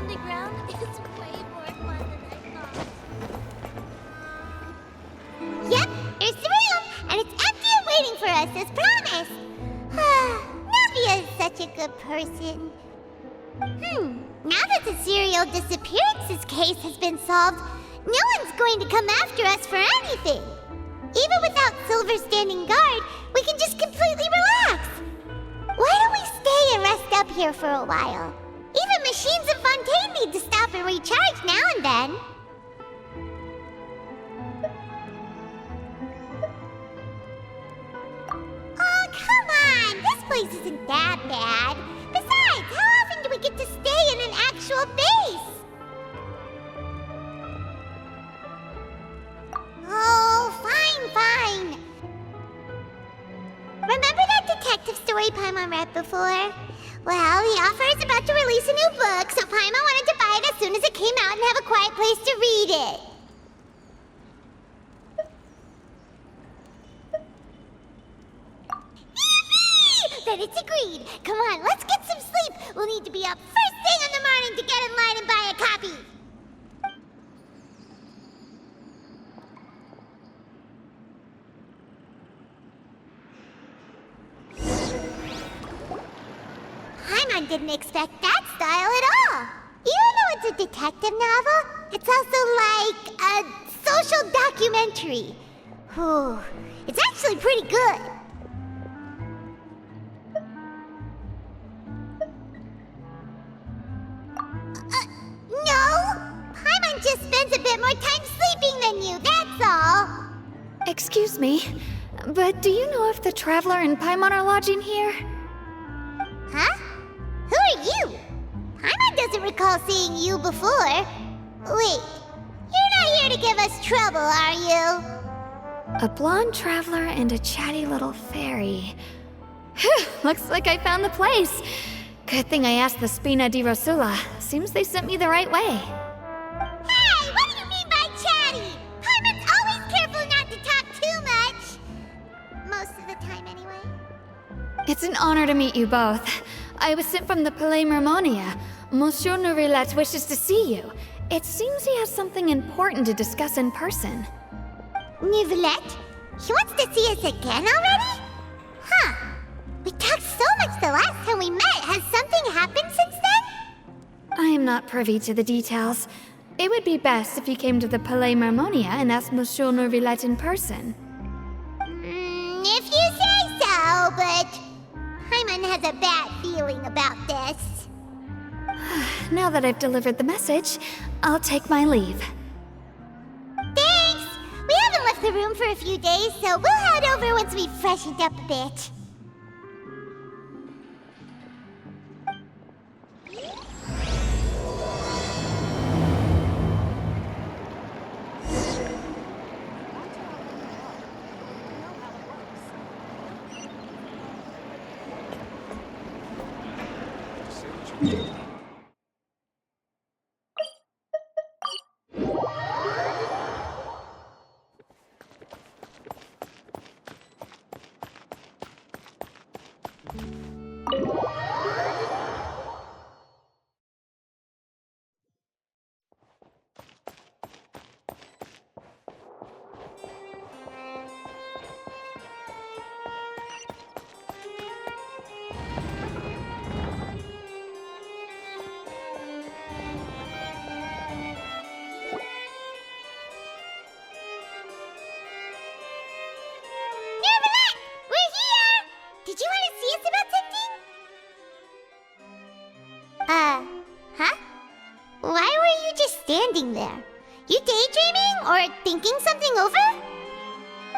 underground is way more fun than I thought. Yep, here's the room, and it's empty and waiting for us as promised. Navia is such a good person. Now that the serial disappearances case has been solved, no one's going to come after us for anything. Even without Silver standing guard, we can just completely relax. Why don't we stay and rest up here for a while? Even machines in Fontaine need to stop and recharge now and then. Oh, come on! This place isn't that bad. Besides, how often do we get to stay in an actual base? Oh, fine. Remember that detective story Paimon read before? Well, the author is about to release a new book, so Paimon wanted to buy it as soon as it came out and have a quiet place to read it. Yippee! Then it's agreed. Come on, let's get some sleep. We'll need to be up first thing in the morning to get in line and buy a copy. Paimon didn't expect that style at all. Even though it's a detective novel, it's also like a social documentary. Whew, it's actually pretty good. No! Paimon just spends a bit more time sleeping than you, that's all. Excuse me, but do you know if the Traveler and Paimon are lodging here? Huh? Who are you? Paimon doesn't recall seeing you before. Wait, you're not here to give us trouble, are you? A blonde traveler and a chatty little fairy. Whew, looks like I found the place. Good thing I asked the Spina di Rosula. Seems they sent me the right way. Hey, what do you mean by chatty? Paimon's always careful not to talk too much. Most of the time, anyway. It's an honor to meet you both. I was sent from the Palais Mermonia. Monsieur Nourilette wishes to see you. It seems he has something important to discuss in person. Nourilette? He wants to see us again already? Huh. We talked so much the last time we met. Has something happened since then? I am not privy to the details. It would be best if you came to the Palais Mermonia and asked Monsieur Nourilette in person. If you say so, but Paimon has a bad feeling about this. Now that I've delivered the message, I'll take my leave. Thanks! We haven't left the room for a few days, so we'll head over once we've freshened up a bit. Did you want to see us about something? Huh? Why were you just standing there? You daydreaming or thinking something over?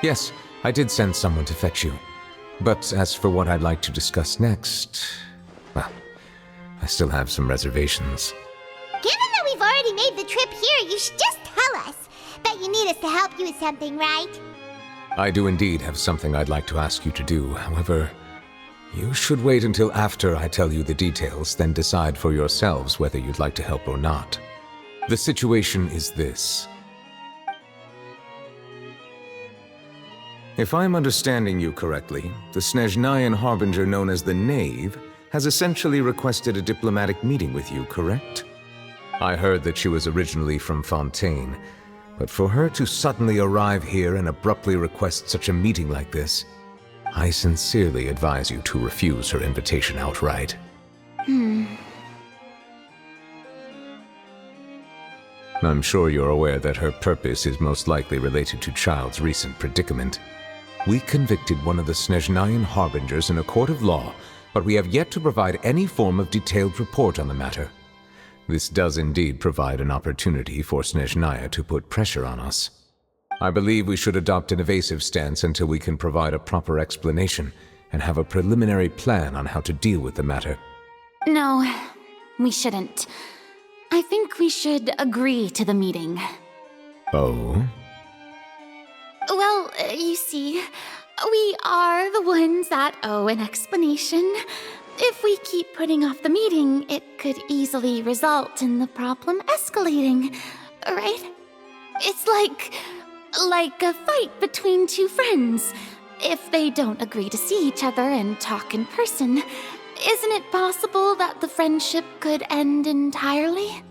Yes, I did send someone to fetch you. But as for what I'd like to discuss next, well, I still have some reservations. Given that we've already made the trip here, you should just tell us. Bet you need us to help you with something, right? I do indeed have something I'd like to ask you to do. However, you should wait until after I tell you the details, then decide for yourselves whether you'd like to help or not. The situation is this. If I'm understanding you correctly, the Snezhnayan Harbinger known as the Knave has essentially requested a diplomatic meeting with you, correct? I heard that she was originally from Fontaine, but for her to suddenly arrive here and abruptly request such a meeting like this, I sincerely advise you to refuse her invitation outright. I'm sure you're aware that her purpose is most likely related to Child's recent predicament. We convicted one of the Snezhnayan harbingers in a court of law, but we have yet to provide any form of detailed report on the matter. This does indeed provide an opportunity for Snezhnaya to put pressure on us. I believe we should adopt an evasive stance until we can provide a proper explanation and have a preliminary plan on how to deal with the matter. No, we shouldn't. I think we should agree to the meeting. Oh? Well, you see, we are the ones that owe an explanation. If we keep putting off the meeting, it could easily result in the problem escalating, right? It's like a fight between two friends. If they don't agree to see each other and talk in person, isn't it possible that the friendship could end entirely?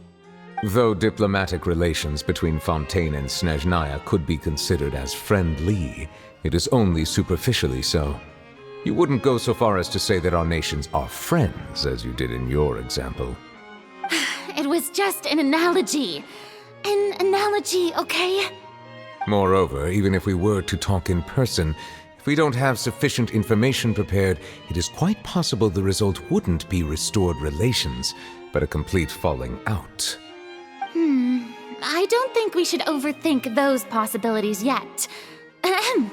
Though diplomatic relations between Fontaine and Snezhnaya could be considered as friendly, it is only superficially so. You wouldn't go so far as to say that our nations are friends, as you did in your example. It was just an analogy. An analogy, okay? Moreover, even if we were to talk in person, if we don't have sufficient information prepared, it is quite possible the result wouldn't be restored relations, but a complete falling out. I don't think we should overthink those possibilities yet. Ahem.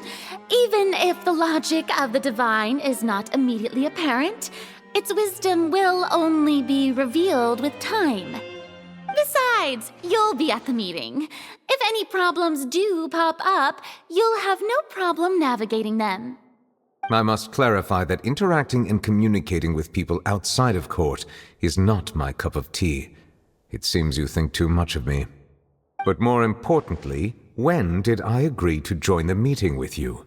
Even if the logic of the divine is not immediately apparent, its wisdom will only be revealed with time. Besides, you'll be at the meeting. If any problems do pop up, you'll have no problem navigating them. I must clarify that interacting and communicating with people outside of court is not my cup of tea. It seems you think too much of me. But more importantly, when did I agree to join the meeting with you?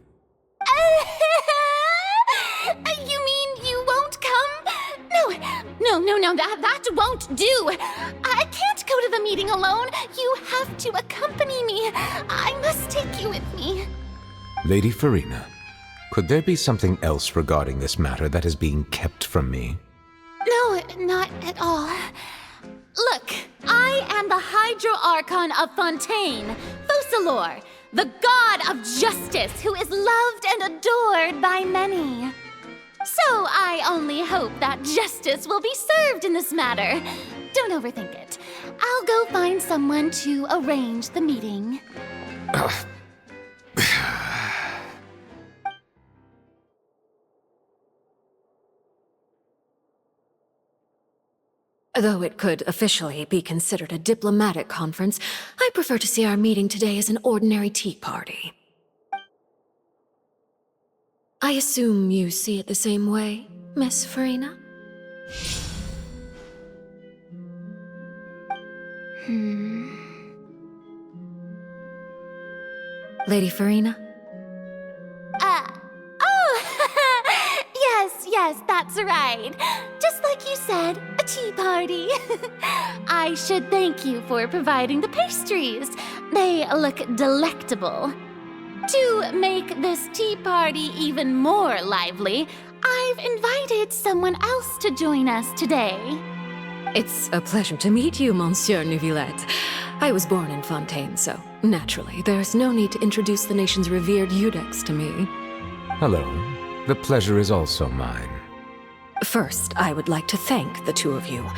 You mean you won't come? No, that won't do. I can't go to the meeting alone. You have to accompany me. I must take you with me. Lady Farina, could there be something else regarding this matter that is being kept from me? No, not at all. Look, I am the Hydro-Archon of Fontaine, Focalor, the god of justice who is loved and adored by many. So I only hope that justice will be served in this matter. Don't overthink it. I'll go find someone to arrange the meeting. Though it could officially be considered a diplomatic conference, I prefer to see our meeting today as an ordinary tea party. I assume you see it the same way, Miss Farina? Lady Farina? Yes, that's right. Just like you said, a tea party. I should thank you for providing the pastries. They look delectable. To make this tea party even more lively, I've invited someone else to join us today. It's a pleasure to meet you, Monsieur Neuvillette. I was born in Fontaine, so naturally, there's no need to introduce the nation's revered Eudex to me. Hello. The pleasure is also mine. First, I would like to thank the two of you.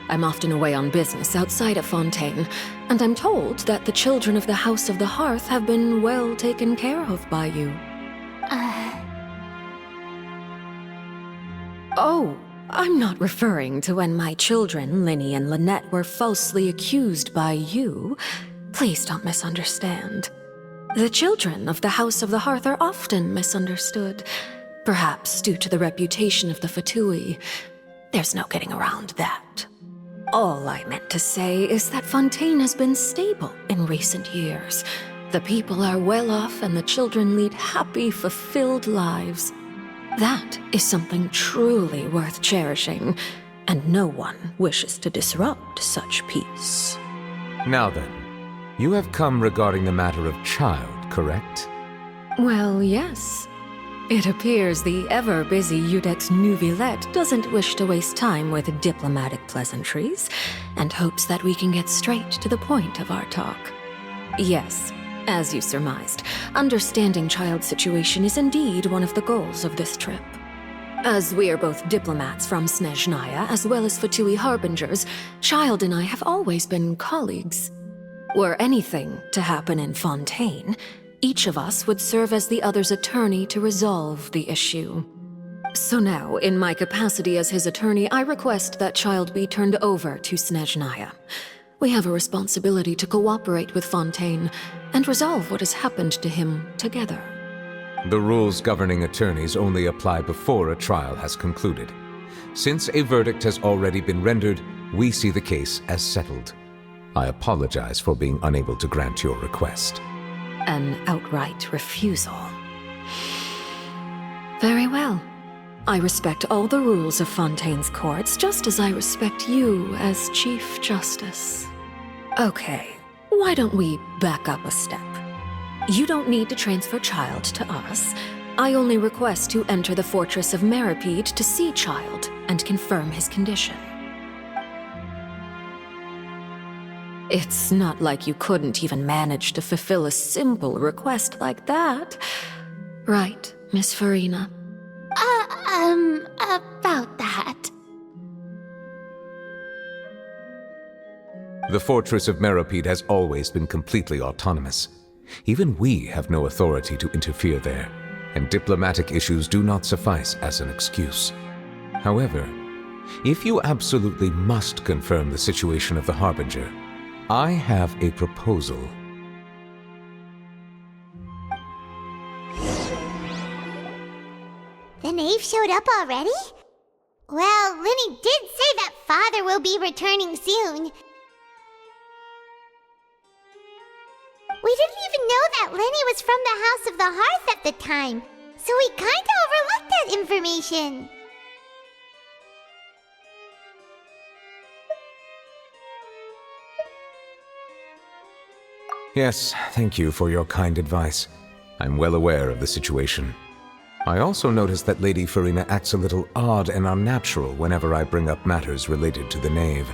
I'm often away on business outside of Fontaine, and I'm told that the children of the House of the Hearth have been well taken care of by you. Oh, I'm not referring to when my children, Linny and Lynette, were falsely accused by you. Please don't misunderstand. The children of the House of the Hearth are often misunderstood, perhaps due to the reputation of the Fatui. There's no getting around that. All I meant to say is that Fontaine has been stable in recent years. The people are well off and the children lead happy, fulfilled lives. That is something truly worth cherishing. and no one wishes to disrupt such peace. Now then, you have come regarding the matter of child, correct? Well, yes. It appears the ever-busy Iudex Nuvilette doesn't wish to waste time with diplomatic pleasantries, and hopes that we can get straight to the point of our talk. Yes, as you surmised, understanding Child's situation is indeed one of the goals of this trip. As we are both diplomats from Snezhnaya as well as Fatui Harbingers, Child and I have always been colleagues. Were anything to happen in Fontaine, each of us would serve as the other's attorney to resolve the issue. So now, in my capacity as his attorney, I request that Child be turned over to Snezhnaya. We have a responsibility to cooperate with Fontaine and resolve what has happened to him together. The rules governing attorneys only apply before a trial has concluded. Since a verdict has already been rendered, we see the case as settled. I apologize for being unable to grant your request. An outright refusal. Very well. I respect all the rules of Fontaine's courts, just as I respect you as Chief Justice. Okay, why don't we back up a step? You don't need to transfer Child to us. I only request to enter the fortress of Meropide to see Child and confirm his condition. It's not like you couldn't even manage to fulfill a simple request like that. Right, Miss Farina? About that. The fortress of Meropide has always been completely autonomous. Even we have no authority to interfere there, and diplomatic issues do not suffice as an excuse. However, if you absolutely must confirm the situation of the Harbinger, I have a proposal. The knave showed up already? Well, Linny did say that Father will be returning soon. We didn't even know that Lenny was from the House of the Hearth at the time, so we kinda overlooked that information. Yes, thank you for your kind advice. I'm well aware of the situation. I also noticed that Lady Farina acts a little odd and unnatural whenever I bring up matters related to the knave.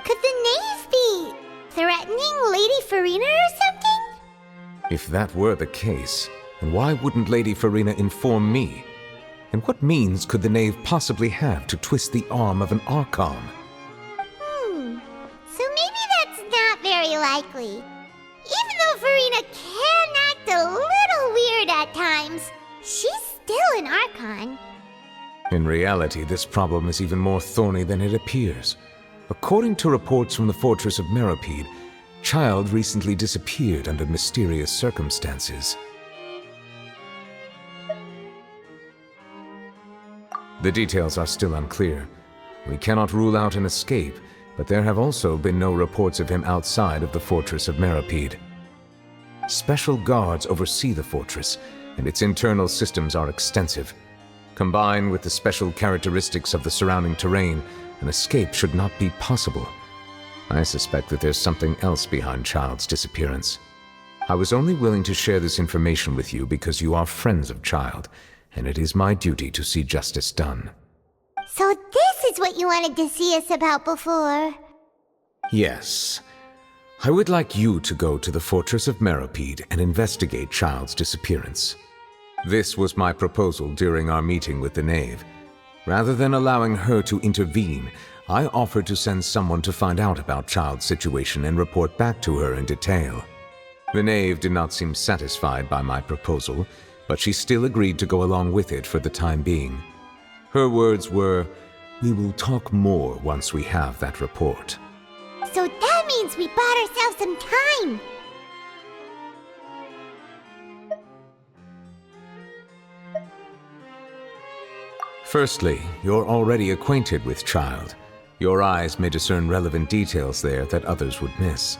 Could the knave be threatening Lady Farina or something? If that were the case, then why wouldn't Lady Farina inform me? And what means could the knave possibly have to twist the arm of an Archon? So maybe that's not very likely. Even though Farina can act a little weird at times, she's still an Archon. In reality, this problem is even more thorny than it appears. According to reports from the fortress of Meropide, Child recently disappeared under mysterious circumstances. The details are still unclear. We cannot rule out an escape, but there have also been no reports of him outside of the fortress of Meropide. Special guards oversee the fortress, and its internal systems are extensive. Combined with the special characteristics of the surrounding terrain, an escape should not be possible. I suspect that there's something else behind Child's disappearance. I was only willing to share this information with you because you are friends of Child, and it is my duty to see justice done. So this is what you wanted to see us about before. Yes. I would like you to go to the fortress of Meropide and investigate Child's disappearance. This was my proposal during our meeting with the knave. Rather than allowing her to intervene, I offered to send someone to find out about Child's situation and report back to her in detail. The knave did not seem satisfied by my proposal, but she still agreed to go along with it for the time being. Her words were, "We will talk more once we have that report." So that means we bought ourselves some time. Firstly, you're already acquainted with Child. Your eyes may discern relevant details there that others would miss.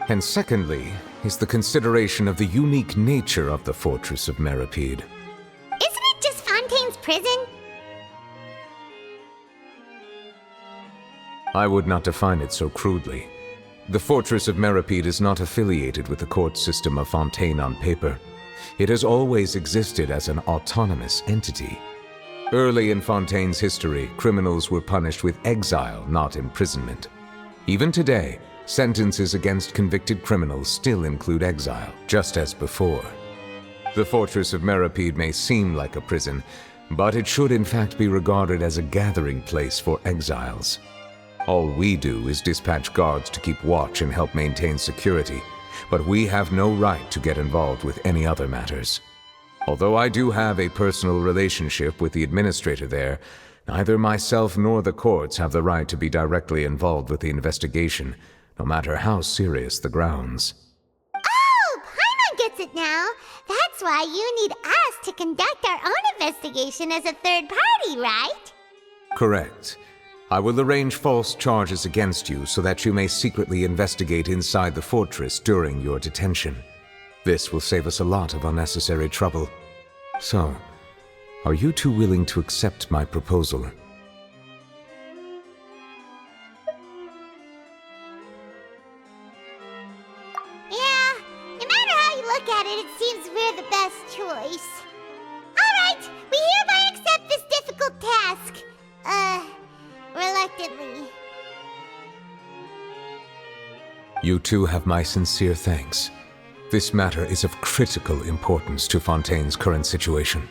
And secondly, is the consideration of the unique nature of the fortress of Meropide. Isn't it just Fontaine's prison? I would not define it so crudely. The fortress of Meropide is not affiliated with the court system of Fontaine on paper. It has always existed as an autonomous entity. Early in Fontaine's history, criminals were punished with exile, not imprisonment. Even today, sentences against convicted criminals still include exile, just as before. The fortress of Meropide may seem like a prison, but it should in fact be regarded as a gathering place for exiles. All we do is dispatch guards to keep watch and help maintain security, but we have no right to get involved with any other matters. Although I do have a personal relationship with the administrator there, neither myself nor the courts have the right to be directly involved with the investigation, no matter how serious the grounds. Oh, Paimon gets it now. That's why you need us to conduct our own investigation as a third party, right? Correct. I will arrange false charges against you so that you may secretly investigate inside the fortress during your detention. This will save us a lot of unnecessary trouble. So, are you two willing to accept my proposal? Yeah, no matter how you look at it, it seems we're the best choice. Alright, we hereby accept this difficult task. Reluctantly. You two have my sincere thanks. This matter is of critical importance to Fontaine's current situation.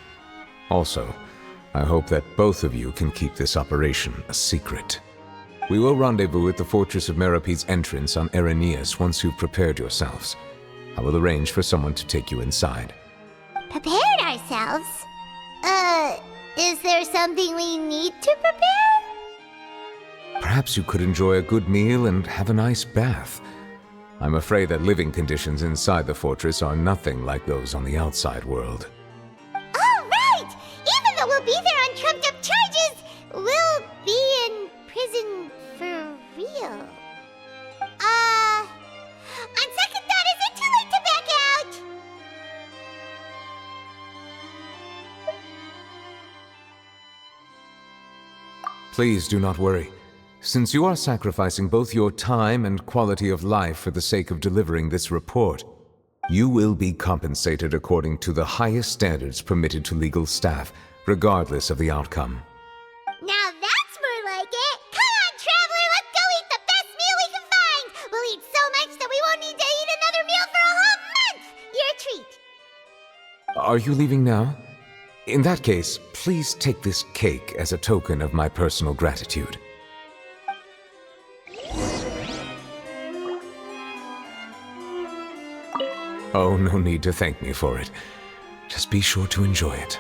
Also, I hope that both of you can keep this operation a secret. We will rendezvous at the Fortress of Meropide's entrance on Erinius once you've prepared yourselves. I will arrange for someone to take you inside. Prepared ourselves? Is there something we need to prepare? Perhaps you could enjoy a good meal and have a nice bath. I'm afraid that living conditions inside the fortress are nothing like those on the outside world. Oh, right! Even though we'll be there on trumped-up charges, we'll be in prison for real. On second thought, is it too late to back out? Please do not worry. Since you are sacrificing both your time and quality of life for the sake of delivering this report, you will be compensated according to the highest standards permitted to legal staff, regardless of the outcome. Now that's more like it! Come on, traveler, let's go eat the best meal we can find! We'll eat so much that we won't need to eat another meal for a whole month! You're a treat! Are you leaving now? In that case, please take this cake as a token of my personal gratitude. Oh, no need to thank me for it. Just be sure to enjoy it.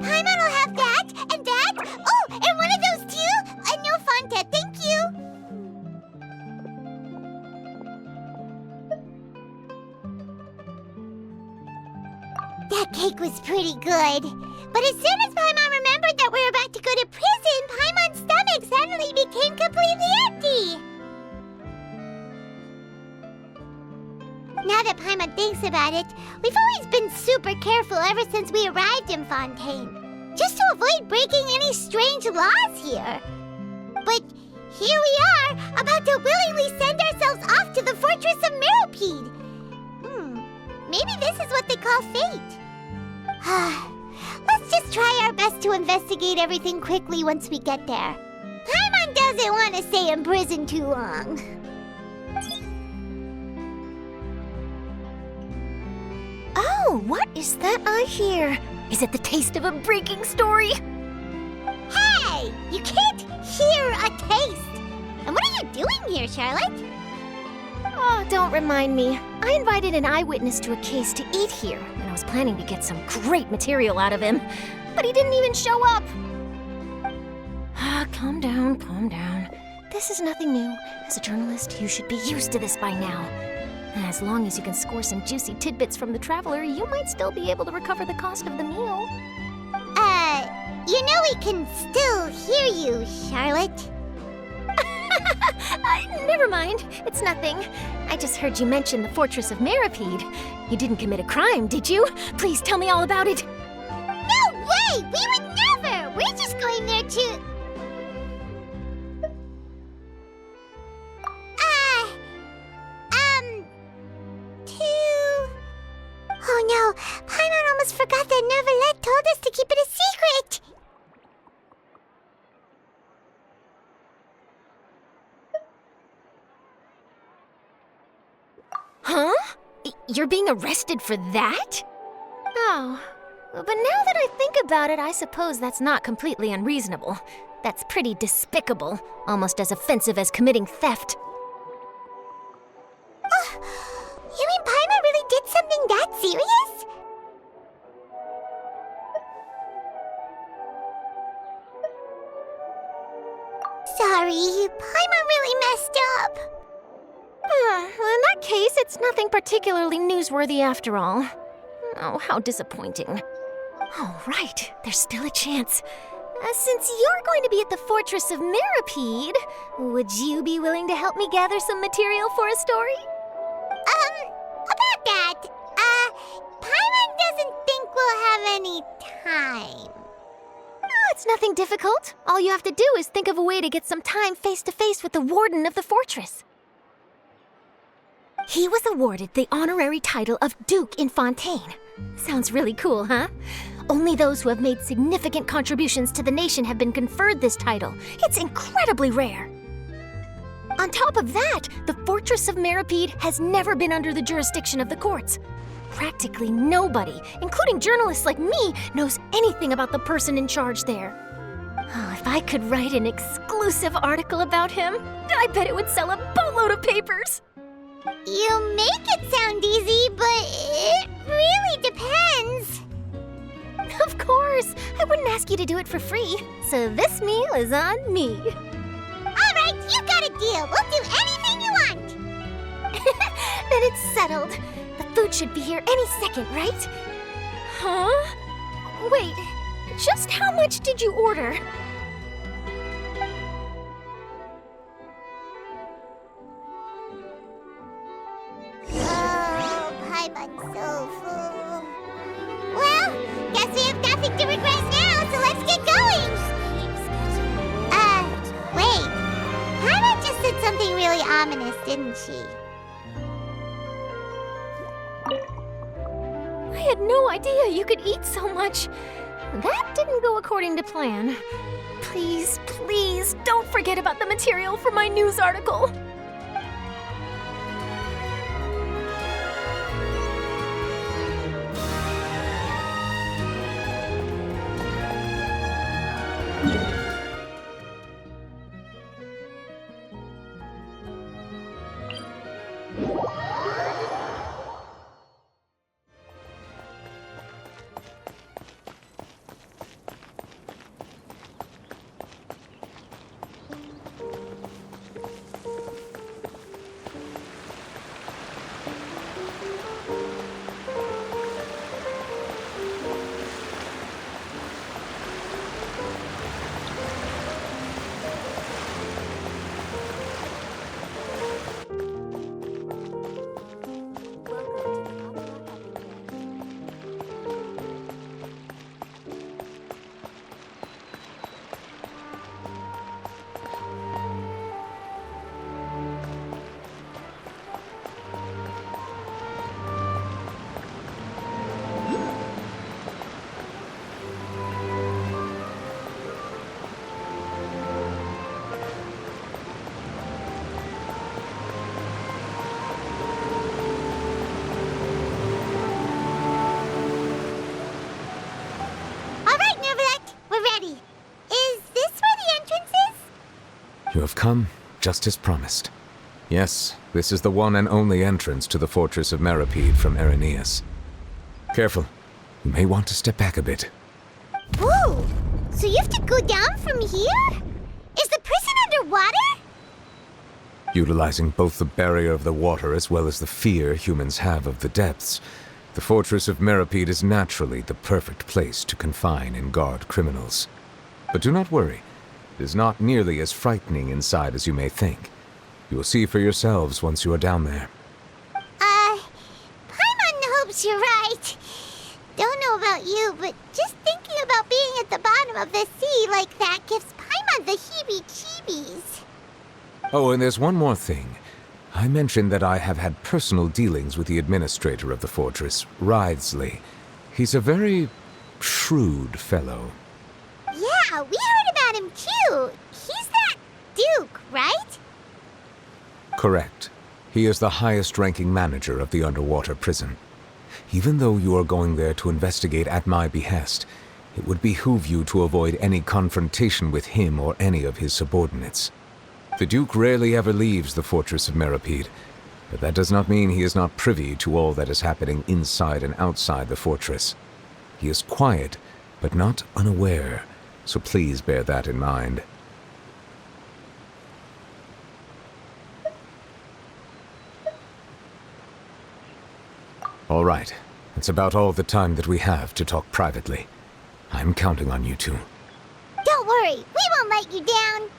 Paimon will have that, and that. Oh, and one of those too. No Fonta, thank you. That cake was pretty good. But as soon as Paimon remembered that we were about to go to prison, Paimon's stomach suddenly became completely empty. Now that Paimon thinks about it, we've always been super careful ever since we arrived in Fontaine, just to avoid breaking any strange laws here. But here we are, about to willingly send ourselves off to the Fortress of Meropide. Maybe this is what they call fate. Let's just try our best to investigate everything quickly once we get there. Paimon doesn't want to stay in prison too long. Oh, what is that I hear? Is it the taste of a breaking story? Hey! You can't hear a taste! And what are you doing here, Charlotte? Oh, don't remind me. I invited an eyewitness to a case to eat here, and I was planning to get some great material out of him. But he didn't even show up. Calm down, calm down. This is nothing new. As a journalist, you should be used to this by now. As long as you can score some juicy tidbits from the traveler, you might still be able to recover the cost of the meal. You know we can still hear you, Charlotte. Never mind. It's nothing. I just heard you mention the Fortress of Meropide. You didn't commit a crime, did you? Please tell me all about it. No way! We would never! We're just going there to... Oh no, Paimon almost forgot that Neverlet told us to keep it a secret! Huh? You're being arrested for that? Oh, but now that I think about it, I suppose that's not completely unreasonable. That's pretty despicable, almost as offensive as committing theft. You mean Paimon really did something that serious? Sorry, Paimon really messed up. Well, in that case, it's nothing particularly newsworthy after all. Oh, how disappointing. Oh, right, there's still a chance. Since you're going to be at the Fortress of Meropide, would you be willing to help me gather some material for a story? About that, Paimon doesn't think we'll have any time. Oh, it's nothing difficult. All you have to do is think of a way to get some time face-to-face with the warden of the fortress. He was awarded the honorary title of Duke in Fontaine. Sounds really cool, huh? Only those who have made significant contributions to the nation have been conferred this title. It's incredibly rare. On top of that, the Fortress of Meropide has never been under the jurisdiction of the courts. Practically nobody, including journalists like me, knows anything about the person in charge there. Oh, if I could write an exclusive article about him, I bet it would sell a boatload of papers. You make it sound easy, but it really depends. Of course, I wouldn't ask you to do it for free, so this meal is on me. All right, you got a deal. We'll do anything you want. Then it's settled. The food should be here any second, right? Huh? Wait, just how much did you order? Oh, Paimon's so full. Well, guess we have nothing to regret now, so let's get going. Wait. Paimon just said something really ominous, didn't she? I had no idea you could eat so much. That didn't go according to plan. Please, please, don't forget about the material for my news article. come, just as promised. Yes, this is the one and only entrance to the fortress of Meropide from Irenaeus. Careful. You may want to step back a bit. Whoa! So you have to go down from here? Is the prison underwater? Utilizing both the barrier of the water as well as the fear humans have of the depths, the fortress of Meropide is naturally the perfect place to confine and guard criminals. But do not worry. It is not nearly as frightening inside as you may think. You will see for yourselves once you are down there. Paimon hopes you're right. Don't know about you, but just thinking about being at the bottom of the sea like that gives Paimon the heebie-jeebies. Oh, and there's one more thing. I mentioned that I have had personal dealings with the administrator of the fortress, Writhsley. He's a very shrewd fellow. Yeah, we heard about him too. He's that Duke, right? Correct. He is the highest-ranking manager of the underwater prison. Even though you are going there to investigate at my behest, it would behoove you to avoid any confrontation with him or any of his subordinates. The Duke rarely ever leaves the fortress of Meropide, but that does not mean he is not privy to all that is happening inside and outside the fortress. He is quiet, but not unaware, so please bear that in mind. All right, that's about all the time that we have to talk privately. I'm counting on you two. Don't worry, we won't let you down.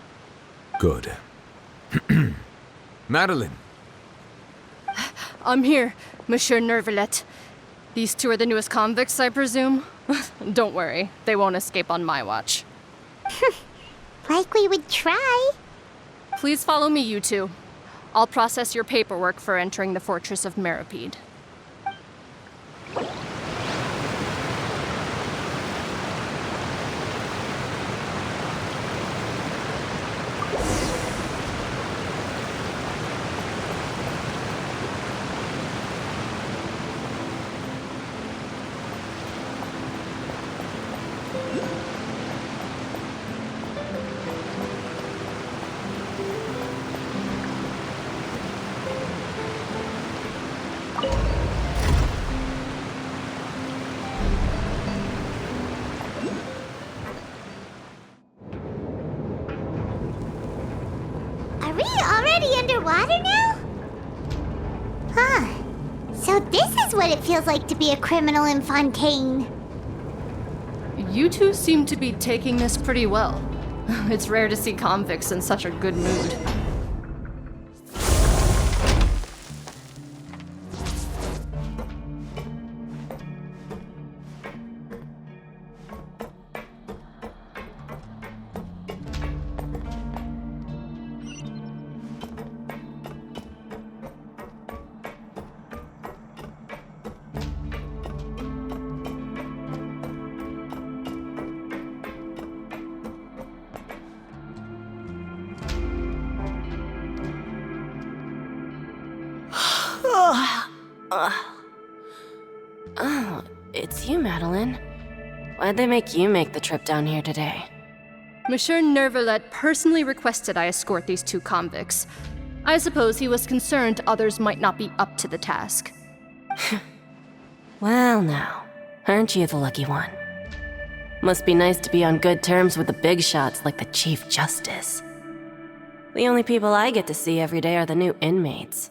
Good. Madeline! I'm here, Monsieur Nervalet. These two are the newest convicts, I presume? Don't worry, they won't escape on my watch. Like we would try. Please follow me, you two. I'll process your paperwork for entering the fortress of Meropide. Are we already underwater now? Huh. So this is what it feels like to be a criminal in Fontaine. You two seem to be taking this pretty well. It's rare to see convicts in such a good mood. Oh, it's you, Madeline. Why'd they make you make the trip down here today? Monsieur Nervalet personally requested I escort these two convicts. I suppose he was concerned others might not be up to the task. Well now, aren't you the lucky one? Must be nice to be on good terms with the big shots like the Chief Justice. The only people I get to see every day are the new inmates.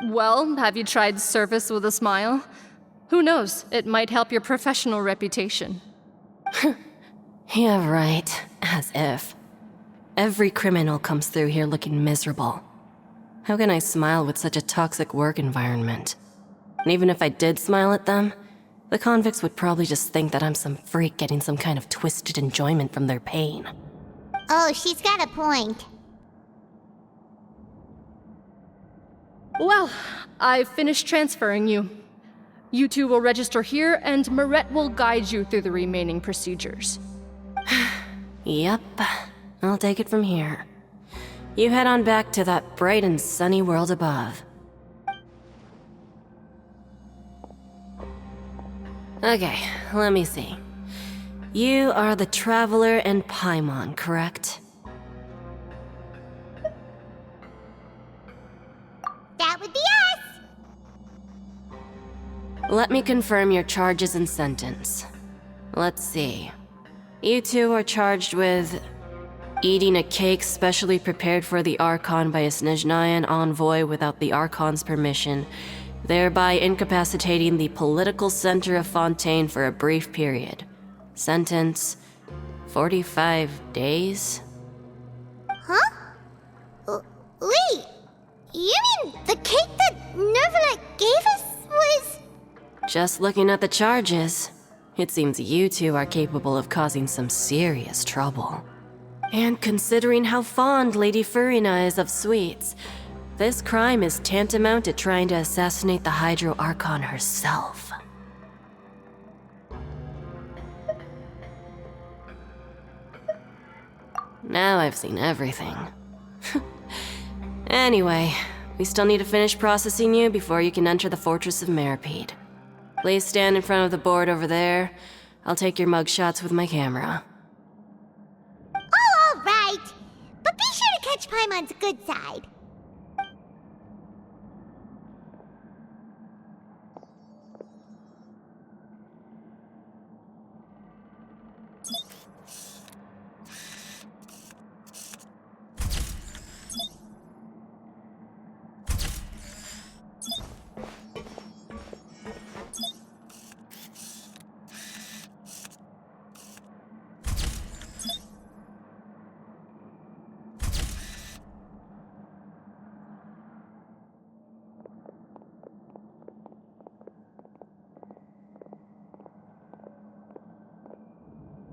Well, have you tried service with a smile? Who knows, it might help your professional reputation. Yeah, right. As if. Every criminal comes through here looking miserable. How can I smile with such a toxic work environment? And even if I did smile at them, the convicts would probably just think that I'm some freak getting some kind of twisted enjoyment from their pain. Oh, she's got a point. Well, I've finished transferring you. You two will register here, and Marette will guide you through the remaining procedures. Yep, I'll take it from here. You head on back to that bright and sunny world above. Okay, let me see. You are the Traveler and Paimon, correct? That would be us! Let me confirm your charges and sentence. Let's see. You two are charged with eating a cake specially prepared for the Archon by a Snezhnayan envoy without the Archon's permission, thereby incapacitating the political center of Fontaine for a brief period. Sentence: 45 days? Huh? Wait, you mean the cake that Nervalet gave us was... Just looking at the charges, it seems you two are capable of causing some serious trouble. And considering how fond Lady Furina is of sweets, this crime is tantamount to trying to assassinate the Hydro Archon herself. Now I've seen everything. Anyway, we still need to finish processing you before you can enter the Fortress of Meropide. Please stand in front of the board over there. I'll take your mugshots with my camera. Oh, all right. But be sure to catch Paimon's good side.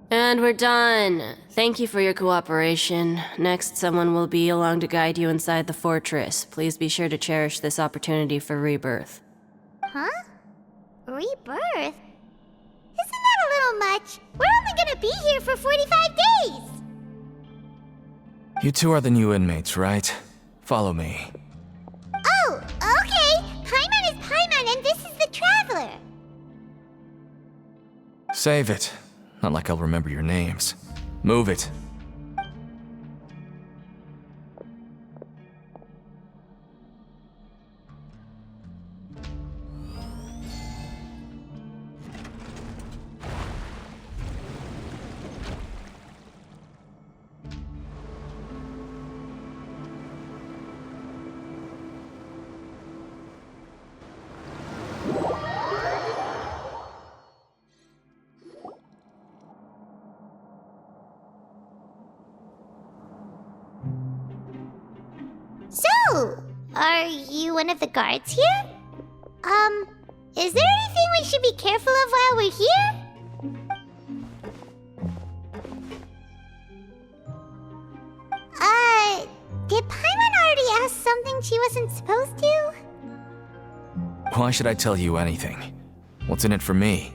And we're done. Thank you for your cooperation. Next, someone will be along to guide you inside the fortress. Please be sure to cherish this opportunity for rebirth. Huh? Rebirth? Isn't that a little much? We're only gonna be here for 45 days! You two are the new inmates, right? Follow me. Oh, okay! Paimon is Paimon and this is the Traveler! Save it. Not like I'll remember your names. Move it. So, are you one of the guards here? Is there anything we should be careful of while we're here? Did Paimon already ask something she wasn't supposed to? Why should I tell you anything? What's in it for me?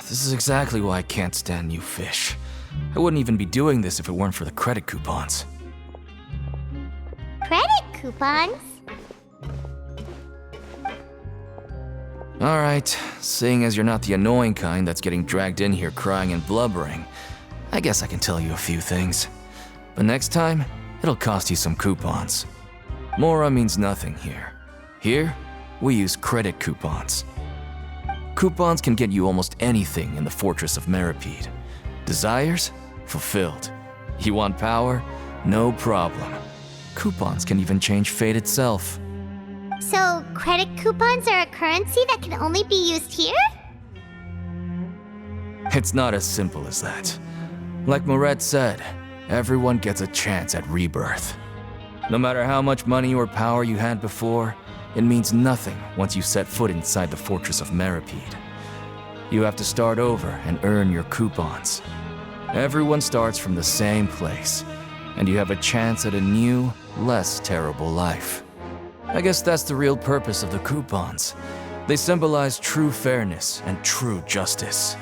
This is exactly why I can't stand you fish. I wouldn't even be doing this if it weren't for the credit coupons. Credit coupons? Alright, seeing as you're not the annoying kind that's getting dragged in here crying and blubbering, I guess I can tell you a few things. But next time, it'll cost you some coupons. Mora means nothing here. Here, we use credit coupons. Coupons can get you almost anything in the Fortress of Meropide. Desires? Fulfilled. You want power? No problem. Coupons can even change fate itself. So, credit coupons are a currency that can only be used here? It's not as simple as that. Like Moret said, everyone gets a chance at rebirth. No matter how much money or power you had before, it means nothing once you set foot inside the Fortress of Meropide. You have to start over and earn your coupons. Everyone starts from the same place, and you have a chance at a new, less terrible life. I guess that's the real purpose of the coupons. They symbolize true fairness and true justice.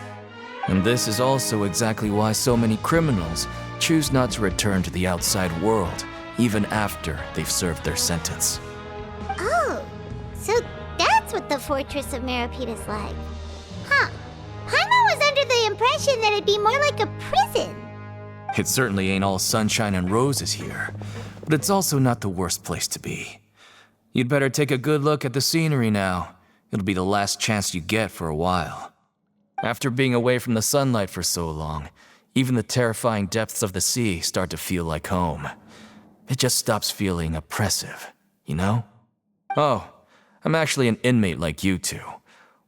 And this is also exactly why so many criminals choose not to return to the outside world, even after they've served their sentence. Oh, so that's what the Fortress of Meropide is like. Huh. Paimon was under the impression that it'd be more like a prison. It certainly ain't all sunshine and roses here, but it's also not the worst place to be. You'd better take a good look at the scenery now. It'll be the last chance you get for a while. After being away from the sunlight for so long, even the terrifying depths of the sea start to feel like home. It just stops feeling oppressive, you know? Oh, I'm actually an inmate like you two.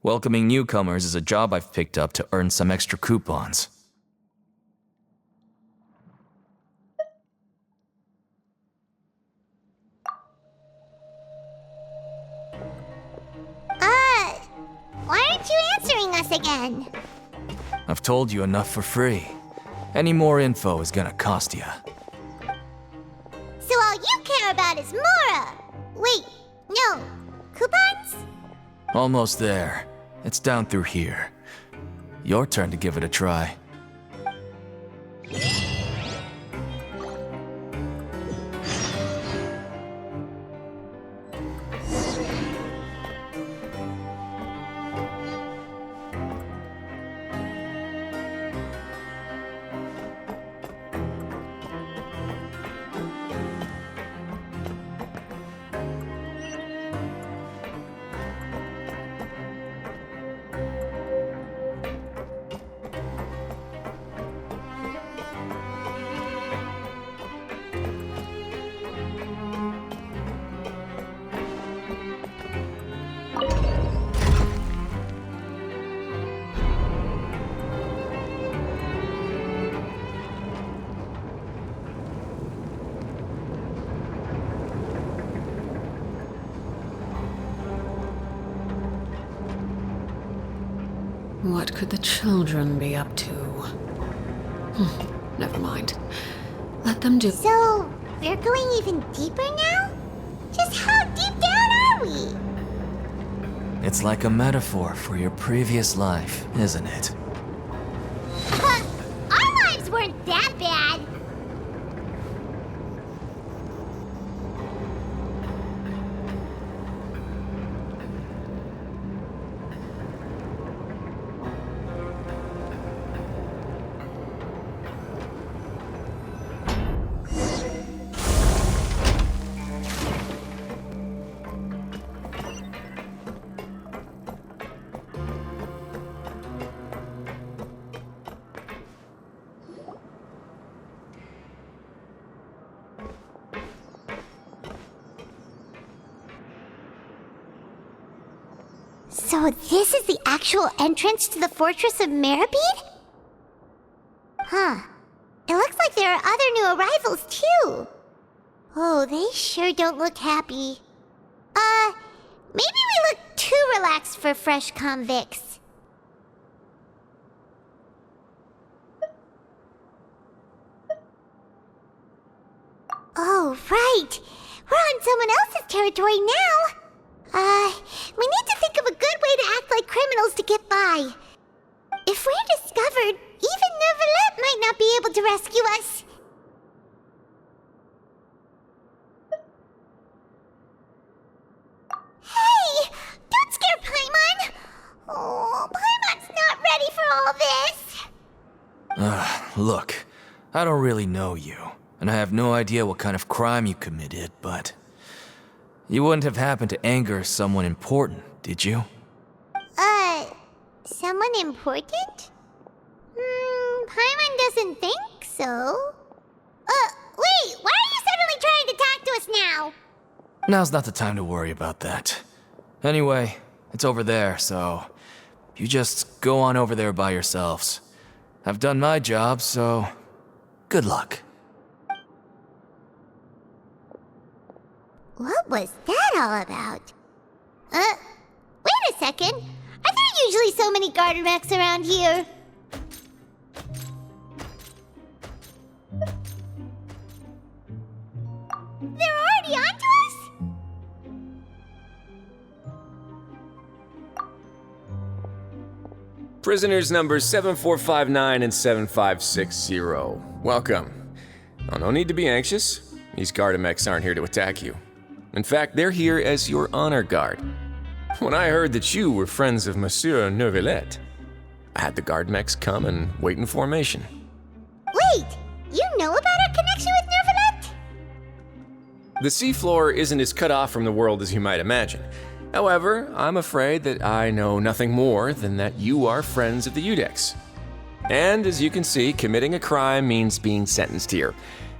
Welcoming newcomers is a job I've picked up to earn some extra coupons. Why aren't you answering us again? I've told you enough for free. Any more info is gonna cost you. So all you care about is Mora! Wait, no. Coupons? Almost there. It's down through here. Your turn to give it a try. What could the children be up to? Never mind. Let them do. So, we're going even deeper now? Just how deep down are we? It's like a metaphor for your previous life, isn't it? Our lives weren't that bad. So this is the actual entrance to the Fortress of Meropide? Huh. It looks like there are other new arrivals, too. Oh, they sure don't look happy. Maybe we look too relaxed for fresh convicts. Oh, right. We're on someone else's territory now. We need to think of a good way to act like criminals to get by. If we're discovered, even Nervalette might not be able to rescue us. Hey! Don't scare Paimon! Oh, Paimon's not ready for all this. Look, I don't really know you, and I have no idea what kind of crime you committed, but you wouldn't have happened to anger someone important, did you? Someone important? Paimon doesn't think so. Wait, why are you suddenly trying to talk to us now? Now's not the time to worry about that. Anyway, it's over there, so you just go on over there by yourselves. I've done my job, so good luck. What was that all about? Wait a second. Are there usually so many garter mechs around here? They're already onto us? Prisoners numbers 7459 and 7560. Welcome. Oh, no need to be anxious. These Gardamex aren't here to attack you. In fact, they're here as your honor guard. When I heard that you were friends of Monsieur Nervalette, I had the Gardamex come and wait in formation. Wait! You know about our connection with Nervalet? The seafloor isn't as cut off from the world as you might imagine. However, I'm afraid that I know nothing more than that you are friends of the Udex. And as you can see, committing a crime means being sentenced here,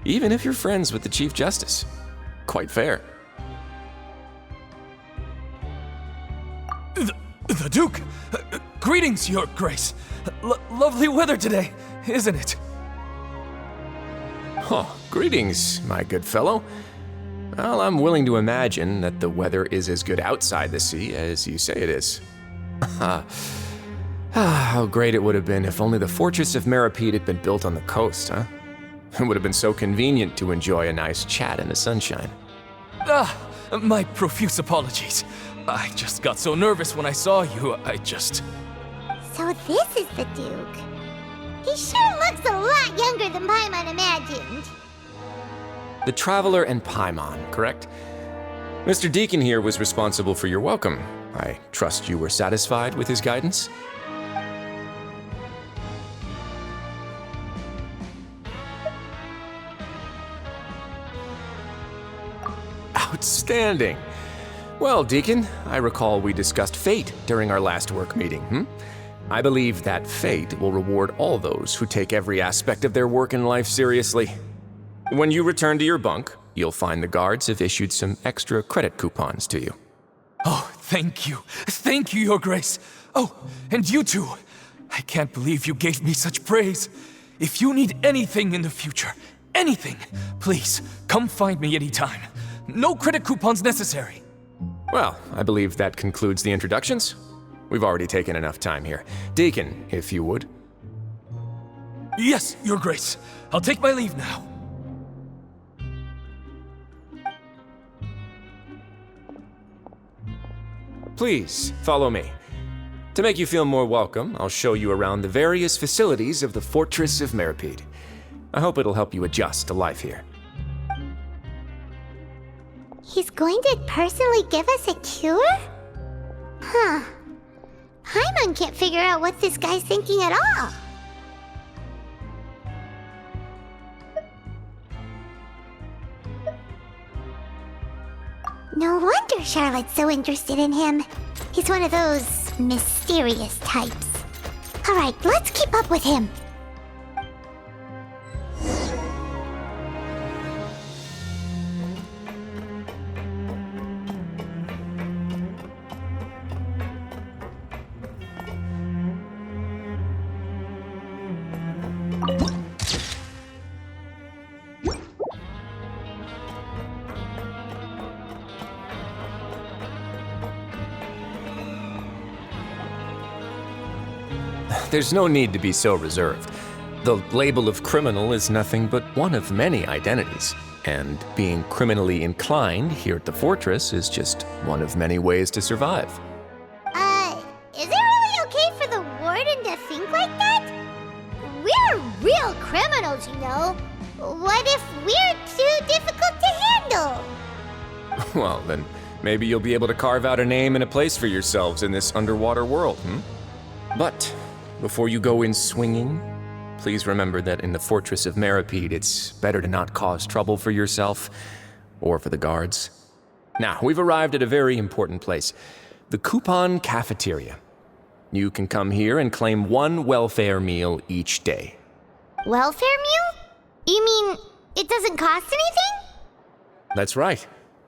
even if you're friends with the Chief Justice. Quite fair. The Duke! Greetings, Your Grace. Lovely weather today, isn't it? Oh, greetings, my good fellow. Well, I'm willing to imagine that the weather is as good outside the sea as you say it is. How great it would have been if only the fortress of Meropide had been built on the coast, huh? It would have been so convenient to enjoy a nice chat in the sunshine. My profuse apologies. I just got so nervous when I saw you, So this is the Duke. He sure looks a lot younger than Paimon imagined. The Traveler and Paimon, correct? Mr. Deacon here was responsible for your welcome. I trust you were satisfied with his guidance? Outstanding! Well, Deacon, I recall we discussed fate during our last work meeting, I believe that fate will reward all those who take every aspect of their work in life seriously. When you return to your bunk, you'll find the guards have issued some extra credit coupons to you. Oh, thank you. Thank you, Your Grace. Oh, and you too. I can't believe you gave me such praise. If you need anything in the future, anything, please, come find me anytime. No credit coupons necessary. Well, I believe that concludes the introductions. We've already taken enough time here. Deacon, if you would. Yes, Your Grace. I'll take my leave now. Please, follow me. To make you feel more welcome, I'll show you around the various facilities of the Fortress of Meropide. I hope it'll help you adjust to life here. He's going to personally give us a cure? Huh. Paimon can't figure out what this guy's thinking at all. No wonder Charlotte's so interested in him. He's one of those mysterious types. Alright, let's keep up with him. There's no need to be so reserved. The label of criminal is nothing but one of many identities, and being criminally inclined here at the fortress is just one of many ways to survive. Is it really okay for the warden to think like that? We're real criminals, you know. What if we're too difficult to handle? Well, then maybe you'll be able to carve out a name and a place for yourselves in this underwater world, But before you go in swinging, please remember that in the Fortress of Meropide, it's better to not cause trouble for yourself or for the guards. Now, we've arrived at a very important place, the Coupon Cafeteria. You can come here and claim one welfare meal each day. Welfare meal? You mean it doesn't cost anything? That's right.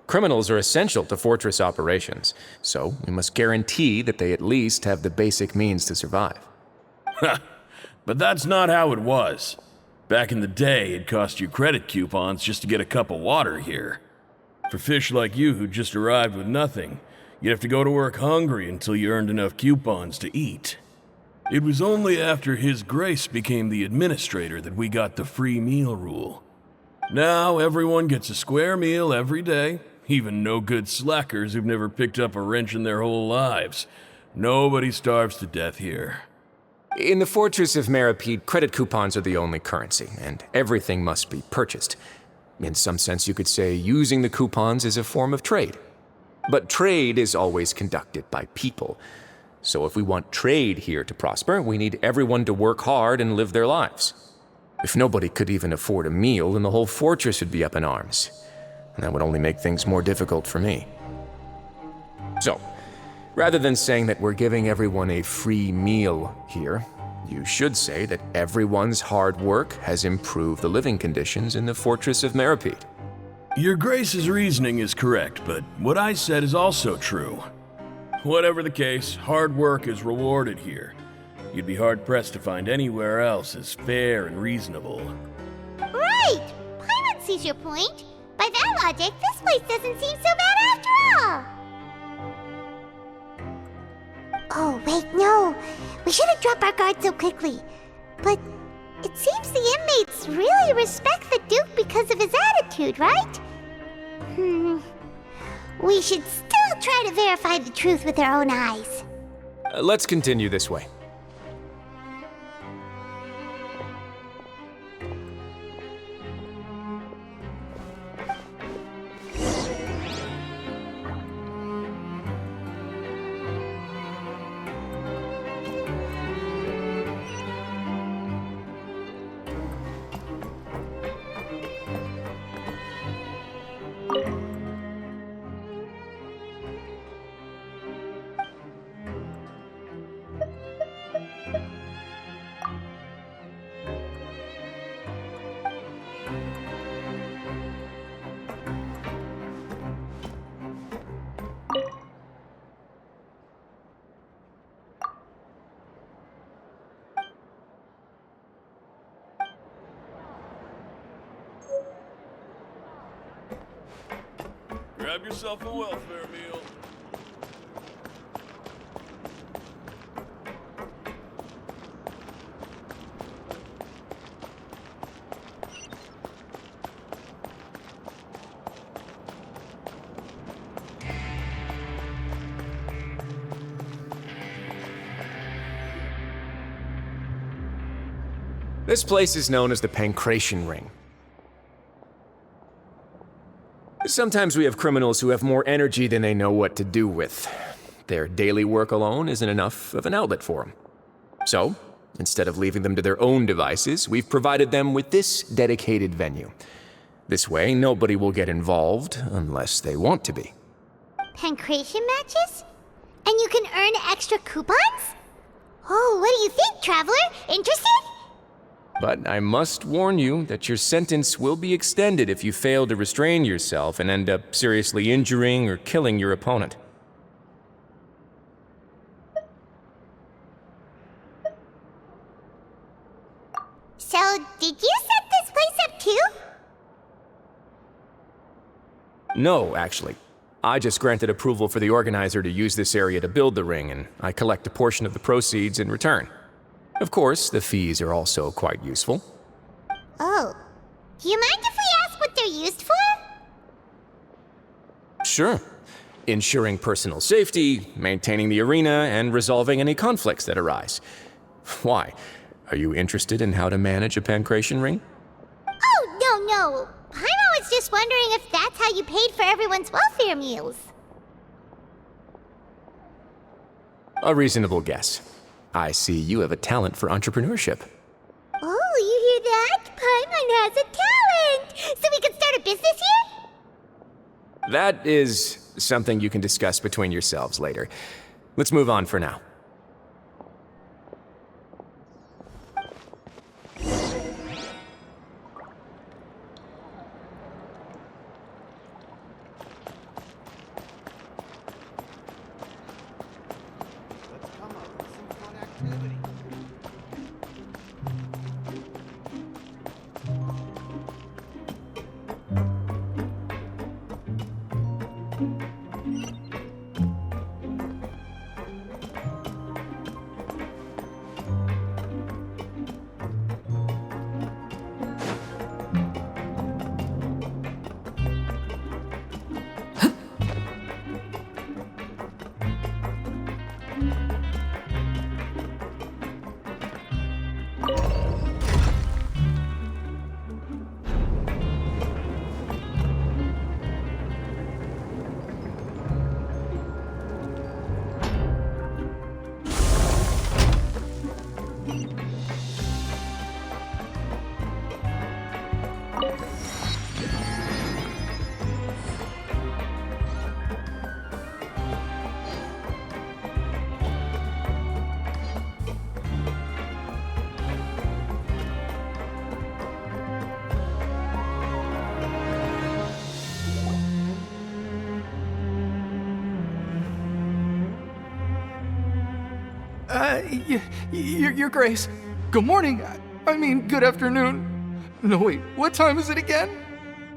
Criminals are essential to fortress operations, so we must guarantee that they at least have the basic means to survive. But that's not how it was. Back in the day, it cost you credit coupons just to get a cup of water here. For fish like you who just arrived with nothing, you'd have to go to work hungry until you earned enough coupons to eat. It was only after His Grace became the administrator that we got the free meal rule. Now everyone gets a square meal every day, even no-good slackers who've never picked up a wrench in their whole lives. Nobody starves to death here. In the Fortress of Meropide, credit coupons are the only currency, and everything must be purchased. In some sense, you could say using the coupons is a form of trade. But trade is always conducted by people. So if we want trade here to prosper, we need everyone to work hard and live their lives. If nobody could even afford a meal, then the whole fortress would be up in arms. And that would only make things more difficult for me. So, rather than saying that we're giving everyone a free meal here, you should say that everyone's hard work has improved the living conditions in the fortress of Meropide. Your Grace's reasoning is correct, but what I said is also true. Whatever the case, hard work is rewarded here. You'd be hard-pressed to find anywhere else as fair and reasonable. Right! Paimon sees your point. By that logic, this place doesn't seem so bad after all. Oh, wait, no. We shouldn't drop our guard so quickly. But it seems the inmates really respect the Duke because of his attitude, right? We should still try to verify the truth with our own eyes. Let's continue this way. Grab yourself a welfare meal. This place is known as the Pancration Ring. Sometimes we have criminals who have more energy than they know what to do with. Their daily work alone isn't enough of an outlet for them. So, instead of leaving them to their own devices, we've provided them with this dedicated venue. This way, nobody will get involved unless they want to be. Pancration matches? And you can earn extra coupons? Oh, what do you think, Traveler? Interested? But I must warn you that your sentence will be extended if you fail to restrain yourself and end up seriously injuring or killing your opponent. So, did you set this place up too? No, actually. I just granted approval for the organizer to use this area to build the ring, and I collect a portion of the proceeds in return. Of course, the fees are also quite useful. Oh. Do you mind if we ask what they're used for? Sure. Ensuring personal safety, maintaining the arena, and resolving any conflicts that arise. Why? Are you interested in how to manage a pancration ring? Oh, no. Paimon was just wondering if that's how you paid for everyone's welfare meals. A reasonable guess. I see you have a talent for entrepreneurship. Oh, you hear that? Paimon has a talent! So we can start a business here? That is something you can discuss between yourselves later. Let's move on for now. Your Grace. Good morning. I mean, good afternoon. No, wait, what time is it again?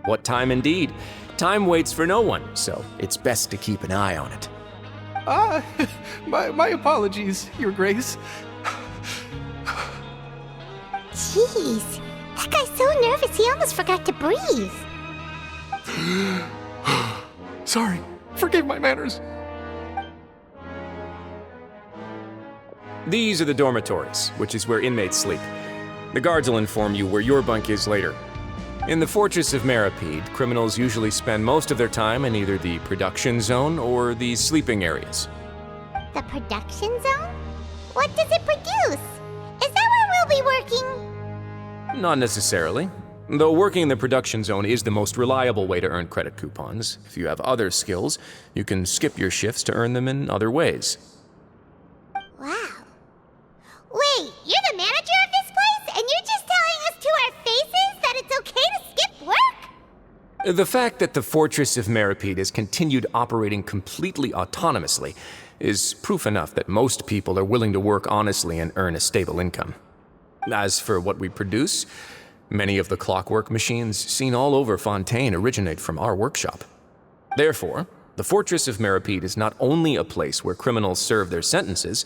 What time indeed? Time waits for no one, so it's best to keep an eye on it. My apologies, Your Grace. Jeez, that guy's so nervous he almost forgot to breathe. Sorry, forgive my manners. These are the dormitories, which is where inmates sleep. The guards will inform you where your bunk is later. In the Fortress of Meropide, criminals usually spend most of their time in either the production zone or the sleeping areas. The production zone? What does it produce? Is that where we'll be working? Not necessarily. Though working in the production zone is the most reliable way to earn credit coupons, if you have other skills, you can skip your shifts to earn them in other ways. Wow. Wait, you're the manager of this place, and you're just telling us to our faces that it's okay to skip work? The fact that the Fortress of Meropide has continued operating completely autonomously is proof enough that most people are willing to work honestly and earn a stable income. As for what we produce, many of the clockwork machines seen all over Fontaine originate from our workshop. Therefore, the Fortress of Meropide is not only a place where criminals serve their sentences,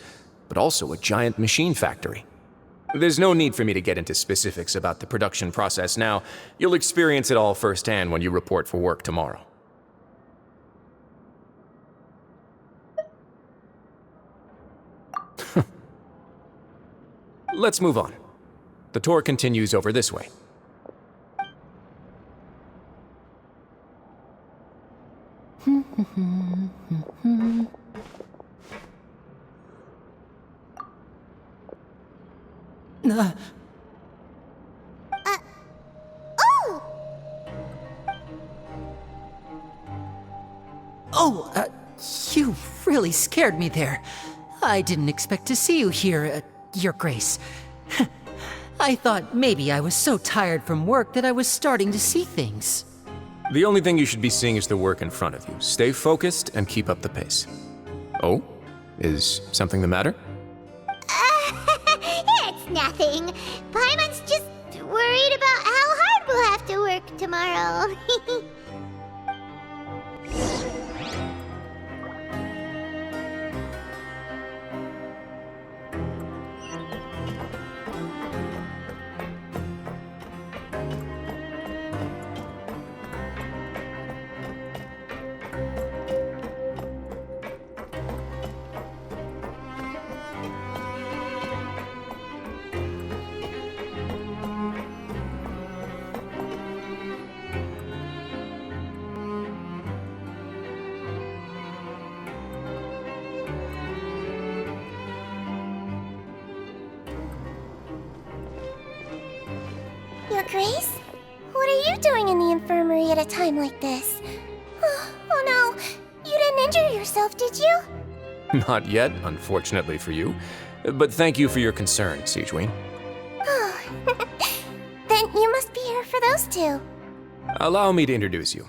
but also a giant machine factory. There's no need for me to get into specifics about the production process now. You'll experience it all firsthand when you report for work tomorrow. Let's move on. The tour continues over this way. You really scared me there. I didn't expect to see you here, Your Grace. I thought maybe I was so tired from work that I was starting to see things. The only thing you should be seeing is the work in front of you. Stay focused and keep up the pace. Oh? Is something the matter? It's nothing. Paimon's just worried about how hard we'll have to work tomorrow. Your Grace? What are you doing in the infirmary at a time like this? Oh no, you didn't injure yourself, did you? Not yet, unfortunately for you. But thank you for your concern, Sigewinne. Then you must be here for those two. Allow me to introduce you.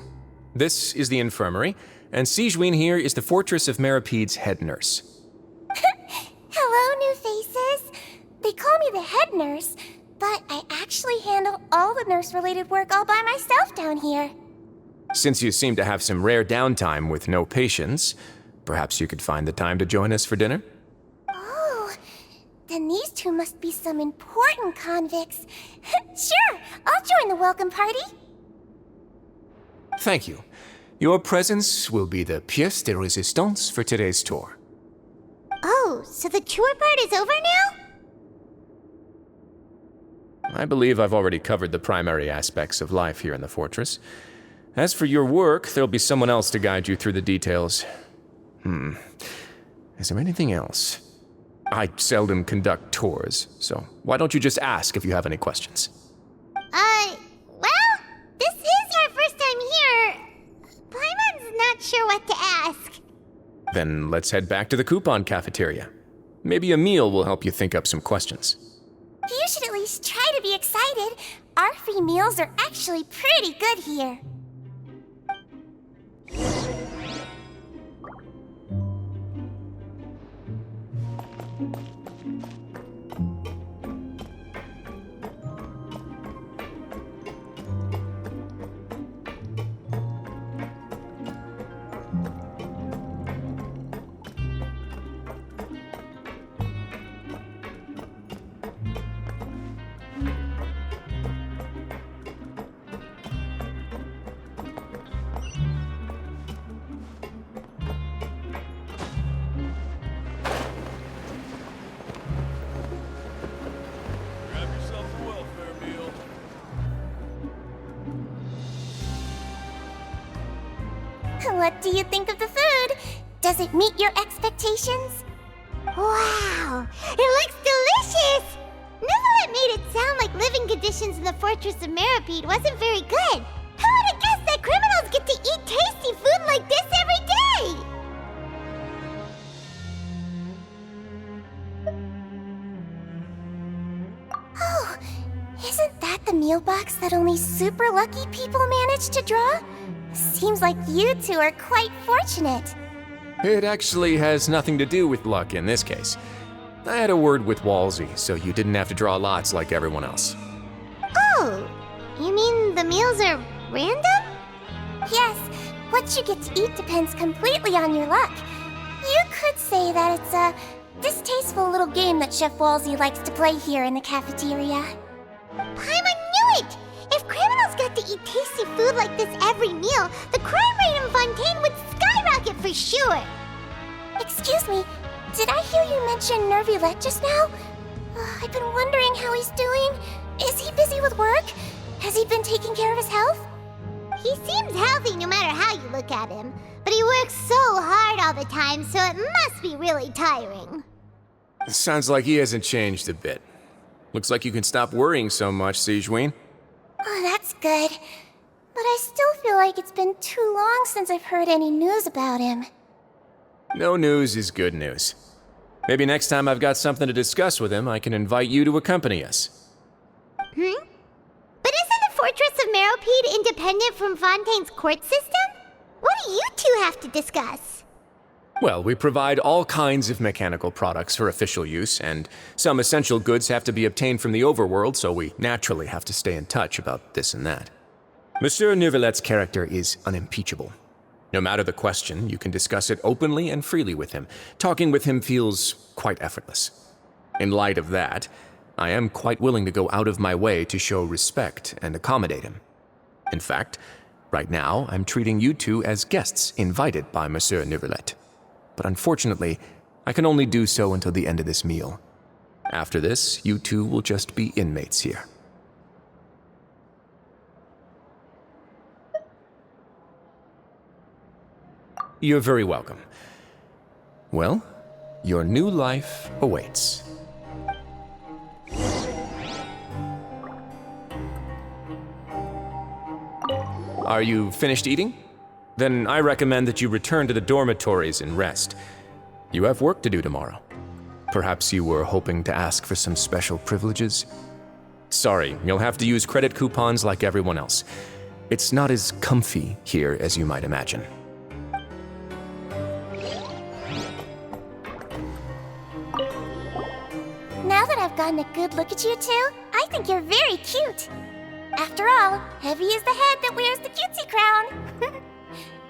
This is the infirmary, and Sigewinne here is the Fortress of Meropide's head nurse. Hello, new faces. They call me the head nurse, but I actually handle all the nurse-related work all by myself down here. Since you seem to have some rare downtime with no patients, perhaps you could find the time to join us for dinner? Oh, then these two must be some important convicts. Sure, I'll join the welcome party. Thank you. Your presence will be the pièce de résistance for today's tour. Oh, so the tour part is over now? I believe I've already covered the primary aspects of life here in the fortress. As for your work, there'll be someone else to guide you through the details. Is there anything else? I seldom conduct tours, so why don't you just ask if you have any questions? Well, this is our first time here. Paimon's not sure what to ask. Then let's head back to the coupon cafeteria. Maybe a meal will help you think up some questions. You should at least try to be excited. Our free meals are actually pretty good here. What do you think of the food? Does it meet your expectations? Wow, it looks delicious! Neverlet made it sound like living conditions in the Fortress of Meropide wasn't very good. Who would have guessed that criminals get to eat tasty food like this every day? Oh, isn't that the meal box that only super lucky people manage to draw? Seems like you two are quite fortunate. It actually has nothing to do with luck in this case. I had a word with Walsey, so you didn't have to draw lots like everyone else. Oh, you mean the meals are random? Yes, what you get to eat depends completely on your luck. You could say that it's a distasteful little game that Chef Walsey likes to play here in the cafeteria. Paimon knew it! If criminals got to eat tasty food like this every meal, the crime rate in Fontaine would skyrocket for sure! Excuse me, did I hear you mention Nervylette just now? I've been wondering how he's doing. Is he busy with work? Has he been taking care of his health? He seems healthy no matter how you look at him, but he works so hard all the time, so it must be really tiring. Sounds like he hasn't changed a bit. Looks like you can stop worrying so much, Sigewinne. Oh, that's good. But I still feel like it's been too long since I've heard any news about him. No news is good news. Maybe next time I've got something to discuss with him, I can invite you to accompany us. But isn't the Fortress of Meropide independent from Fontaine's court system? What do you two have to discuss? Well, we provide all kinds of mechanical products for official use, and some essential goods have to be obtained from the overworld, so we naturally have to stay in touch about this and that. Monsieur Nervylette's character is unimpeachable. No matter the question, you can discuss it openly and freely with him. Talking with him feels quite effortless. In light of that, I am quite willing to go out of my way to show respect and accommodate him. In fact, right now, I'm treating you two as guests invited by Monsieur Nervylette. But unfortunately, I can only do so until the end of this meal. After this, you two will just be inmates here. You're very welcome. Well, your new life awaits. Are you finished eating? Then I recommend that you return to the dormitories and rest. You have work to do tomorrow. Perhaps you were hoping to ask for some special privileges? Sorry, you'll have to use credit coupons like everyone else. It's not as comfy here as you might imagine. Now that I've gotten a good look at you two, I think you're very cute. After all, heavy is the head that wears the cutesy crown.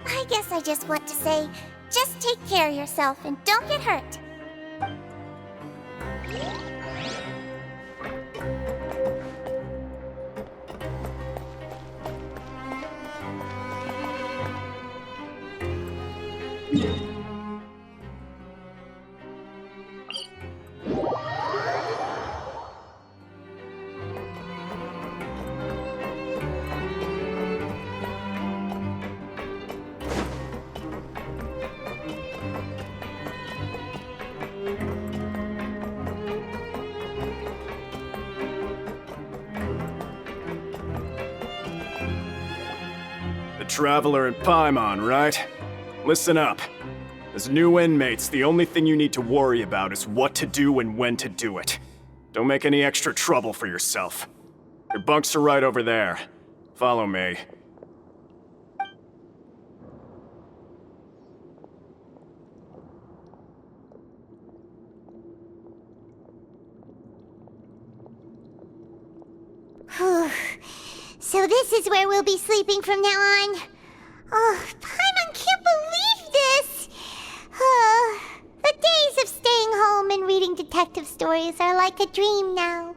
I guess I just want to say, just take care of yourself and don't get hurt. Traveler and Paimon, right? Listen up. As new inmates, the only thing you need to worry about is what to do and when to do it. Don't make any extra trouble for yourself. Your bunks are right over there. Follow me. So this is where we'll be sleeping from now on. Oh, Paimon can't believe this! The days of staying home and reading detective stories are like a dream now.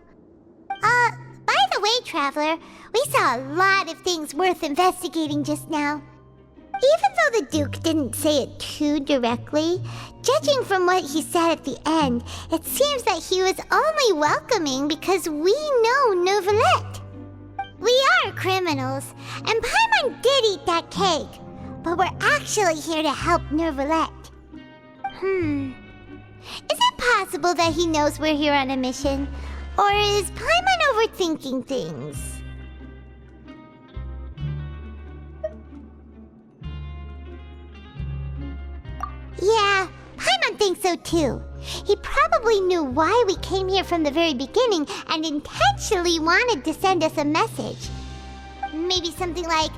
By the way, Traveler, we saw a lot of things worth investigating just now. Even though the Duke didn't say it too directly, judging from what he said at the end, it seems that he was only welcoming because we know Nervylette. We are criminals, and Paimon did eat that cake. but we're actually here to help Nervalette. Is it possible that he knows we're here on a mission? Or is Paimon overthinking things? Yeah, Paimon thinks so too. He probably knew why we came here from the very beginning and intentionally wanted to send us a message. Maybe something like,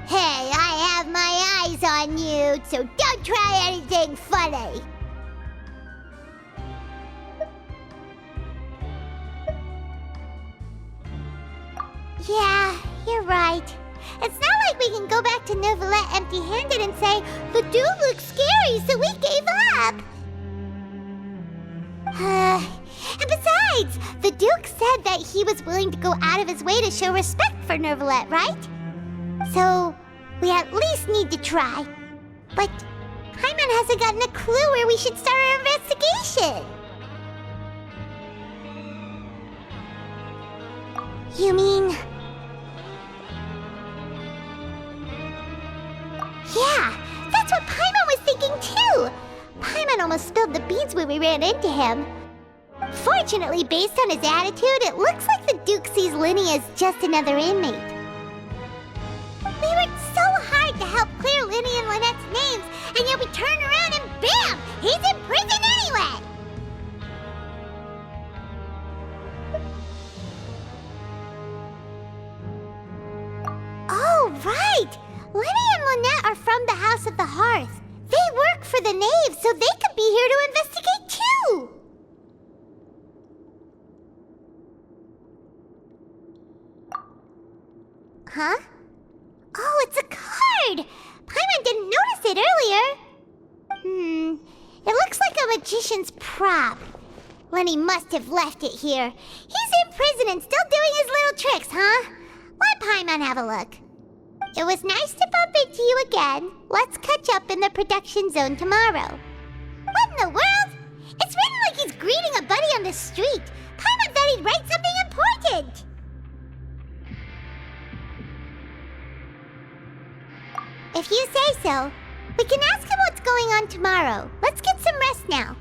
"Hey, I have my eyes on you, so don't try anything funny." Yeah, you're right. It's not like we can go back to Nervalette empty-handed and say, "The dude looks scary, so we gave up." And besides, the Duke said that he was willing to go out of his way to show respect for Nervalette, right? So, we at least need to try. But Paimon hasn't gotten a clue where we should start our investigation. You mean... Yeah, that's what Paimon was thinking too! Paimon almost spilled the beans when we ran into him. Fortunately, based on his attitude, it looks like the Duke sees Linny as just another inmate. We worked so hard to help clear Linny and Lynette's names, and yet we turn around and bam! He's in prison anyway! Oh, right! Linny and Lynette are from the House of the Hearth. They work for the Knave, so they could be here to investigate too! Huh? Oh, it's a card! Paimon didn't notice it earlier. It looks like a magician's prop. Lenny must have left it here. He's in prison and still doing his little tricks, huh? Let Paimon have a look. It was nice to bump into you again. Let's catch up in the production zone tomorrow. What in the world? It's written like he's greeting a buddy on the street. Paimon thought he'd write something important. If you say so, we can ask him what's going on tomorrow. Let's get some rest now.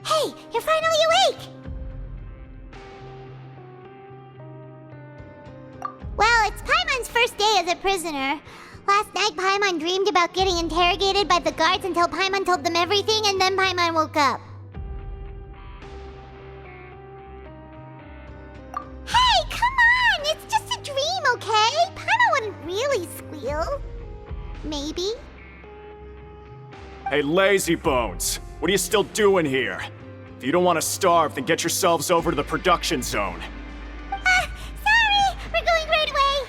Hey, you're finally awake! Well, it's Paimon's first day as a prisoner. Last night, Paimon dreamed about getting interrogated by the guards until Paimon told them everything, and then Paimon woke up. Hey, come on! It's just a dream, okay? Paimon wouldn't really squeal. Maybe. Hey, lazy bones! What are you still doing here? If you don't want to starve, then get yourselves over to the production zone. Sorry! We're going right away!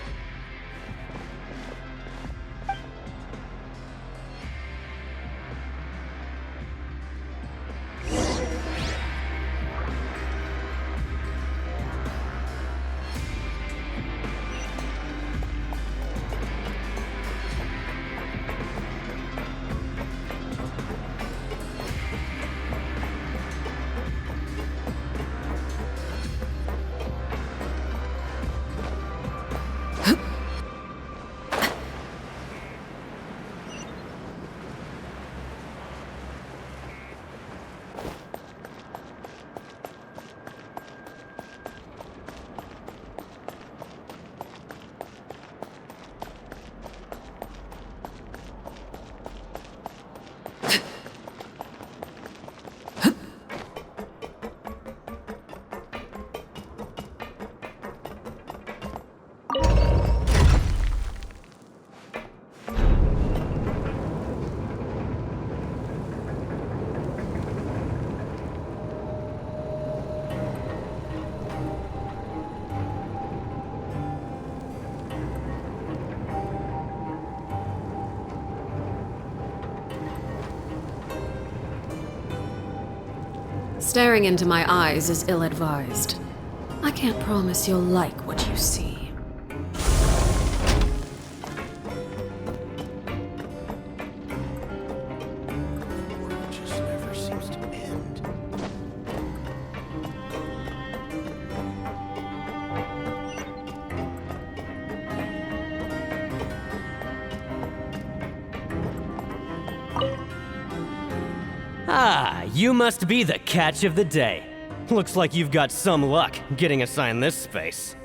Staring into my eyes is ill-advised. I can't promise you'll like what you see. Just never seems to end. Ah, you must be the catch of the day. Looks like you've got some luck getting assigned this space.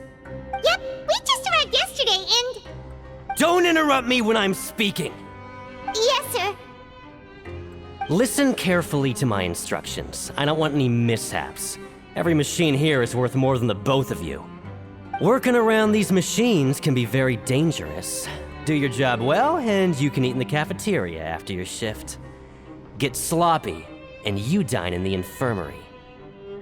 Yep, we just arrived yesterday and... Don't interrupt me when I'm speaking! Yes, sir. Listen carefully to my instructions. I don't want any mishaps. Every machine here is worth more than the both of you. Working around these machines can be very dangerous. Do your job well, and you can eat in the cafeteria after your shift. Get sloppy, and you dine in the infirmary.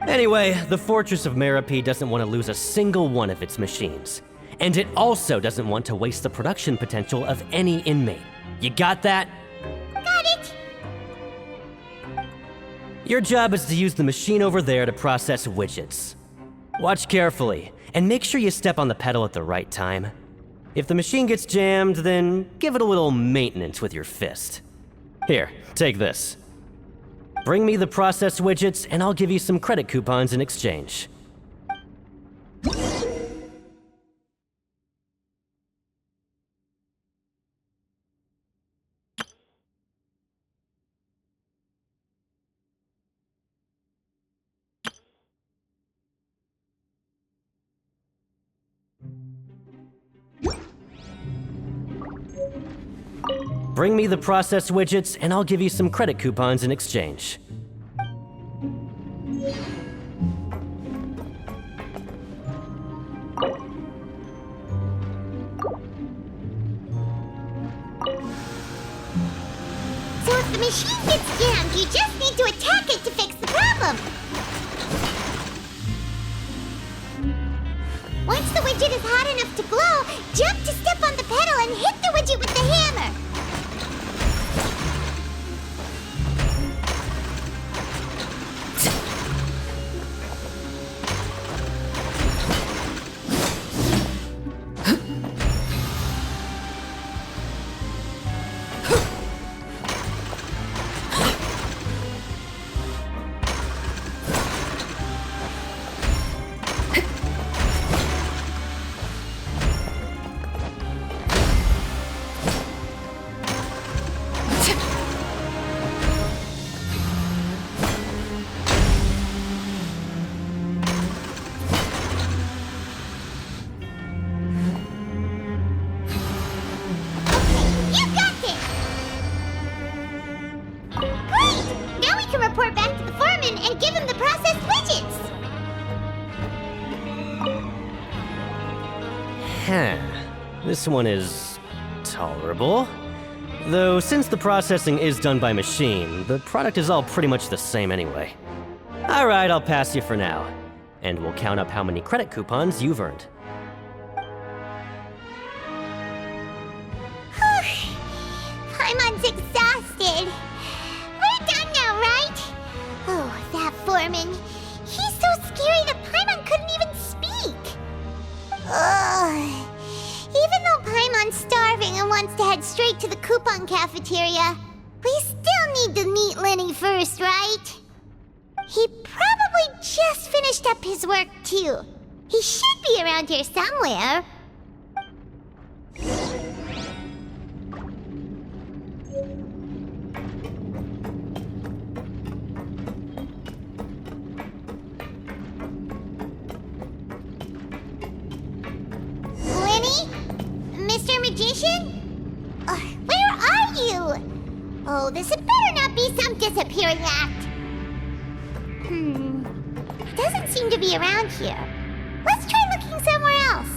Anyway, the Fortress of Meropide doesn't want to lose a single one of its machines. And it also doesn't want to waste the production potential of any inmate. You got that? Got it. Your job is to use the machine over there to process widgets. Watch carefully, and make sure you step on the pedal at the right time. If the machine gets jammed, then give it a little maintenance with your fist. Here, take this. Bring me the processed widgets, and I'll give you some credit coupons in exchange. Bring me the processed widgets, and I'll give you some credit coupons in exchange. So if the machine gets jammed, you just need to attack it to fix the problem. Once the widget is hot enough to glow, jump to step on the pedal and hit the widget with the hammer. This one is tolerable. Though since the processing is done by machine, the product is all pretty much the same anyway. Alright, I'll pass you for now. And we'll count up how many credit coupons you've earned. Paimon's exhausted. We're done now, right? Oh, that foreman. He's so scary that Paimon couldn't even speak. Ugh. Even though Paimon's starving and wants to head straight to the coupon cafeteria, we still need to meet Lenny first, right? He probably just finished up his work, too. He should be around here somewhere. Mr. Magician? Where are you? Oh, this had better not be some disappearing act. Doesn't seem to be around here. Let's try looking somewhere else.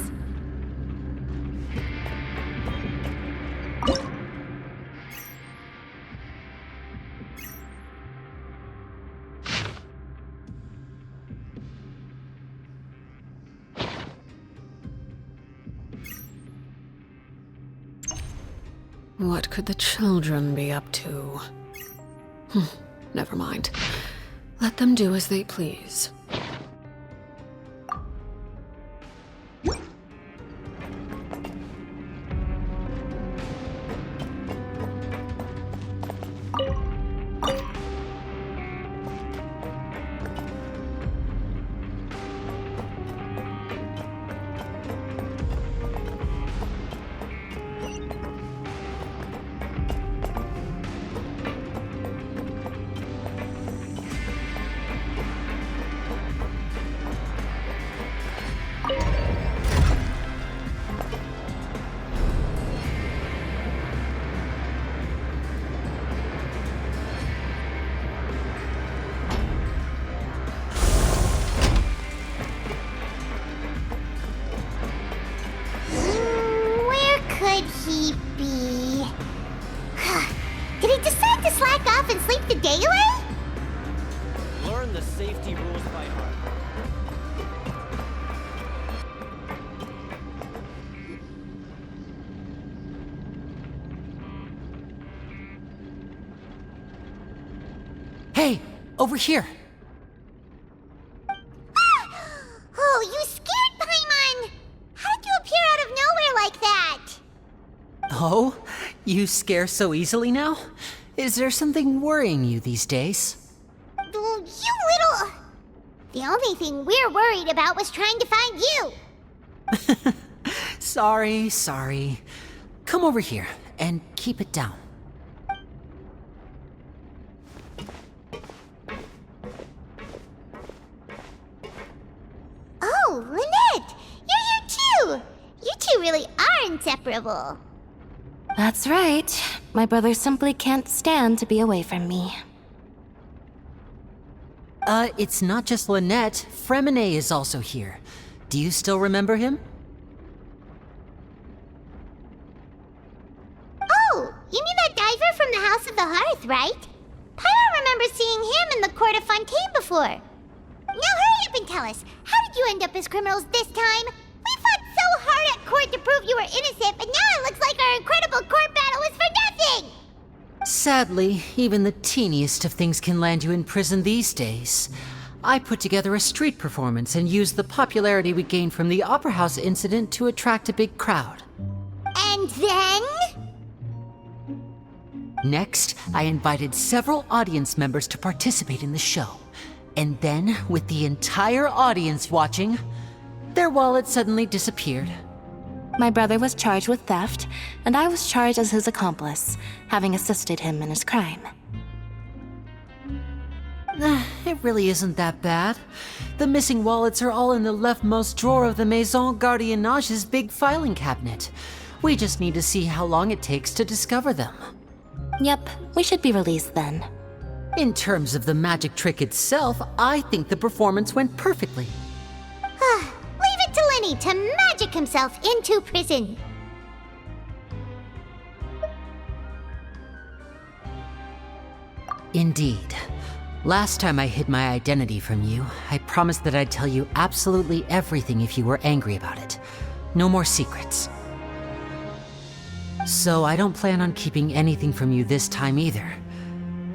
What could the children be up to? Never mind. Let them do as they please. safety rules by heart. Hey, over here. Oh, you scared Paimon! How did you appear out of nowhere like that? Oh, you scare so easily now? Is there something worrying you these days? You little... The only thing we're worried about was trying to find you. Sorry. Come over here and keep it down. Oh, Lynette! You're here too! You two really are inseparable. That's right. My brother simply can't stand to be away from me. It's not just Lynette. Fremine is also here. Do you still remember him? Oh, you mean that diver from the House of the Hearth, right? Paimon remembers seeing him in the Court of Fontaine before. Now hurry up and tell us, how did you end up as criminals this time? We fought so hard at court to prove you were innocent, but now it looks like our incredible court battle was for nothing! Sadly, even the teeniest of things can land you in prison these days. I put together a street performance and used the popularity we gained from the Opera House incident to attract a big crowd. And then? Next, I invited several audience members to participate in the show. And then, with the entire audience watching, their wallet suddenly disappeared. My brother was charged with theft, and I was charged as his accomplice, having assisted him in his crime. It really isn't that bad. The missing wallets are all in the leftmost drawer of the Maison Gardiennage's big filing cabinet. We just need to see how long it takes to discover them. Yep, we should be released then. In terms of the magic trick itself, I think the performance went perfectly. Leave it to Lenny to magic himself into prison. Indeed. Last time I hid my identity from you, I promised that I'd tell you absolutely everything if you were angry about it. No more secrets. So I don't plan on keeping anything from you this time either.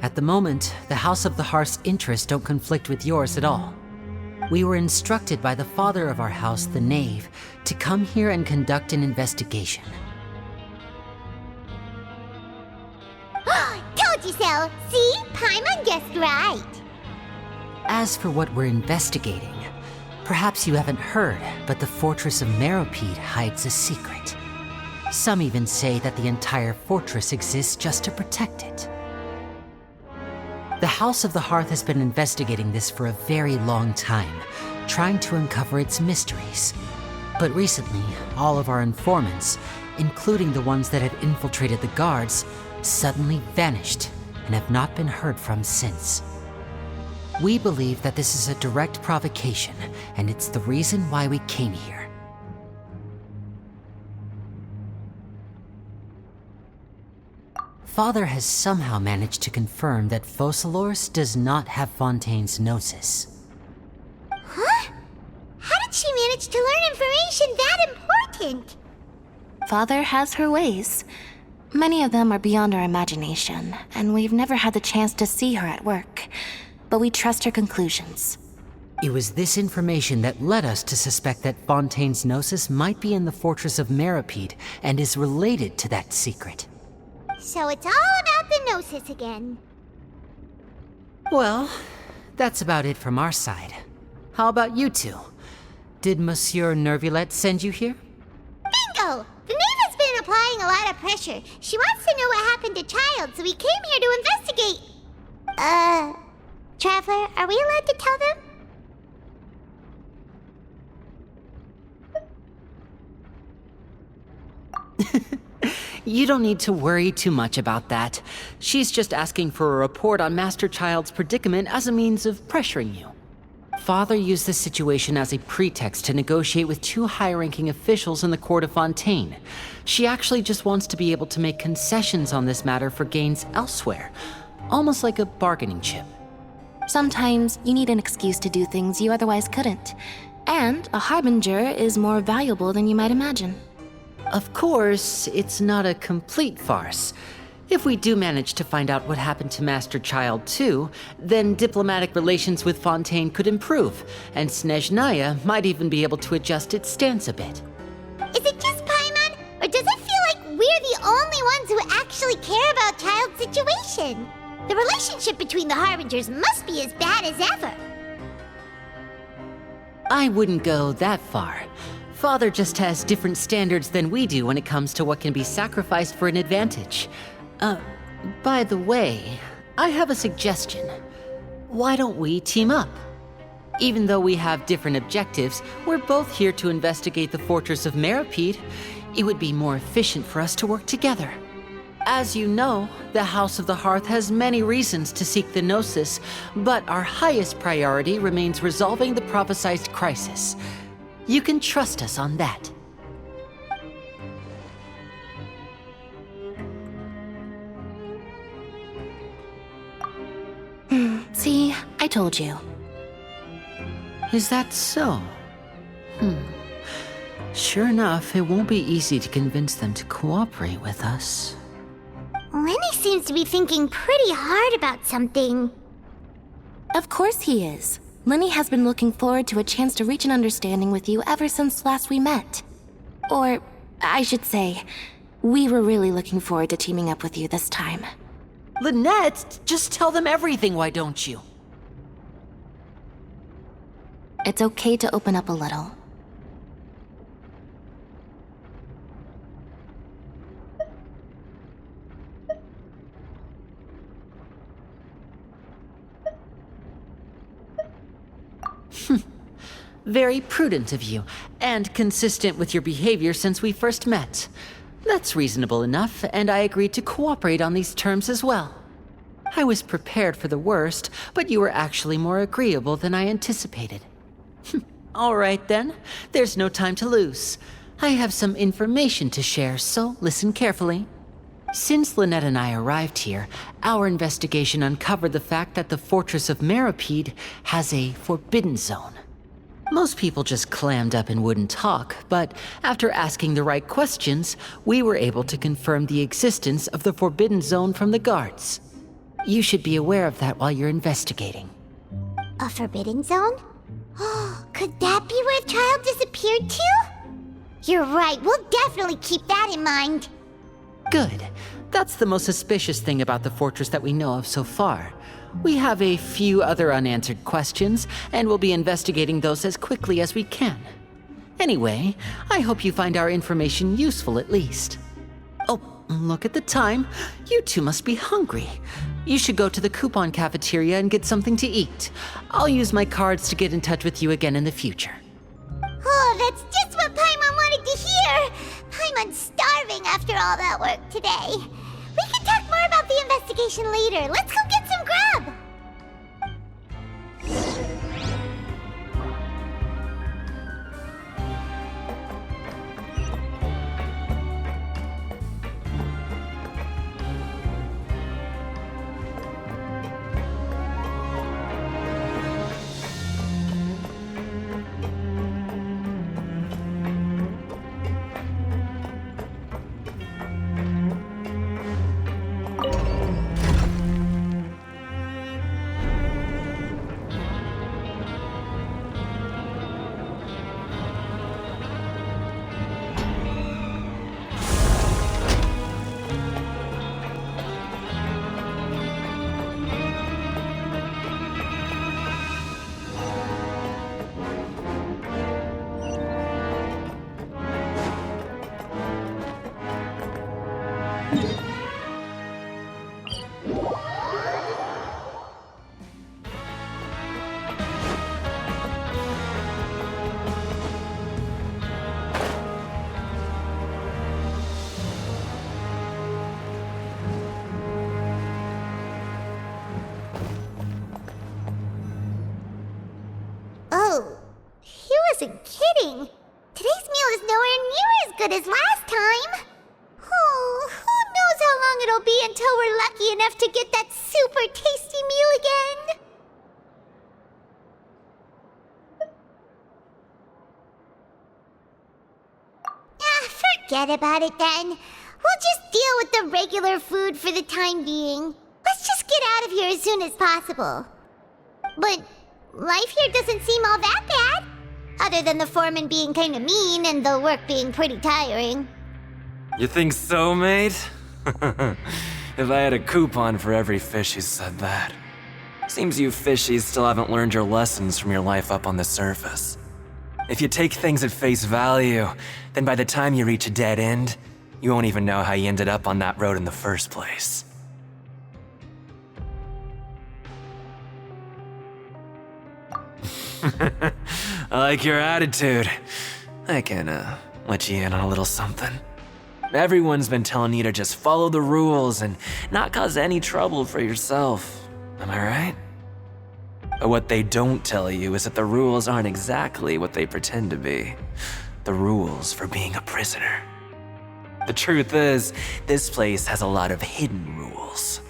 At the moment, the House of the Hearth's interests don't conflict with yours at all. We were instructed by the father of our house, the Knave, to come here and conduct an investigation. Told you so! See? Paimon guessed right. As for what we're investigating, perhaps you haven't heard, but the fortress of Meropide hides a secret. Some even say that the entire fortress exists just to protect it. The House of the Hearth has been investigating this for a very long time, trying to uncover its mysteries. But recently, all of our informants, including the ones that had infiltrated the guards, suddenly vanished and have not been heard from since. We believe that this is a direct provocation, and it's the reason why we came here. Father has somehow managed to confirm that Focalors does not have Fontaine's gnosis. Huh? How did she manage to learn information that important? Father has her ways. Many of them are beyond our imagination, and we've never had the chance to see her at work. But we trust her conclusions. It was this information that led us to suspect that Fontaine's gnosis might be in the fortress of Meropide and is related to that secret. So it's all about the Gnosis again. Well, that's about it from our side. How about you two? Did Monsieur Nervulette send you here? Bingo! The Knave has been applying a lot of pressure. She wants to know what happened to Child, so we came here to investigate. Traveler, are we allowed to tell them? You don't need to worry too much about that. She's just asking for a report on Master Child's predicament as a means of pressuring you. Father used this situation as a pretext to negotiate with two high-ranking officials in the court of Fontaine. She actually just wants to be able to make concessions on this matter for gains elsewhere, almost like a bargaining chip. Sometimes you need an excuse to do things you otherwise couldn't. And a harbinger is more valuable than you might imagine. Of course, it's not a complete farce. If we do manage to find out what happened to Master Child 2, then diplomatic relations with Fontaine could improve, and Snezhnaya might even be able to adjust its stance a bit. Is it just Paimon, or does it feel like we're the only ones who actually care about Child's situation? The relationship between the Harbingers must be as bad as ever. I wouldn't go that far. Father just has different standards than we do when it comes to what can be sacrificed for an advantage. By the way, I have a suggestion. Why don't we team up? Even though we have different objectives, we're both here to investigate the fortress of Meropide. It would be more efficient for us to work together. As you know, the House of the Hearth has many reasons to seek the Gnosis, but our highest priority remains resolving the prophesized crisis. You can trust us on that. See, I told you. Is that so? Sure enough, it won't be easy to convince them to cooperate with us. Lenny seems to be thinking pretty hard about something. Of course he is. Lenny has been looking forward to a chance to reach an understanding with you ever since last we met. Or, I should say, we were really looking forward to teaming up with you this time. Lynette, just tell them everything, why don't you? It's okay to open up a little. Very prudent of you, and consistent with your behavior since we first met. That's reasonable enough, and I agreed to cooperate on these terms as well. I was prepared for the worst, but you were actually more agreeable than I anticipated. All right then, there's no time to lose. I have some information to share, so listen carefully. Since Lynette and I arrived here, our investigation uncovered the fact that the Fortress of Meropide has a forbidden zone. Most people just clammed up and wouldn't talk, but after asking the right questions, we were able to confirm the existence of the Forbidden Zone from the guards. You should be aware of that while you're investigating. A forbidden zone? Could that be where Child disappeared to? You're right, we'll definitely keep that in mind. Good. That's the most suspicious thing about the fortress that we know of so far. We have a few other unanswered questions, and we'll be investigating those as quickly as we can. Anyway, I hope you find our information useful at least. Oh, look at the time. You two must be hungry. You should go to the coupon cafeteria and get something to eat. I'll use my cards to get in touch with you again in the future. Oh, that's just what Paimon wanted to hear! Paimon's starving after all that work today. We can talk more about the investigation later. Let's go get some grub! Oh, he wasn't kidding. Today's meal is nowhere near as good as last time. Oh, who knows how long it'll be until we're lucky enough to get that super tasty meal again? forget about it then. We'll just deal with the regular food for the time being. Let's just get out of here as soon as possible. But life here doesn't seem all that bad. Other than the foreman being kinda mean and the work being pretty tiring. You think so, mate? If I had a coupon for every fish who said that. Seems you fishies still haven't learned your lessons from your life up on the surface. If you take things at face value, then by the time you reach a dead end, you won't even know how you ended up on that road in the first place. I like your attitude. I can, let you in on a little something. Everyone's been telling you to just follow the rules and not cause any trouble for yourself. Am I right? But what they don't tell you is that the rules aren't exactly what they pretend to be. The rules for being a prisoner. The truth is, this place has a lot of hidden rules.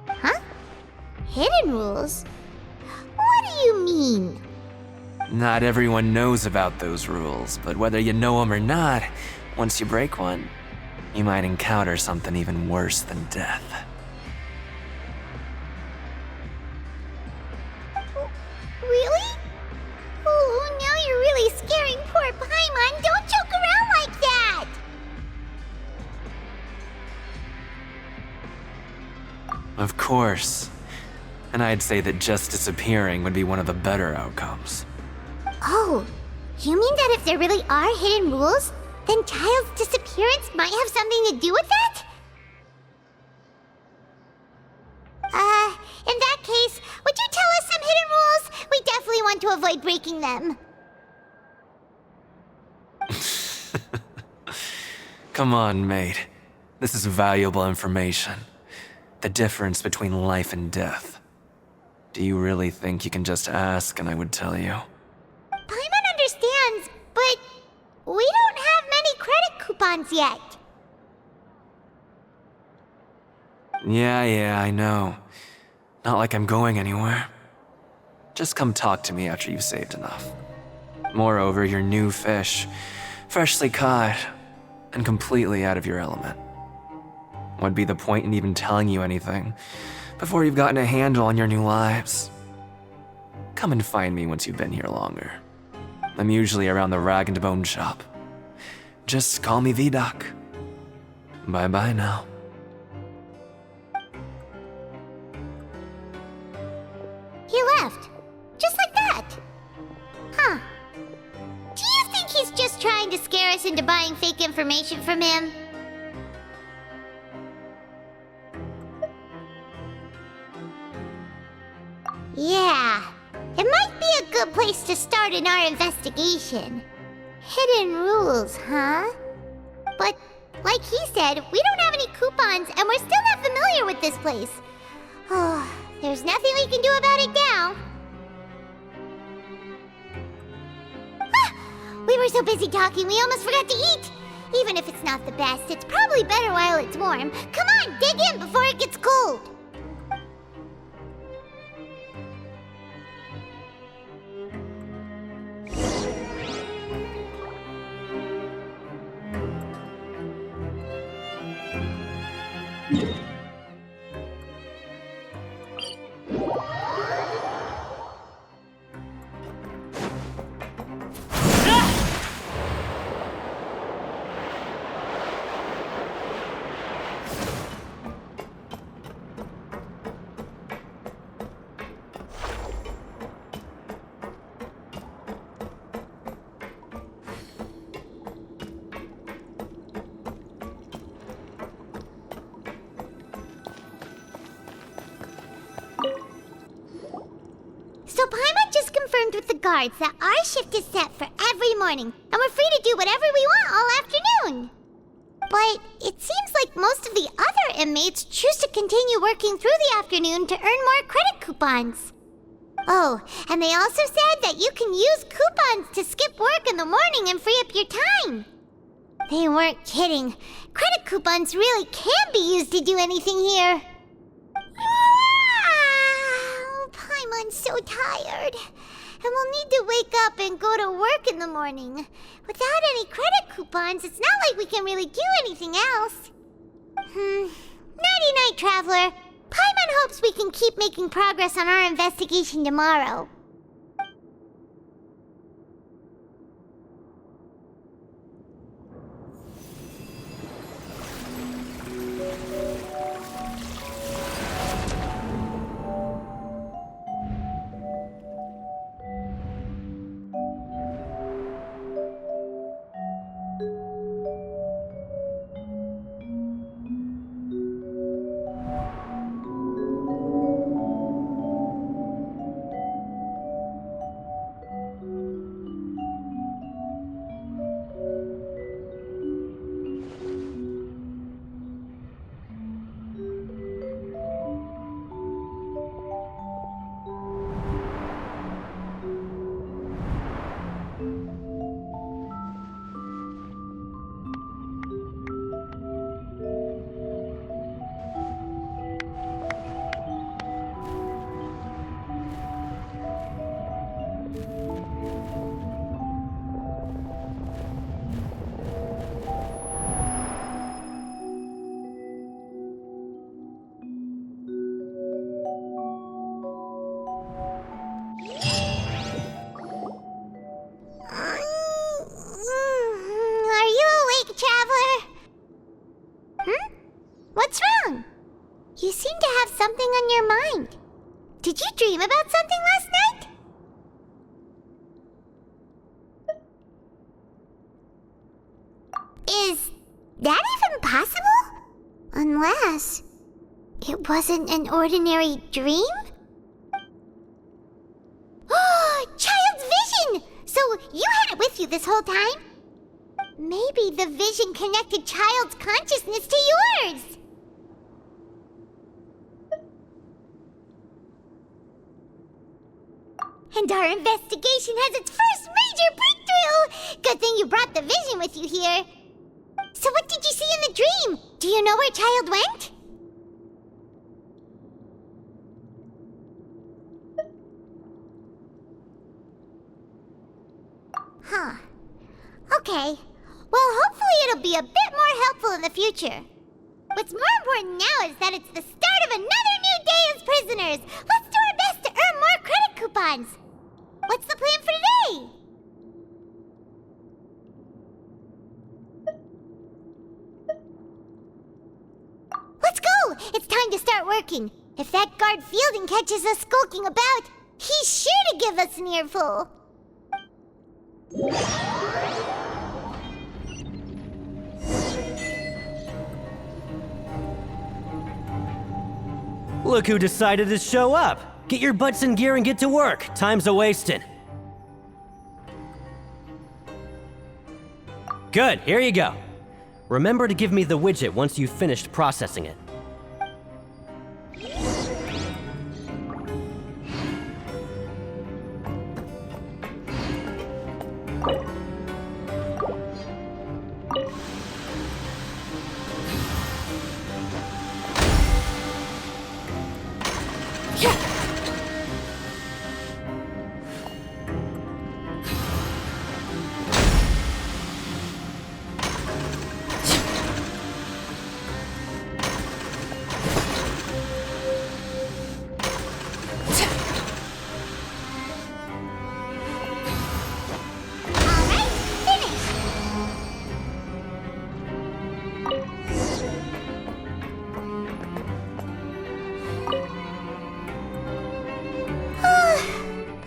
Huh? Hidden rules? What do you mean? Not everyone knows about those rules, but whether you know them or not, once you break one, you might encounter something even worse than death. Really? Oh, now you're really scaring poor Paimon. Don't joke around like that! Of course. And I'd say that just disappearing would be one of the better outcomes. Oh, you mean that if there really are hidden rules, then Child's disappearance might have something to do with that? In that case, would you tell us some hidden rules? We definitely want to avoid breaking them. Come on, mate. This is valuable information. The difference between life and death. Do you really think you can just ask and I would tell you? Paimon understands, but we don't have many credit coupons yet. Yeah, I know. Not like I'm going anywhere. Just come talk to me after you've saved enough. Moreover, you're new fish, freshly caught, and completely out of your element. What'd be the point in even telling you anything before you've gotten a handle on your new lives? Come and find me once you've been here longer. I'm usually around the rag and bone shop. Just call me V-Doc. Bye-bye now. He left. Just like that. Huh. Do you think he's just trying to scare us into buying fake information from him? Yeah. It might be a good place to start in our investigation. Hidden rules, huh? But, like he said, we don't have any coupons and we're still not familiar with this place. Oh, there's nothing we can do about it now. Ah, we were so busy talking we almost forgot to eat. Even if it's not the best, it's probably better while it's warm. Come on, dig in before it gets cold. So Paimon just confirmed with the guards that our shift is set for every morning, and we're free to do whatever we want all afternoon. But it seems like most of the other inmates choose to continue working through the afternoon to earn more credit coupons. Oh, and they also said that you can use coupons to skip work in the morning and free up your time. They weren't kidding. Credit coupons really can be used to do anything here. Paimon's so tired. and we'll need to wake up and go to work in the morning. Without any credit coupons, it's not like we can really do anything else. Nighty-night, Traveler. Paimon hopes we can keep making progress on our investigation tomorrow. You seem to have something on your mind. Did you dream about something last night? Is that even possible? Unless it wasn't an ordinary dream? Oh, Child's vision! So you had it with you this whole time? Maybe the vision connected Child's consciousness to yours! And our investigation has its first major breakthrough! Good thing you brought the vision with you here. So what did you see in the dream? Do you know where Child went? Huh. Okay. Well, hopefully it'll be a bit more helpful in the future. What's more important now is that it's the start of another new day as prisoners! Let's do our best to earn more credit coupons! What's the plan for today? Let's go! It's time to start working. If that guard Fielding catches us skulking about, he's sure to give us an earful. Look who decided to show up! Get your butts in gear and get to work. Time's a-wasting. Good, here you go. Remember to give me the widget once you've finished processing it.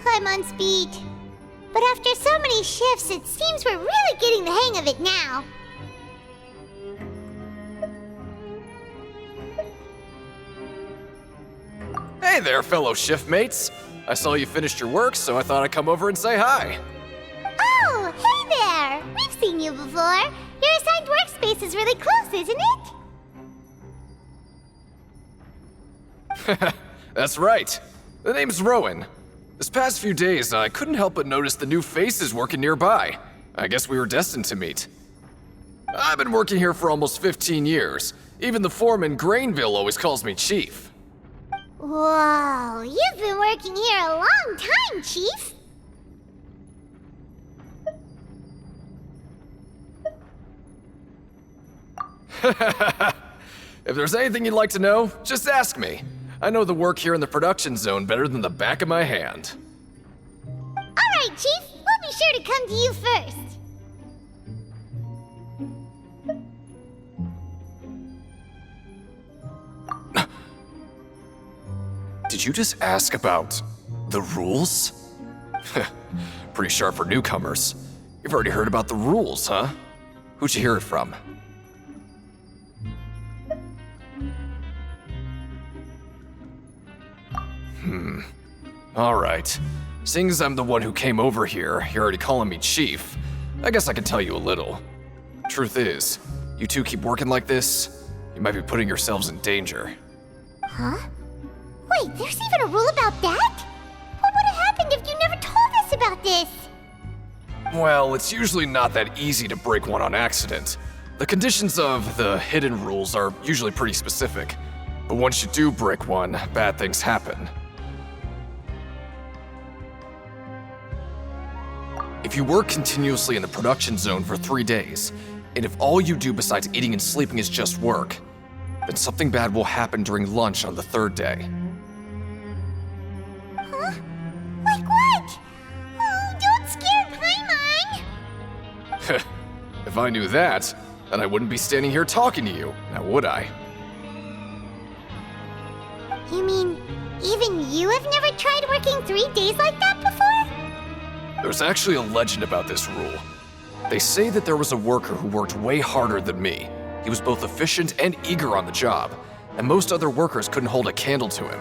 I'm on speed. But after so many shifts, it seems we're really getting the hang of it now. Hey there, fellow shiftmates. I saw you finished your work, so I thought I'd come over and say hi. Oh, hey there! We've seen you before. Your assigned workspace is really close, isn't it? That's right. The name's Rowan. This past few days, I couldn't help but notice the new faces working nearby. I guess we were destined to meet. I've been working here for almost 15 years. Even the foreman, Grainville, always calls me Chief. Whoa, you've been working here a long time, Chief. If there's anything you'd like to know, just ask me. I know the work here in the production zone better than the back of my hand. Alright, Chief. We'll be sure to come to you first. Did you just ask about the rules? Pretty sharp for newcomers. You've already heard about the rules, huh? Who'd you hear it from? Alright. Seeing as I'm the one who came over here, you're already calling me Chief. I guess I can tell you a little. Truth is, you two keep working like this, you might be putting yourselves in danger. Huh? Wait, there's even a rule about that? What would have happened if you never told us about this? Well, it's usually not that easy to break one on accident. The conditions of the hidden rules are usually pretty specific. But once you do break one, bad things happen. If you work continuously in the production zone for 3 days, and if all you do besides eating and sleeping is just work, then something bad will happen during lunch on the 3rd day. Huh? Like what? Oh, don't scare Paimon! If I knew that, then I wouldn't be standing here talking to you, now would I? You mean, even you have never tried working 3 days like that before? There's actually a legend about this rule. They say that there was a worker who worked way harder than me. He was both efficient and eager on the job, and most other workers couldn't hold a candle to him.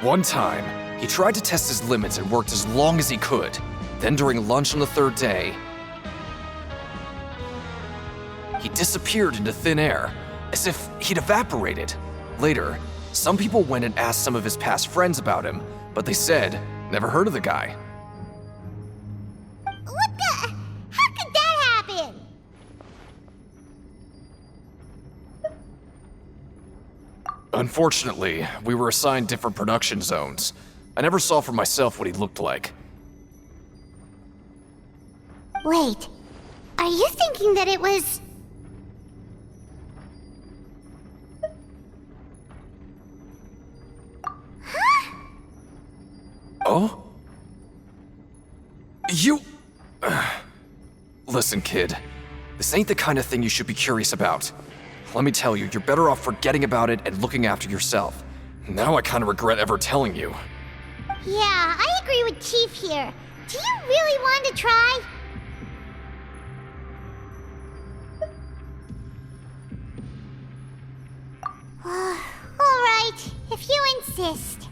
One time, he tried to test his limits and worked as long as he could. Then during lunch on the 3rd day, he disappeared into thin air, as if he'd evaporated. Later, some people went and asked some of his past friends about him, but they said, never heard of the guy. What the? How could that happen? Unfortunately, we were assigned different production zones. I never saw for myself what he looked like. Wait, are you thinking that it was... Oh? You... Listen, kid. This ain't the kind of thing you should be curious about. Let me tell you, you're better off forgetting about it and looking after yourself. Now I kind of regret ever telling you. Yeah, I agree with Chief here. Do you really want to try? Alright, if you insist.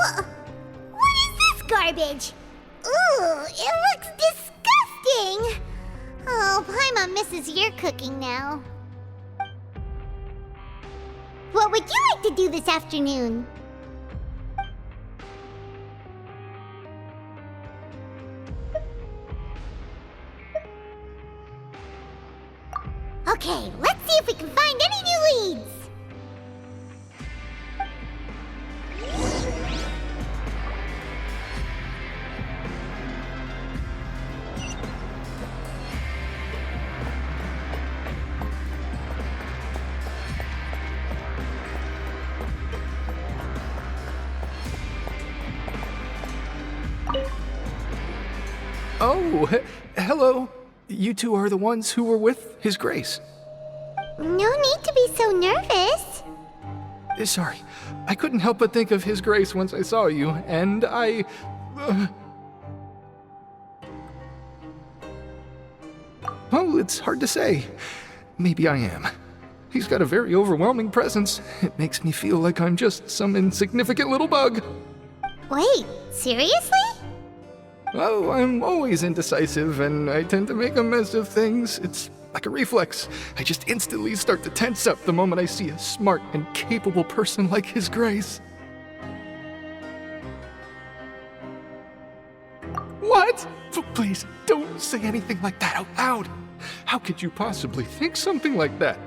What is this garbage? Ooh, it looks disgusting! Oh, Paimon misses your cooking now. What would you like to do this afternoon? Okay, let's see if we can find any new leads! Oh, hello. You two are the ones who were with His Grace. No need to be so nervous. Sorry, I couldn't help but think of His Grace once I saw you, and I... Well, it's hard to say. Maybe I am. He's got a very overwhelming presence. It makes me feel like I'm just some insignificant little bug. Wait, seriously? Oh, I'm always indecisive, and I tend to make a mess of things. It's like a reflex. I just instantly start to tense up the moment I see a smart and capable person like His Grace. What? Please, don't say anything like that out loud. How could you possibly think something like that?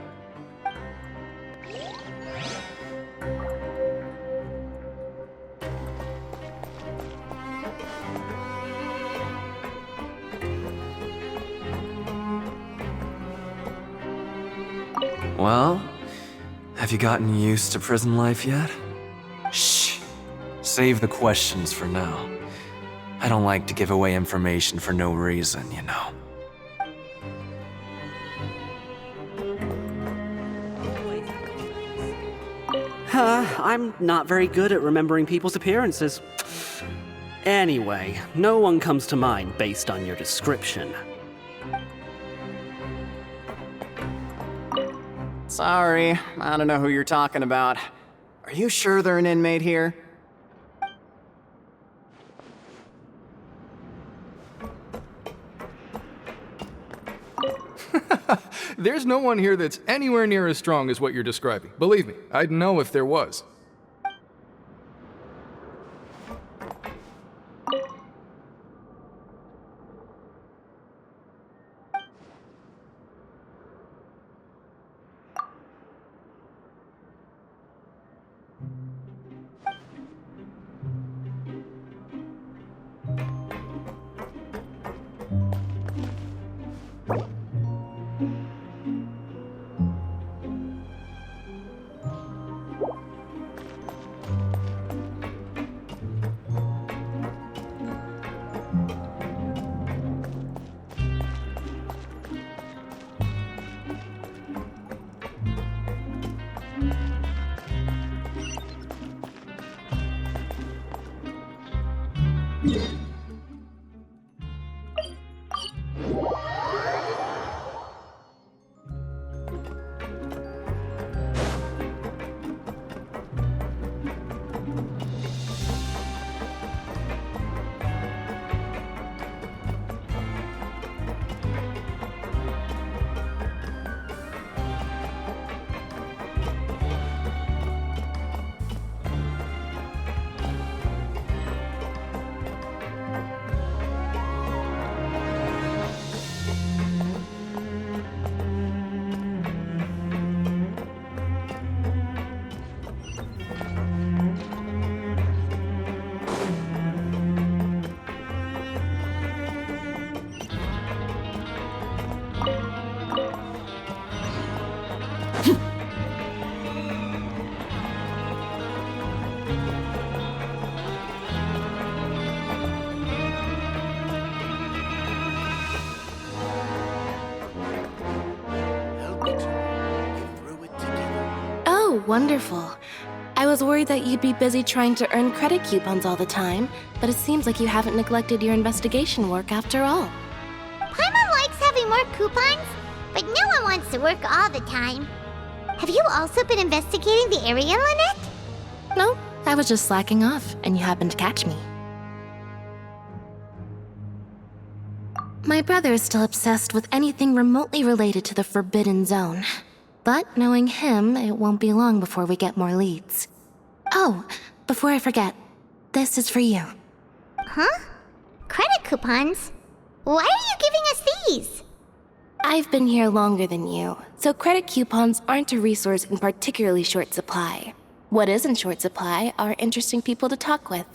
Well, have you gotten used to prison life yet? Shh. Save the questions for now. I don't like to give away information for no reason, you know. I'm not very good at remembering people's appearances. Anyway, no one comes to mind based on your description. Sorry, I don't know who you're talking about. Are you sure they're an inmate here? There's no one here that's anywhere near as strong as what you're describing. Believe me, I'd know if there was. Wonderful. I was worried that you'd be busy trying to earn credit coupons all the time, but it seems like you haven't neglected your investigation work after all. Paimon likes having more coupons, but no one wants to work all the time. Have you also been investigating the area, Lynette? No, I was just slacking off, and you happened to catch me. My brother is still obsessed with anything remotely related to the Forbidden Zone. But knowing him, it won't be long before we get more leads. Oh, before I forget, this is for you. Huh? Credit coupons? Why are you giving us these? I've been here longer than you, so credit coupons aren't a resource in particularly short supply. What is in short supply are interesting people to talk with.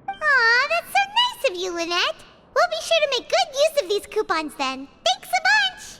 Aw, that's so nice of you, Lynette. We'll be sure to make good use of these coupons then. Thanks a bunch!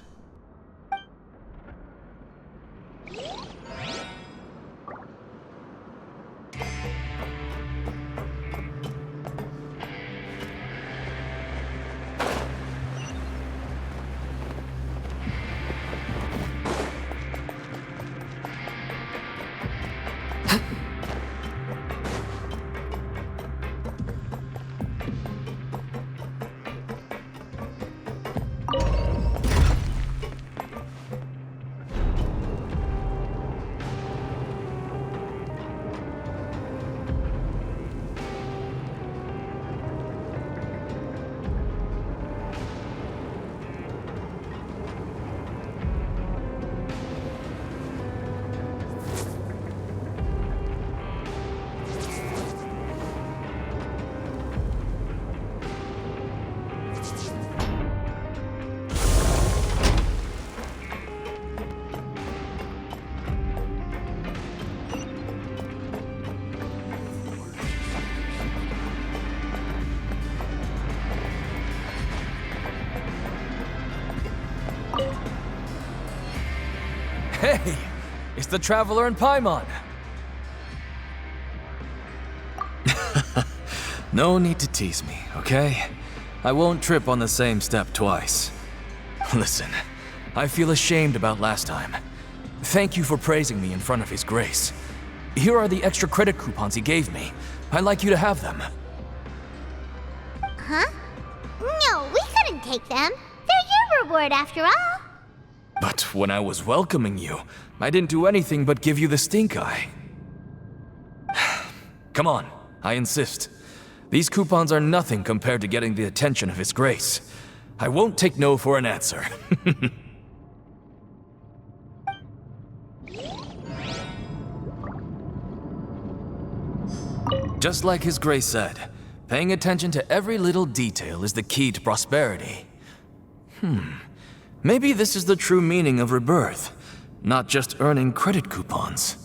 Hey, it's the Traveler and Paimon. No need to tease me, okay? I won't trip on the same step twice. Listen, I feel ashamed about last time. Thank you for praising me in front of His Grace. Here are the extra credit coupons he gave me. I'd like you to have them. Huh? No, we couldn't take them. They're your reward after all. But when I was welcoming you, I didn't do anything but give you the stink eye. Come on, I insist. These coupons are nothing compared to getting the attention of His Grace. I won't take no for an answer. Just like His Grace said, paying attention to every little detail is the key to prosperity. Maybe this is the true meaning of rebirth, not just earning credit coupons.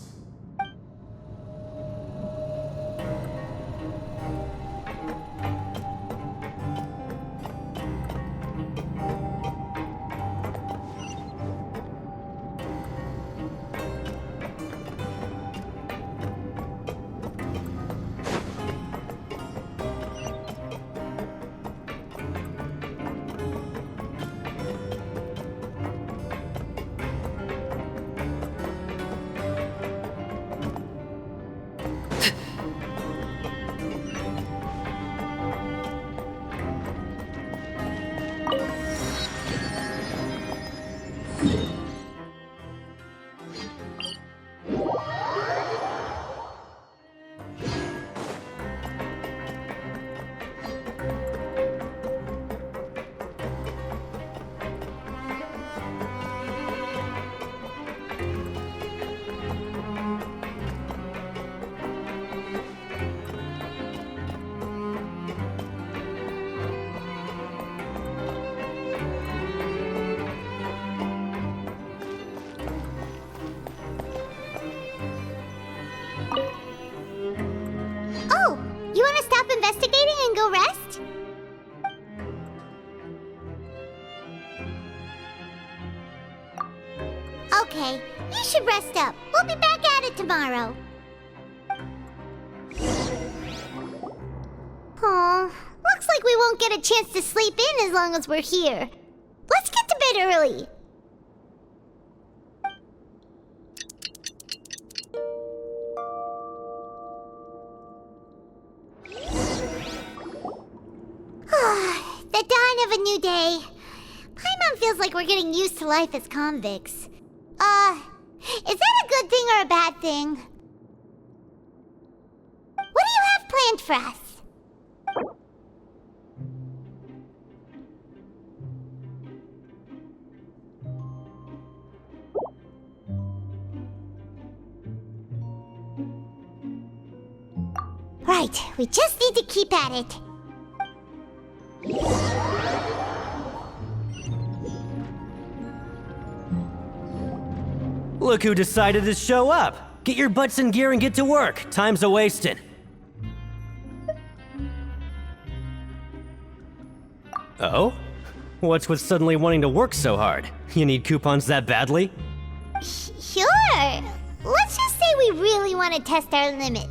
Investigating and go rest? Okay, you should rest up. We'll be back at it tomorrow. Aw, looks like we won't get a chance to sleep in as long as we're here. Let's get to bed early. The dawn of a new day. Paimon feels like we're getting used to life as convicts. Is that a good thing or a bad thing? What do you have planned for us? Right, we just need to keep at it. Look who decided to show up! Get your butts in gear and get to work. Time's a-wasting. Oh? What's with suddenly wanting to work so hard? You need coupons that badly? Sure. Let's just say we really want to test our limits.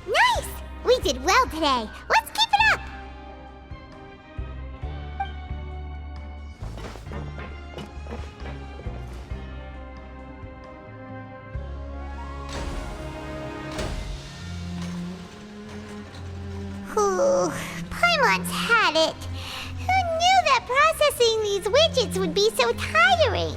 Nice! We did well today. Let's keep it up! Ooh, Paimon's had it. Who knew that processing these widgets would be so tiring?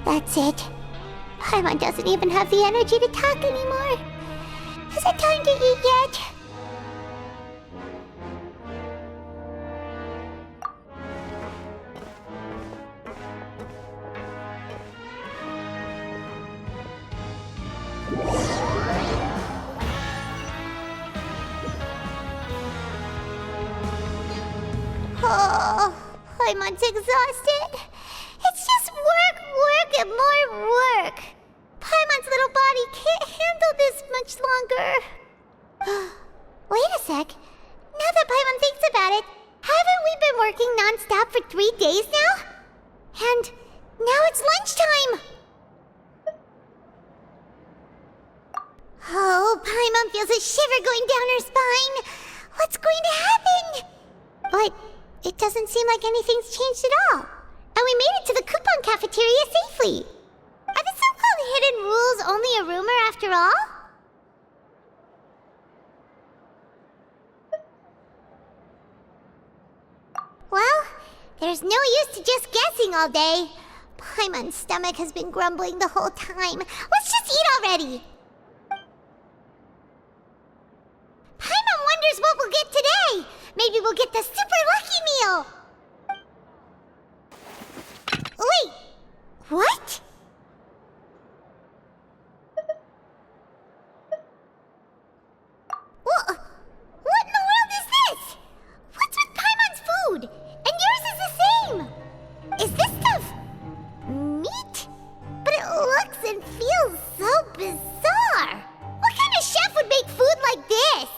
That's it. Paimon doesn't even have the energy to talk anymore. Is it time to eat yet? Paimon's exhausted. It's just work, work, and more work. Paimon's little body can't handle this much longer. Wait a sec. Now that Paimon thinks about it, haven't we been working non-stop for 3 days now? And now it's lunchtime! Oh, Paimon feels a shiver going down her spine. What's going to happen? But it doesn't seem like anything's changed at all. And we made it to the coupon cafeteria safely. Are the so-called hidden rules only a rumor after all? Well, there's no use to just guessing all day. Paimon's stomach has been grumbling the whole time. Let's just eat already! Paimon wonders what we'll get today! Maybe we'll get the super lucky meal! Wait, what? What in the world is this? What's with Paimon's food? And yours is the same! Is this stuff meat? But it looks and feels so bizarre! What kind of chef would make food like this?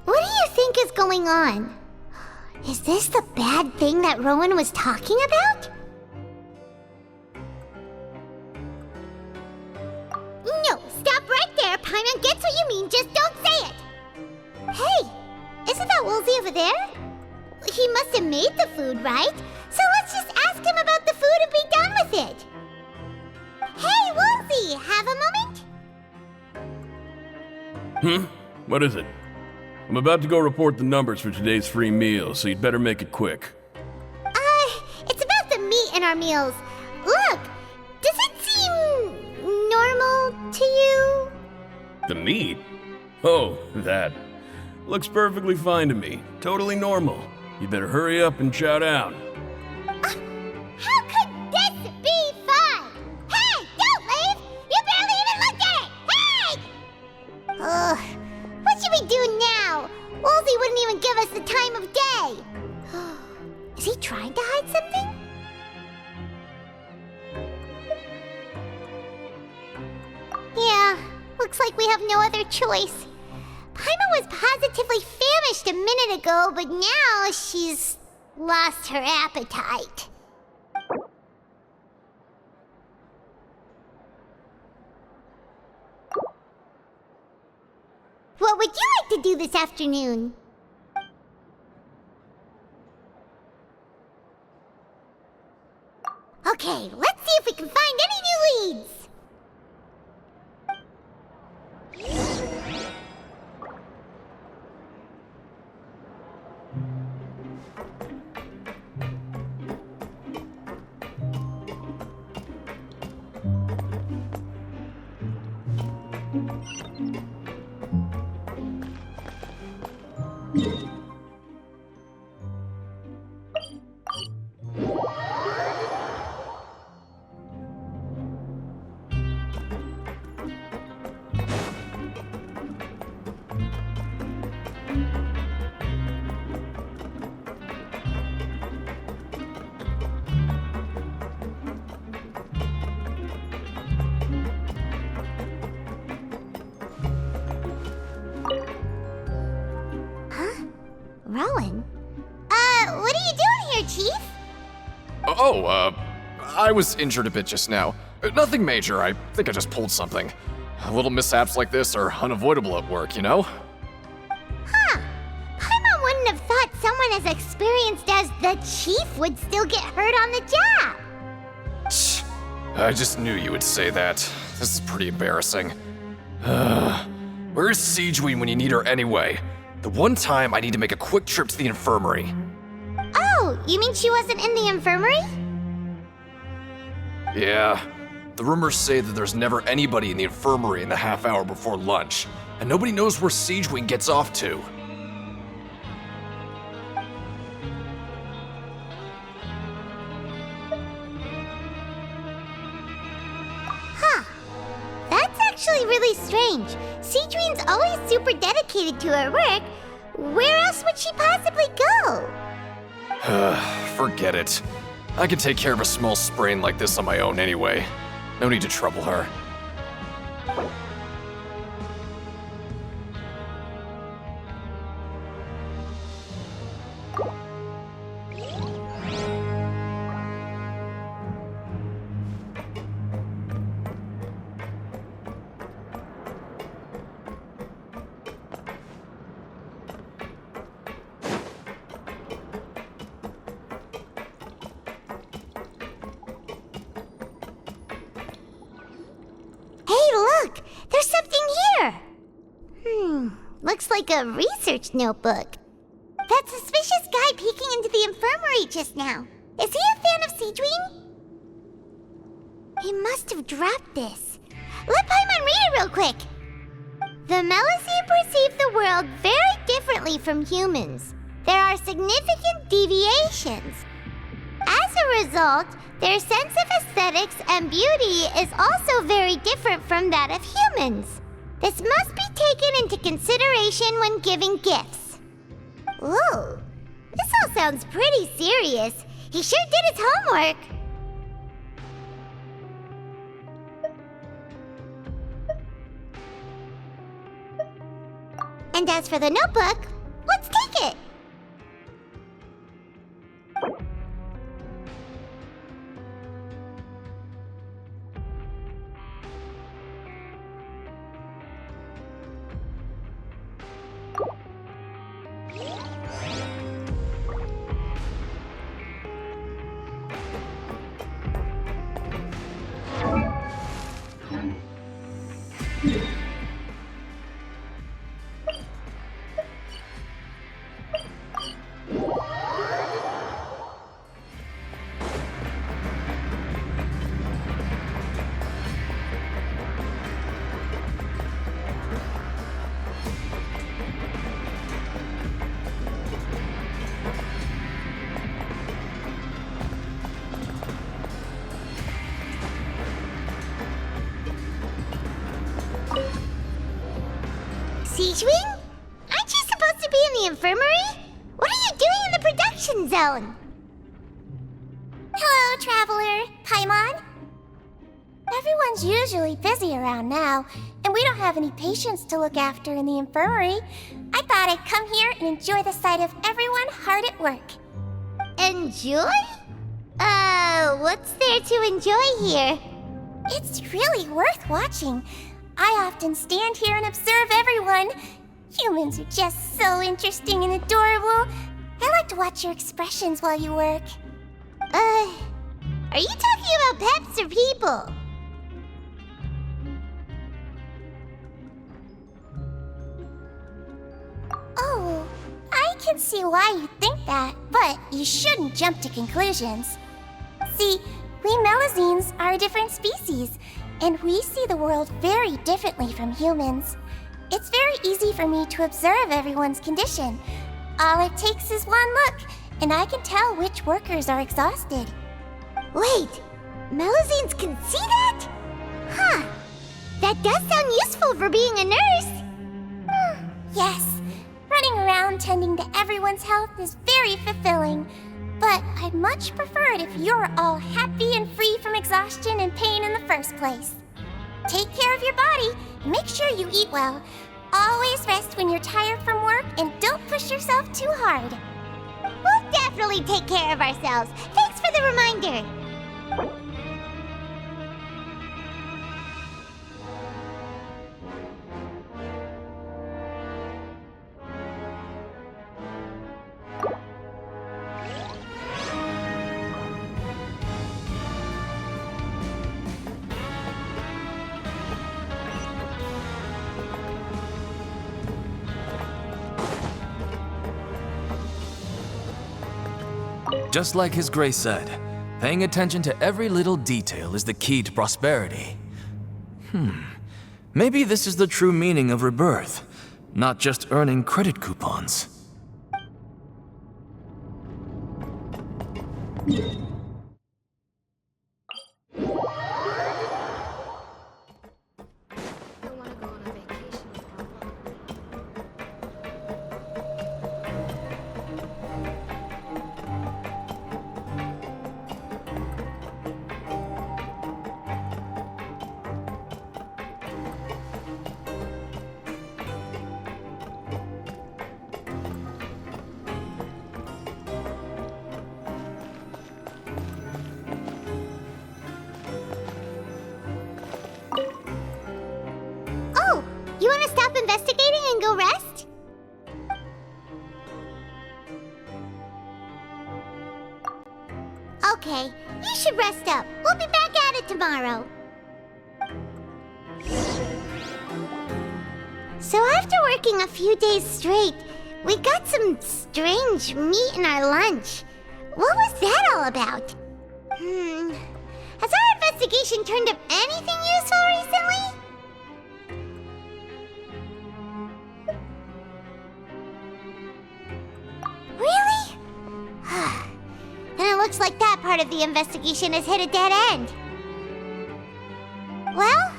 What do you think is going on? Is this the bad thing that Rowan was talking about? No, stop right there. Paimon gets what you mean, just don't say it. Hey, isn't that Woolsey over there? He must have made the food, right? So let's just ask him about the food and be done with it. Hey, Woolsey, have a moment? What is it? I'm about to go report the numbers for today's free meal, so you'd better make it quick. It's about the meat in our meals. Look, does it seem normal to you? The meat? Oh, that. Looks perfectly fine to me. Totally normal. You better hurry up and chow down. How could this be fun? Hey, don't leave! You barely even looked at it! Hey! Ugh, what should we do now? Woolsey wouldn't even give us the time of day. Is he trying to hide something? Yeah, looks like we have no other choice. Paimon was positively famished a minute ago, but now she's lost her appetite. What would you like to do this afternoon? Okay, let's see if we can find any new leads. Rowan? What are you doing here, Chief? I was injured a bit just now. Nothing major, I think I just pulled something. Little mishaps like this are unavoidable at work, you know? Huh. Paimon wouldn't have thought someone as experienced as the Chief would still get hurt on the job. I just knew you would say that. This is pretty embarrassing. Where's Siegeween when you need her anyway? The one time I need to make a quick trip to the infirmary. Oh, you mean she wasn't in the infirmary? Yeah. The rumors say that there's never anybody in the infirmary in the half hour before lunch, and nobody knows where Siegeween gets off to. actually really strange. Cedrine's always super dedicated to her work. Where else would she possibly go? Forget it. I can take care of a small sprain like this on my own anyway. No need to trouble her. Looks like a research notebook. That suspicious guy peeking into the infirmary just now. Is he a fan of Cedrine? He must have dropped this. Let Paimon read it real quick. The Melusine perceive the world very differently from humans. There are significant deviations. As a result, their sense of aesthetics and beauty is also very different from that of humans. This must be taken into consideration when giving gifts. Ooh, this all sounds pretty serious. He sure did his homework. And as for the notebook, let's take it. Cedrine? Aren't you supposed to be in the infirmary? What are you doing in the production zone? Hello, Traveler. Paimon? Everyone's usually busy around now, and we don't have any patients to look after in the infirmary. I thought I'd come here and enjoy the sight of everyone hard at work. Enjoy? What's there to enjoy here? It's really worth watching. I often stand here and observe everyone. Humans are just so interesting and adorable. I like to watch your expressions while you work. Are you talking about pets or people? Oh, I can see why you think that, but you shouldn't jump to conclusions. See, we Melusines are a different species, and we see the world very differently from humans. It's very easy for me to observe everyone's condition. All it takes is one look, and I can tell which workers are exhausted. Wait, Melusines can see that? Huh, that does sound useful for being a nurse. Yes, running around tending to everyone's health is very fulfilling. But I'd much prefer it if you're all happy and free from exhaustion and pain in the first place. Take care of your body and make sure you eat well. Always rest when you're tired from work and don't push yourself too hard. We'll definitely take care of ourselves. Thanks for the reminder. Just like His Grace said, paying attention to every little detail is the key to prosperity. Maybe this is the true meaning of rebirth, not just earning credit coupons. You want to stop investigating and go rest? Okay, you should rest up. We'll be back at it tomorrow. So after working a few days straight, we got some strange meat in our lunch. What was that all about? Has our investigation turned up anything useful recently? Really? Then it looks like that part of the investigation has hit a dead end. Well,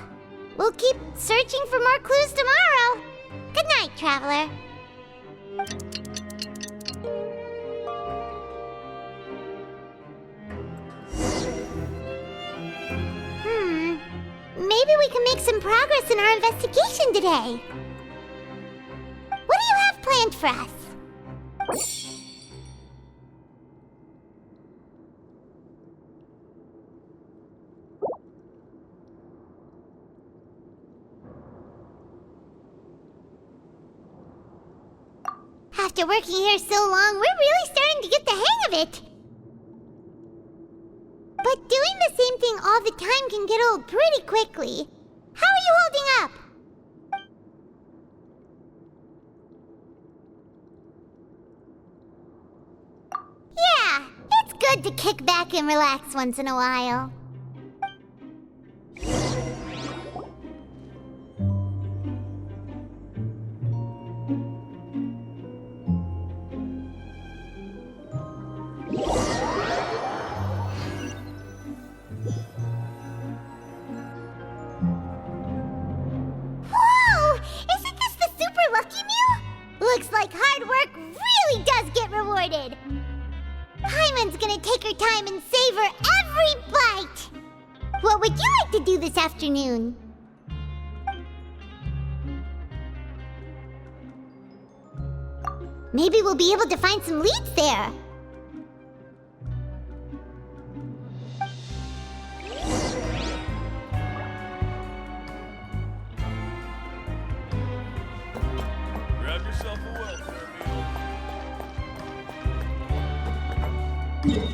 we'll keep searching for more clues tomorrow. Good night, Traveler. Maybe we can make some progress in our investigation today. What do you have planned for us? After working here so long, we're really starting to get the hang of it. But doing the same thing all the time can get old pretty quickly. How are you holding up? Yeah, it's good to kick back and relax once in a while. Looks like hard work really does get rewarded. Paimon's gonna take her time and savor every bite. What would you like to do this afternoon? Maybe we'll be able to find some leads there. Grab yourself a welfare meal.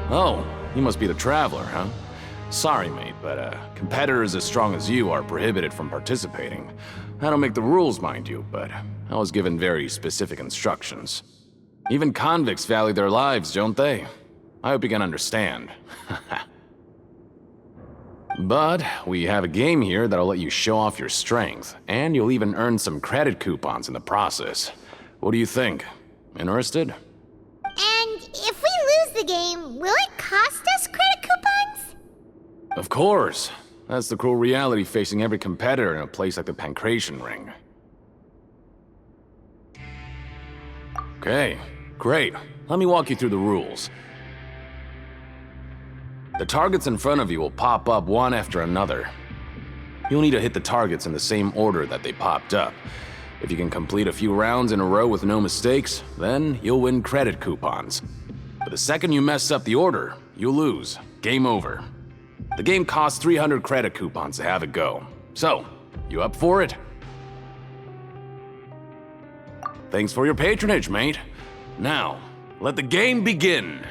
Oh, you must be the Traveler, huh? Sorry, mate, but competitors as strong as you are prohibited from participating. I don't make the rules, mind you, but I was given very specific instructions. Even convicts value their lives, don't they? I hope you can understand. But we have a game here that'll let you show off your strength, and you'll even earn some credit coupons in the process. What do you think? Interested? And if we lose the game, will it cost us credit coupons? Of course. That's the cruel reality facing every competitor in a place like the Pancration Ring. Okay, great. Let me walk you through the rules. The targets in front of you will pop up one after another. You'll need to hit the targets in the same order that they popped up. If you can complete a few rounds in a row with no mistakes, then you'll win credit coupons. But the second you mess up the order, you'll lose. Game over. The game costs 300 credit coupons to have it go. So, you up for it? Thanks for your patronage, mate. Now, let the game begin.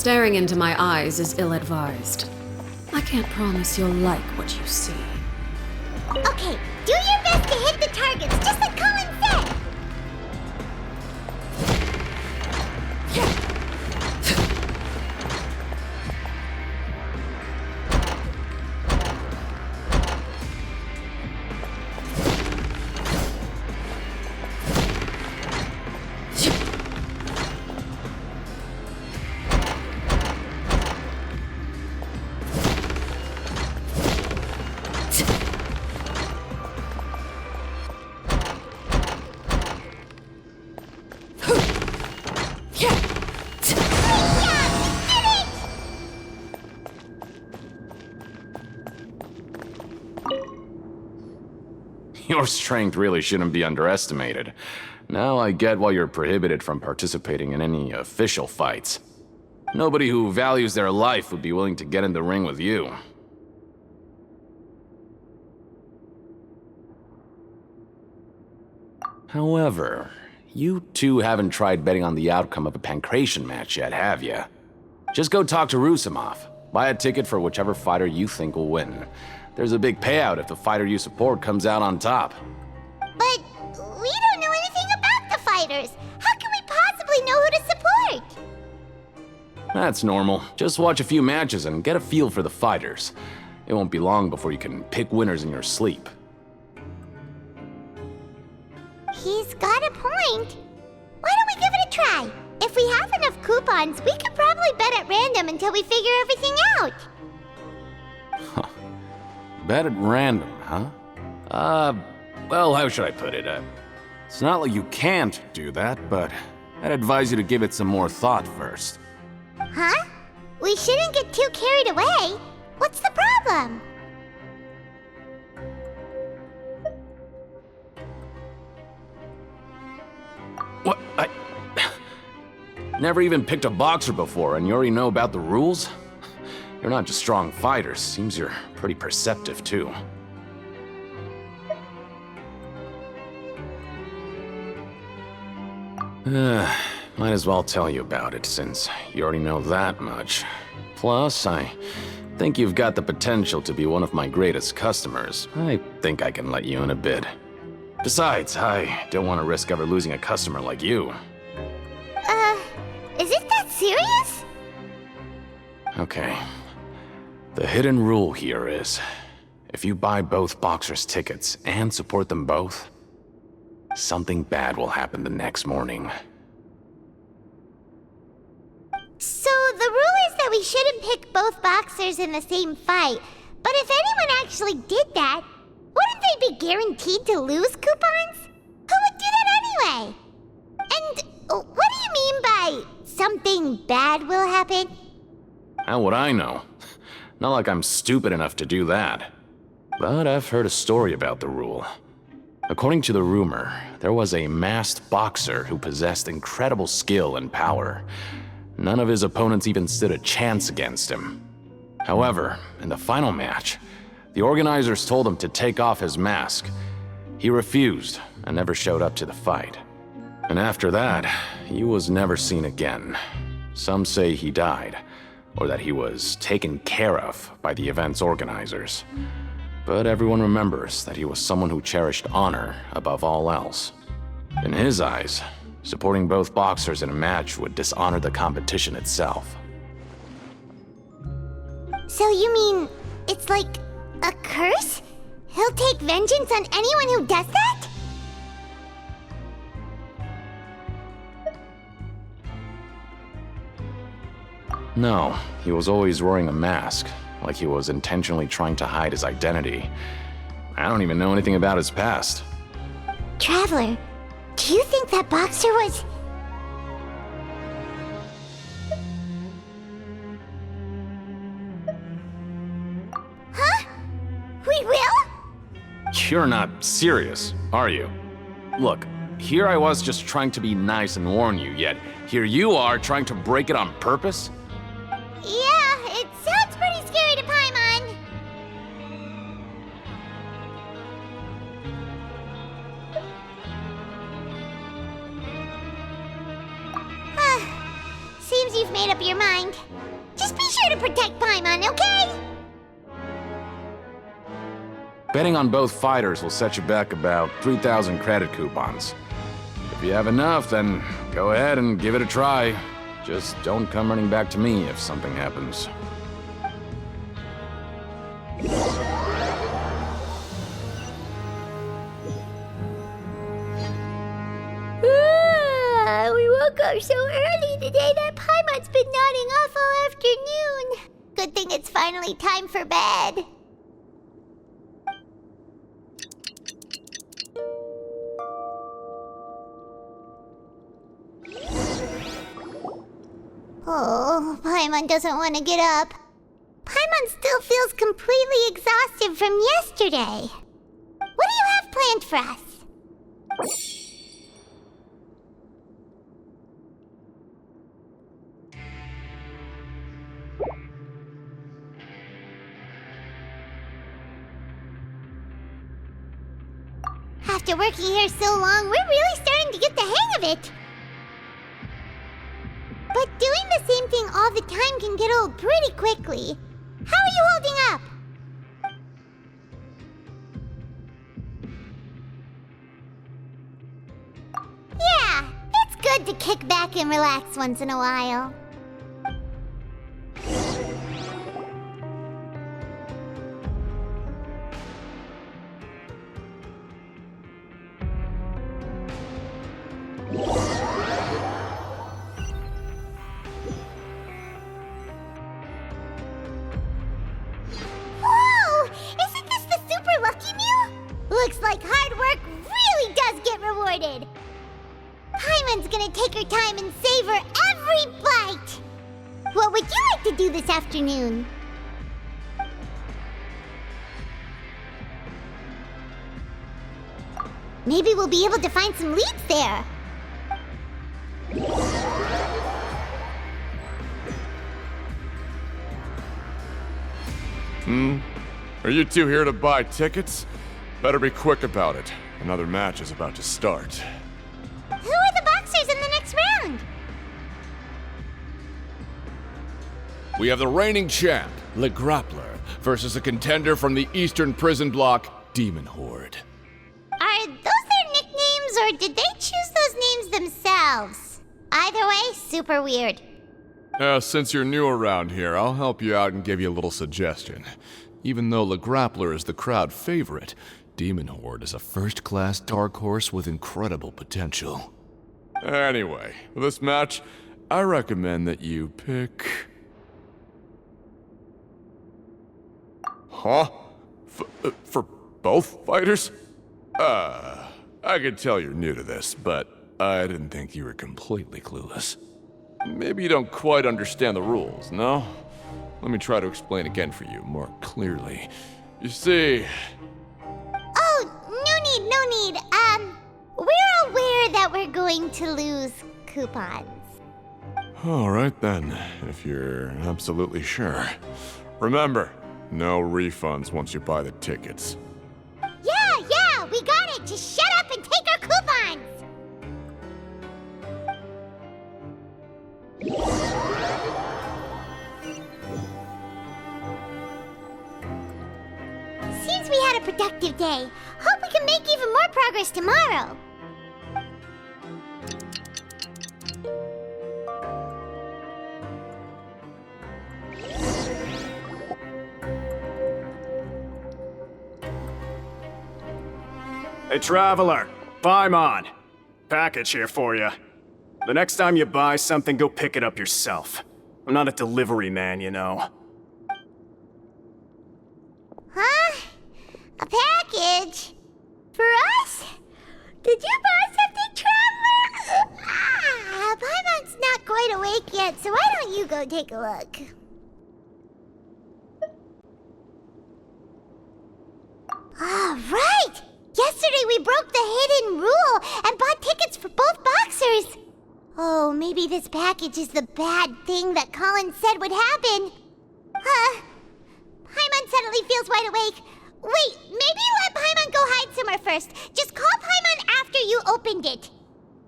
Staring into my eyes is ill-advised. I can't promise you'll like what you see. Okay, do your best to hit the targets, just like Colin said! Your strength really shouldn't be underestimated. Now I get why you're prohibited from participating in any official fights. Nobody who values their life would be willing to get in the ring with you. However, you two haven't tried betting on the outcome of a Pancration match yet, have you? Just go talk to Rusimov. Buy a ticket for whichever fighter you think will win. There's a big payout if the fighter you support comes out on top. But we don't know anything about the fighters. How can we possibly know who to support? That's normal. Just watch a few matches and get a feel for the fighters. It won't be long before you can pick winners in your sleep. He's got a point. Why don't we give it a try? If we have enough coupons, we could probably bet at random until we figure everything out. Bet at random, huh? Well, how should I put it? It's not like you can't do that, but I'd advise you to give it some more thought first. Huh? We shouldn't get too carried away. What's the problem? What? I never even picked a boxer before, and you already know about the rules? You're not just strong fighters. Seems you're pretty perceptive, too. Might as well tell you about it, since you already know that much. Plus, I think you've got the potential to be one of my greatest customers. I think I can let you in a bid. Besides, I don't want to risk ever losing a customer like you. Is it that serious? Okay. The hidden rule here is, if you buy both boxers' tickets and support them both, something bad will happen the next morning. So the rule is that we shouldn't pick both boxers in the same fight. But if anyone actually did that, wouldn't they be guaranteed to lose coupons? Who would do that anyway? And what do you mean by something bad will happen? How would I know? Not like I'm stupid enough to do that. But I've heard a story about the rule. According to the rumor, there was a masked boxer who possessed incredible skill and power. None of his opponents even stood a chance against him. However, in the final match, the organizers told him to take off his mask. He refused and never showed up to the fight. And after that, he was never seen again. Some say he died, or that he was taken care of by the event's organizers. But everyone remembers that he was someone who cherished honor above all else. In his eyes, supporting both boxers in a match would dishonor the competition itself. So you mean it's like a curse? He'll take vengeance on anyone who does that? No, he was always wearing a mask, like he was intentionally trying to hide his identity. I don't even know anything about his past. Traveler, do you think that boxer was... Huh? We will? You're not serious, are you? Look, here I was just trying to be nice and warn you, yet here you are trying to break it on purpose? Yeah, it sounds pretty scary to Paimon. Seems you've made up your mind. Just be sure to protect Paimon, okay? Betting on both fighters will set you back about 3,000 credit coupons. If you have enough, then go ahead and give it a try. Just don't come running back to me if something happens. We woke up so early today that Paimon's been nodding off all afternoon. Good thing it's finally time for bed. Oh, Paimon doesn't want to get up. Paimon still feels completely exhausted from yesterday. What do you have planned for us? After working here so long, we're really starting to get the hang of it. But doing the same thing all the time can get old pretty quickly. How are you holding up? Yeah, it's good to kick back and relax once in a while. Looks like hard work really does get rewarded. Paimon's gonna take her time and savor every bite. What would you like to do this afternoon? Maybe we'll be able to find some leads there. Are you two here to buy tickets? Better be quick about it. Another match is about to start. Who are the boxers in the next round? We have the reigning champ, Le Grappler, versus a contender from the Eastern Prison Block, Demon Horde. Are those their nicknames, or did they choose those names themselves? Either way, super weird. Since you're new around here, I'll help you out and give you a little suggestion. Even though Le Grappler is the crowd favorite, Demon Horde is a first-class dark horse with incredible potential. Anyway, for this match, I recommend that you pick... Huh? For both fighters? I could tell you're new to this, but I didn't think you were completely clueless. Maybe you don't quite understand the rules, no? Let me try to explain again for you more clearly. You see... Oh, no need. We're aware that we're going to lose coupons. All right then, if you're absolutely sure. Remember, no refunds once you buy the tickets. Yeah, we got it! Just shut up and take our coupons! Seems we had a productive day. Hope we can make even more progress tomorrow. Hey, Traveler, Paimon. Package here for you. The next time you buy something, go pick it up yourself. I'm not a delivery man, you know. Huh? A package? For us? Did you buy something, Traveler? Paimon's not quite awake yet, so why don't you go take a look? All right! Yesterday we broke the hidden rule and bought tickets for both boxers. Oh, maybe this package is the bad thing that Colin said would happen. Paimon suddenly feels wide awake. Wait, maybe let Paimon go hide somewhere first. Just call Paimon after you opened it.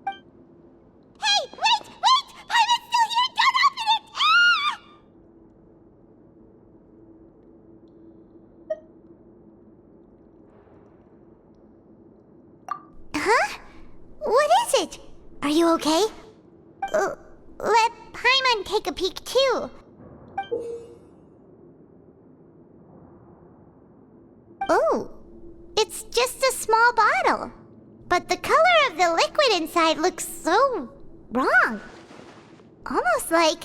Hey, wait! Paimon's still here! Don't open it! is it? Are you okay? Let Paimon take a peek too. Oh, it's just a small bottle. But the color of the liquid inside looks so wrong. Almost like...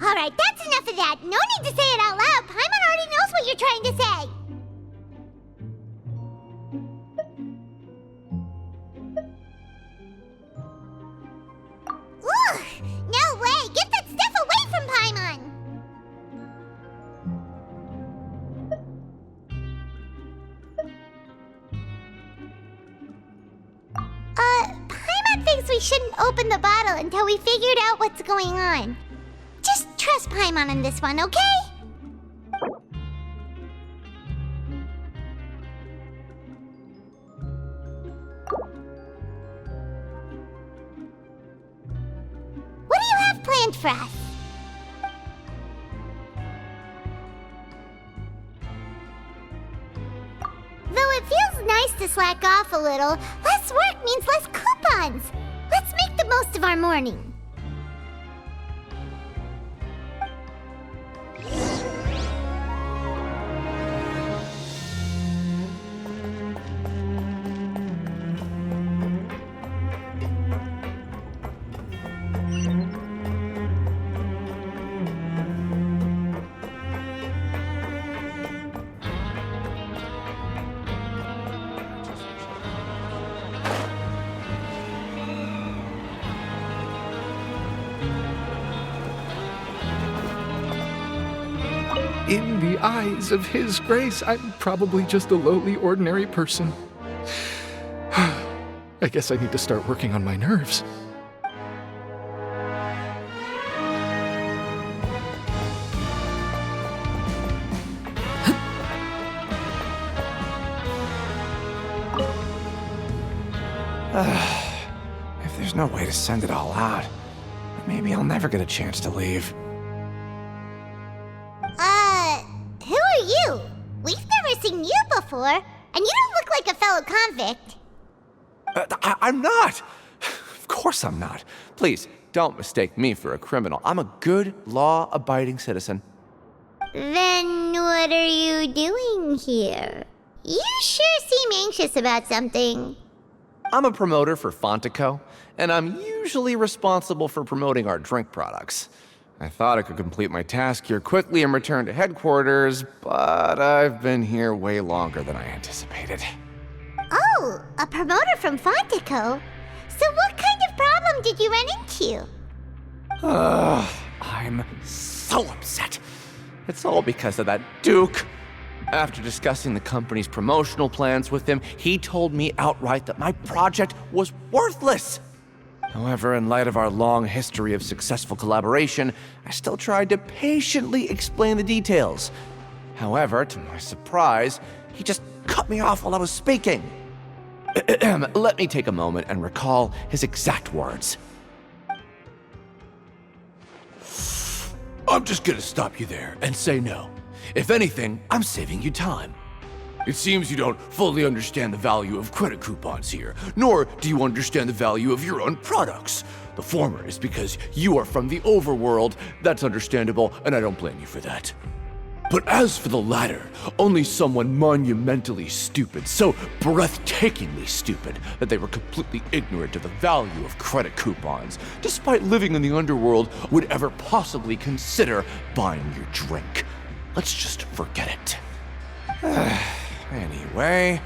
Alright, that's enough of that. No need to say it out loud. Paimon already knows what you're trying to say. Ugh! No way! Get that stuff away from Paimon! Paimon thinks we shouldn't open the bottle until we figured out what's going on. Just trust Paimon on this one, okay? What do you have planned for us? Though it feels nice to slack off a little, less work means less coupons. Let's make the most of our morning. In the eyes of His Grace, I'm probably just a lowly, ordinary person. I guess I need to start working on my nerves. If there's no way to send it all out, maybe I'll never get a chance to leave. Who are you? We've never seen you before, and you don't look like a fellow convict. I'm not! Of course I'm not. Please, don't mistake me for a criminal. I'm a good, law-abiding citizen. Then what are you doing here? You sure seem anxious about something. I'm a promoter for Fontico, and I'm usually responsible for promoting our drink products. I thought I could complete my task here quickly and return to headquarters, but I've been here way longer than I anticipated. Oh, a promoter from Fontico? So what kind of problem did you run into? I'm so upset. It's all because of that Duke. After discussing the company's promotional plans with him, he told me outright that my project was worthless. However, in light of our long history of successful collaboration, I still tried to patiently explain the details. However, to my surprise, he just cut me off while I was speaking. Let me take a moment and recall his exact words. I'm just gonna stop you there and say no. If anything, I'm saving you time. It seems you don't fully understand the value of credit coupons here, nor do you understand the value of your own products. The former is because you are from the overworld. That's understandable, and I don't blame you for that. But as for the latter, only someone monumentally stupid, so breathtakingly stupid that they were completely ignorant of the value of credit coupons, despite living in the underworld, would ever possibly consider buying your drink. Let's just forget it. Anyway,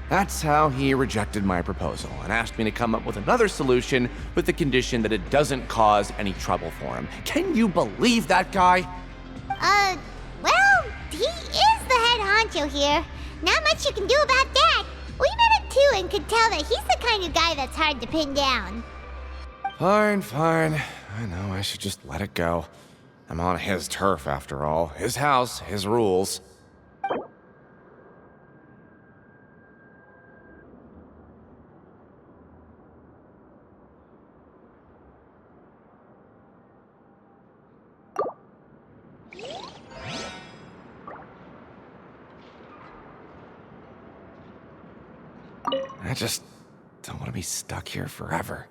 that's how he rejected my proposal and asked me to come up with another solution with the condition that it doesn't cause any trouble for him. Can you believe that guy? Well, he is the head honcho here. Not much you can do about that. We met him too and could tell that he's the kind of guy that's hard to pin down. Fine. I know I should just let it go. I'm on his turf after all. His house, his rules. I just don't want to be stuck here forever.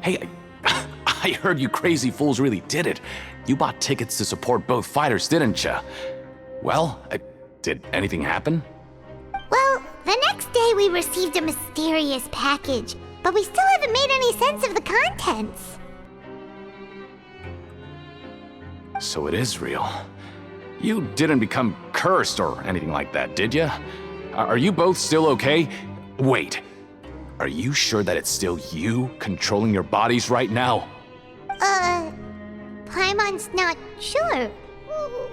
Hey, I heard you crazy fools really did it. You bought tickets to support both fighters, didn't ya? Well, did anything happen? Well, the next day we received a mysterious package, but we still haven't made any sense of the contents. So it is real. You didn't become cursed or anything like that, did ya? Are you both still okay? Wait. Are you sure that it's still you controlling your bodies right now? Paimon's not sure.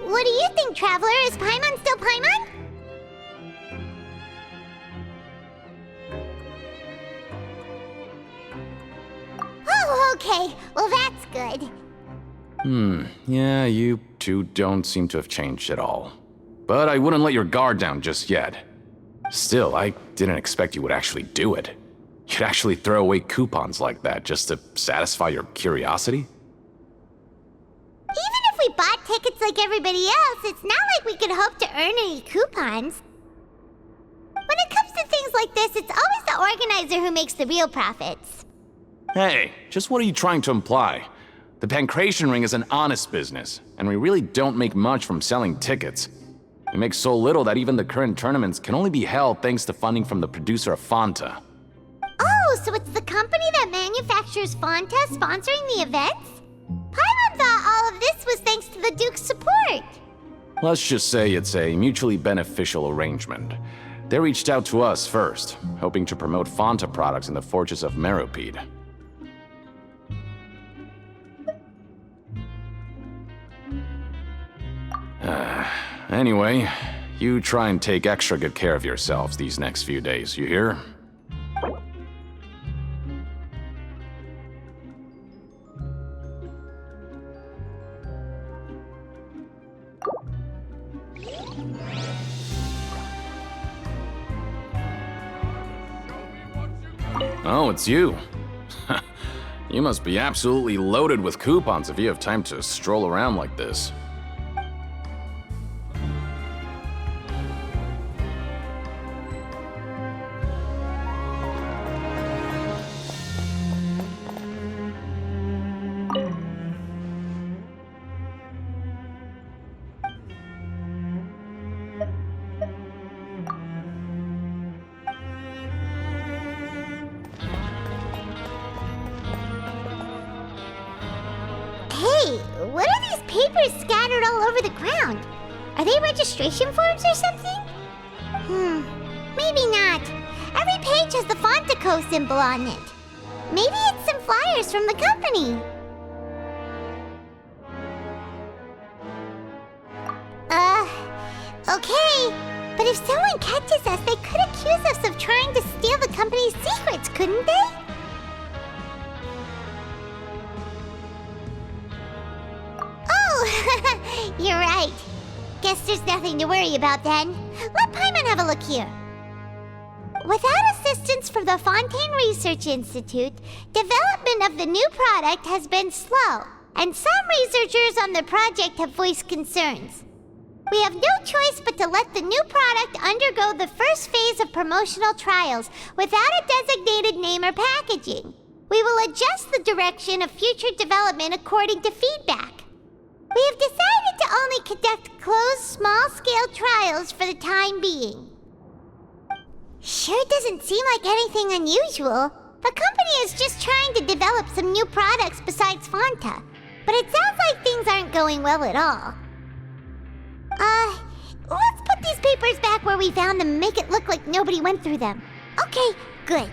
What do you think, Traveler? Is Paimon still Paimon? Oh, okay. Well, that's good. Yeah, you two don't seem to have changed at all. But I wouldn't let your guard down just yet. Still, I didn't expect you would actually do it. You'd actually throw away coupons like that just to satisfy your curiosity? Even if we bought tickets like everybody else, it's not like we could hope to earn any coupons. When it comes to things like this, it's always the organizer who makes the real profits. Hey, just what are you trying to imply? The Pancration Ring is an honest business, and we really don't make much from selling tickets. We make so little that even the current tournaments can only be held thanks to funding from the producer of Fanta. Oh, so it's the company that manufactures Fanta sponsoring the events? Paimon thought all of this was thanks to the Duke's support. Let's just say it's a mutually beneficial arrangement. They reached out to us first, hoping to promote Fanta products in the fortress of Meropide. Anyway, you try and take extra good care of yourselves these next few days, you hear? Oh, it's you. You must be absolutely loaded with coupons if you have time to stroll around like this. What are these papers scattered all over the ground? Are they registration forms or something? Maybe not. Every page has the Fontaco symbol on it. Maybe it's some flyers from the company. Okay. But if someone catches us, they could accuse us of trying to steal the company's secrets, couldn't they? Oh, you're right. Guess there's nothing to worry about then. Let Paimon have a look here. Without assistance from the Fontaine Research Institute, development of the new product has been slow, and some researchers on the project have voiced concerns. We have no choice but to let the new product undergo the first phase of promotional trials without a designated name or packaging. We will adjust the direction of future development according to feedback. We have decided to only conduct closed, small-scale trials for the time being. Sure doesn't seem like anything unusual. The company is just trying to develop some new products besides Fanta. but it sounds like things aren't going well at all. Let's put these papers back where we found them and make it look like nobody went through them. Okay, good.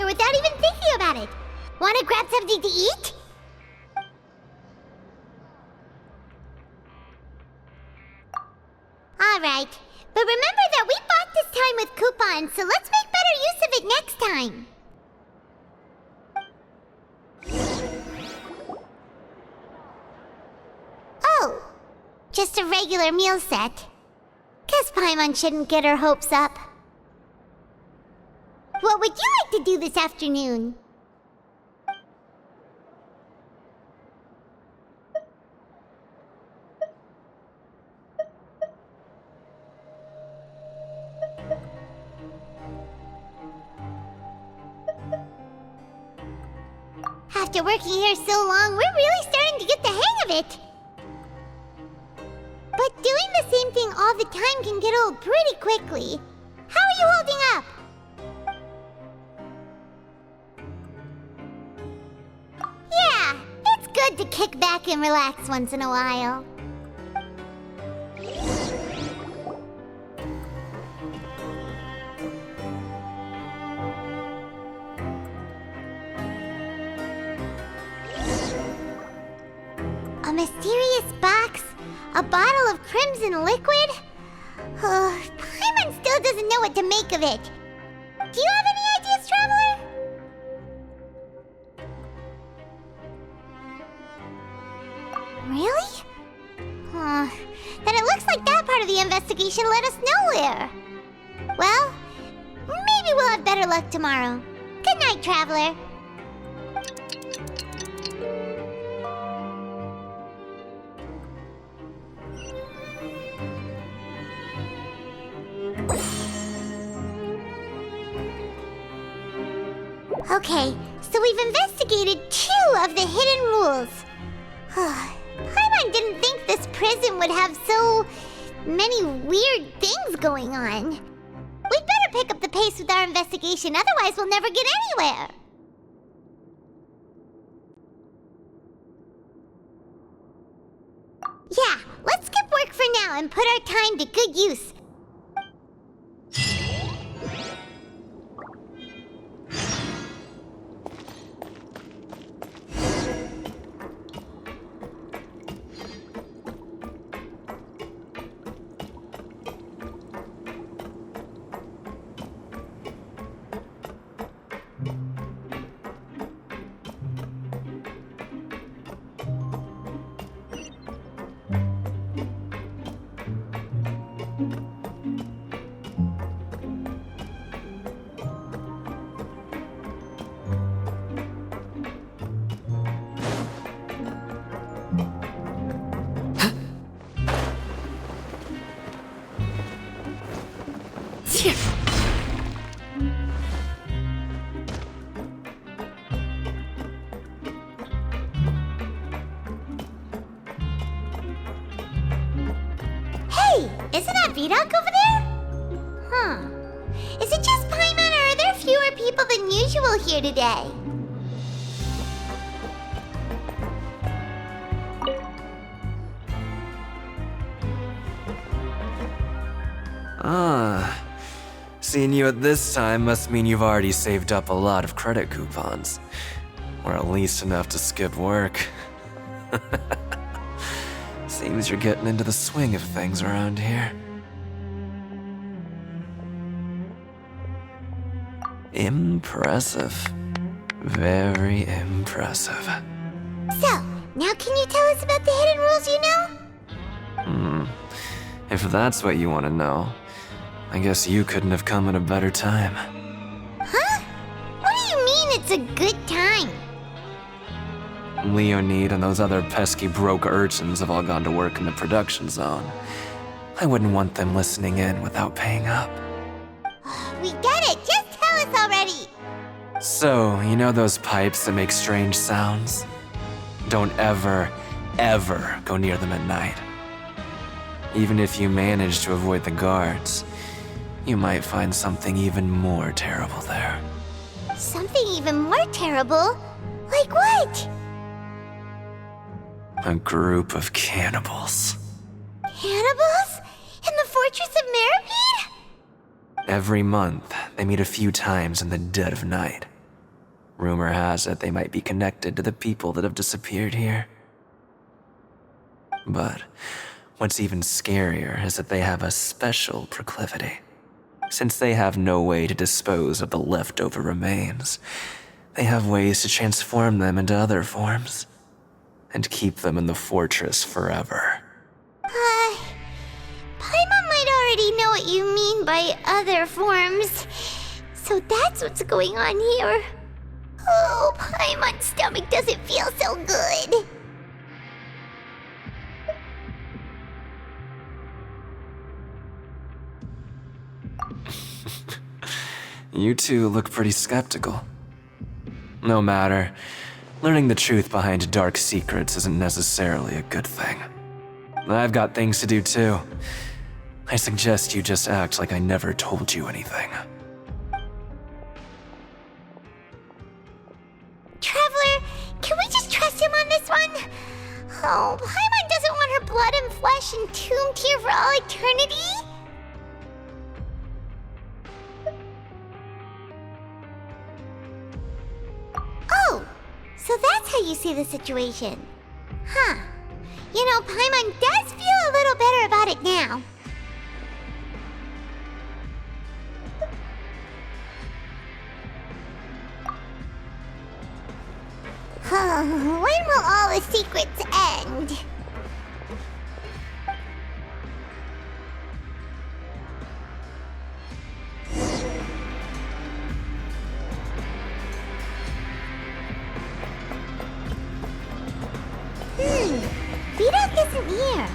Without even thinking about it. Wanna grab something to eat? Alright, but remember that we bought this time with coupons, so let's make better use of it next time. Oh, just a regular meal set. Guess Paimon shouldn't get her hopes up. What would you like to do this afternoon? After working here so long, we're really starting to get the hang of it. But doing the same thing all the time can get old pretty quickly. How are you holding up? Yeah, it's good to kick back and relax once in a while. A mysterious box? A bottle of crimson liquid? Paimon still doesn't know what to make of it. Do you have any ideas, Traveler? Really? Then it looks like that part of the investigation led us nowhere. Well, maybe we'll have better luck tomorrow. Good night, Traveler. Okay, so we've investigated 2 of the hidden rules. Paimon didn't think this prison would have so many weird things going on. We'd better pick up the pace with our investigation, otherwise we'll never get anywhere. Yeah, let's skip work for now and put our time to good use. Isn't that Vidoc over there? Is it just Paimon or are there fewer more people than usual here today. Ah, seeing you at this time must mean you've already saved up a lot of credit coupons. Or at least enough to skip work. Seems you're getting into the swing of things around here. Impressive. Very impressive. So, now can you tell us about the hidden rules you know? If that's what you want to know, I guess you couldn't have come at a better time. Huh? What do you mean it's a good time? Leonid and those other pesky broke urchins have all gone to work in the production zone. I wouldn't want them listening in without paying up. We get it! Just tell us already! So, you know those pipes that make strange sounds? Don't ever, ever go near them at night. Even if you manage to avoid the guards, you might find something even more terrible there. Something even more terrible? Like what? A group of cannibals. Cannibals? In the Fortress of Meropide? Every month, they meet a few times in the dead of night. Rumor has it they might be connected to the people that have disappeared here. But what's even scarier is that they have a special proclivity. Since they have no way to dispose of the leftover remains, they have ways to transform them into other forms and keep them in the fortress forever. Paimon might already know what you mean by other forms. So that's what's going on here. Oh, Paimon's stomach doesn't feel so good. You two look pretty skeptical. No matter, learning the truth behind dark secrets isn't necessarily a good thing. I've got things to do too. I suggest you just act like I never told you anything. Traveler, can we just trust him on this one? Oh, Paimon doesn't want her blood and flesh entombed here for all eternity? Oh, so that's how you see the situation. Huh. You know, Paimon does feel a little better about it now. When will all the secrets end? Vidok isn't here.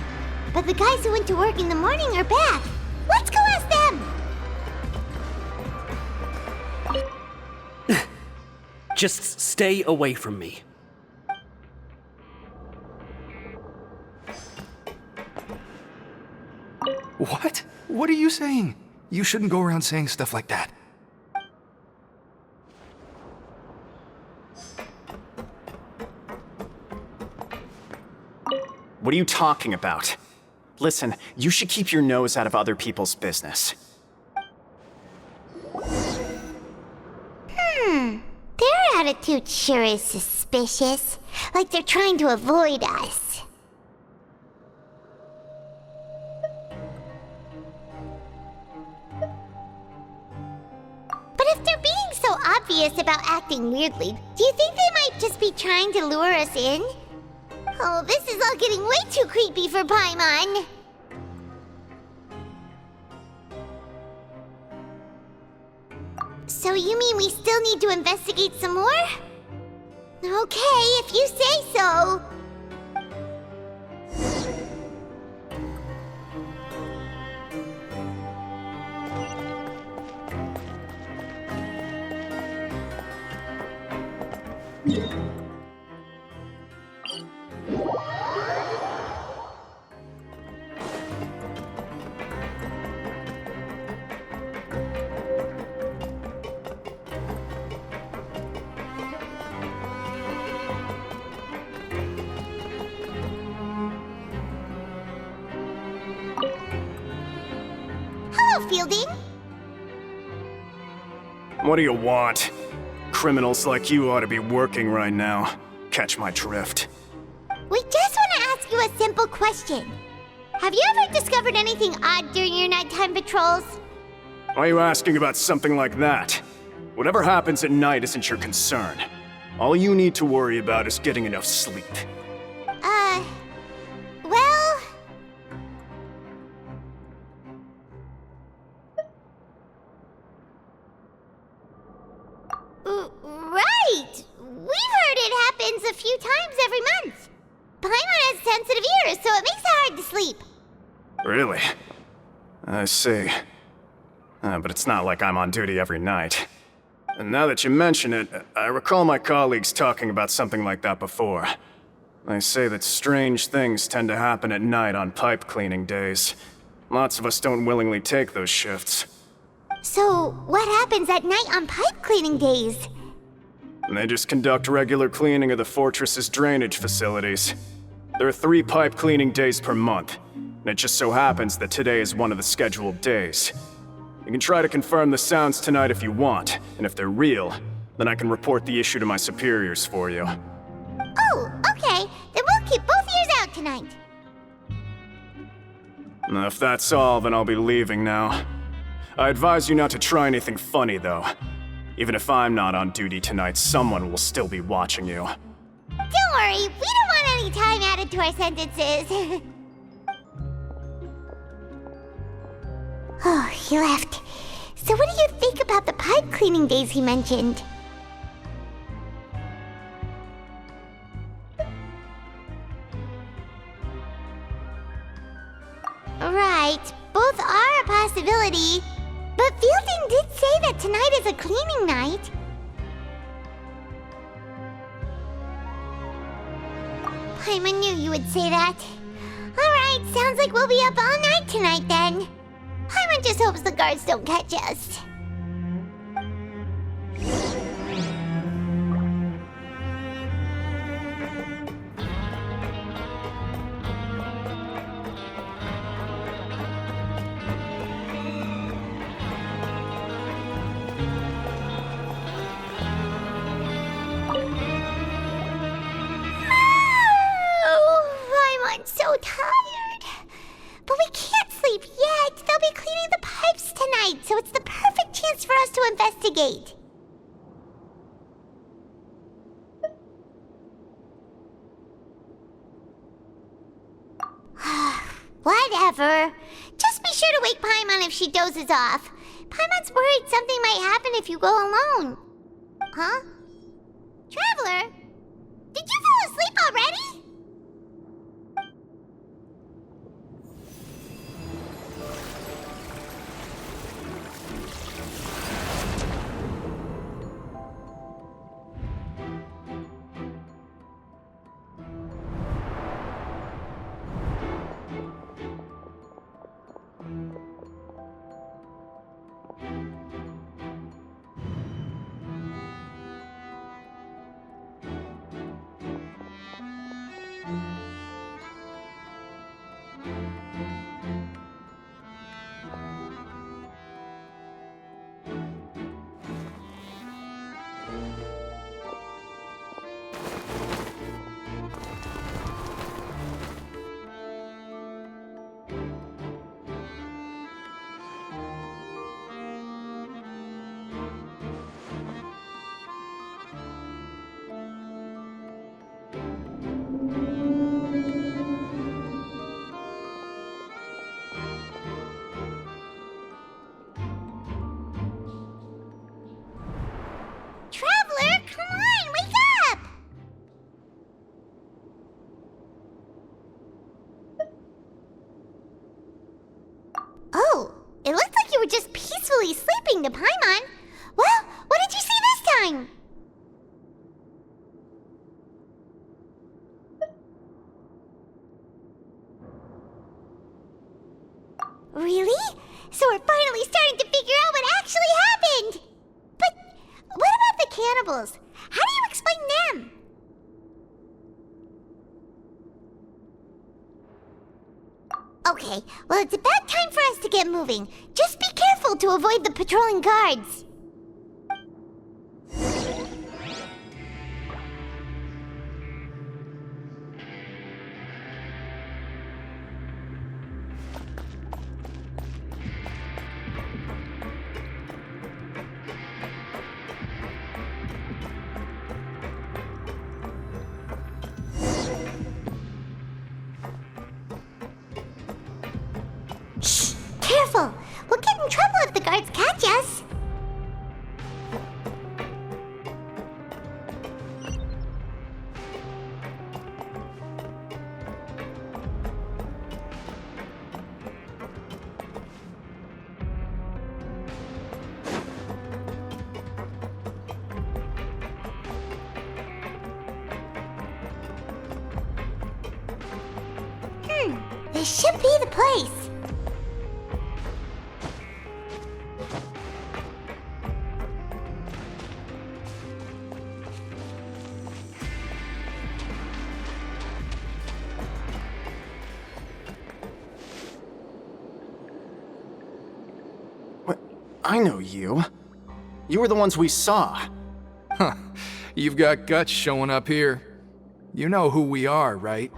But the guys who went to work in the morning are back. Let's go ask them! Just stay away from me. What? What are you saying? You shouldn't go around saying stuff like that. What are you talking about? Listen, you should keep your nose out of other people's business. Their attitude sure is suspicious. Like they're trying to avoid us. But if they're being so obvious about acting weirdly, do you think they might just be trying to lure us in? Oh, this is all getting way too creepy for Paimon. So you mean we still need to investigate some more? Okay, if you say so. Fielding. What do you want? Criminals like you ought to be working right now. Catch my drift. We just want to ask you a simple question. Have you ever discovered anything odd during your nighttime patrols? Why are you asking about something like that? Whatever happens at night isn't your concern. All you need to worry about is getting enough sleep. Well... Right! We've heard it happens a few times every month. Paimon has sensitive ears, so it makes it hard to sleep. Really? I see. But it's not like I'm on duty every night. And now that you mention it, I recall my colleagues talking about something like that before. They say that strange things tend to happen at night on pipe cleaning days. Lots of us don't willingly take those shifts. So, what happens at night on pipe cleaning days? They just conduct regular cleaning of the fortress's drainage facilities. There are 3 pipe cleaning days per month, and it just so happens that today is one of the scheduled days. You can try to confirm the sounds tonight if you want, and if they're real, then I can report the issue to my superiors for you. Oh, okay. Then we'll keep both ears out tonight. If that's all, then I'll be leaving now. I advise you not to try anything funny, though. Even if I'm not on duty tonight, someone will still be watching you. Don't worry, we don't want any time added to our sentences. Oh, he left. So what do you think about the pipe cleaning days he mentioned? Right, both are a possibility. But Fielding did say that tonight is a cleaning night. Paimon knew you would say that. Alright, sounds like we'll be up all night tonight then. Paimon just hopes the guards don't catch us. I'm so tired. But we can't sleep yet. They'll be cleaning the pipes tonight, so it's the perfect chance for us to investigate. Whatever. Just be sure to wake Paimon if she dozes off. Paimon's worried something might happen if you go alone. Huh? Traveler? Did you fall asleep already? Just peacefully sleeping to Paimon. Well, what did you see this time? Really? So we're finally starting to figure out what actually happened. But what about the cannibals? How do you explain them? Okay, well, it's about time for us to get moving. Just be careful to avoid the patrolling guards. Shh! Careful! We'll get in trouble if the guards catch us! This should be the place. What? I know you. You were the ones we saw. Huh. You've got guts showing up here. You know who we are, right?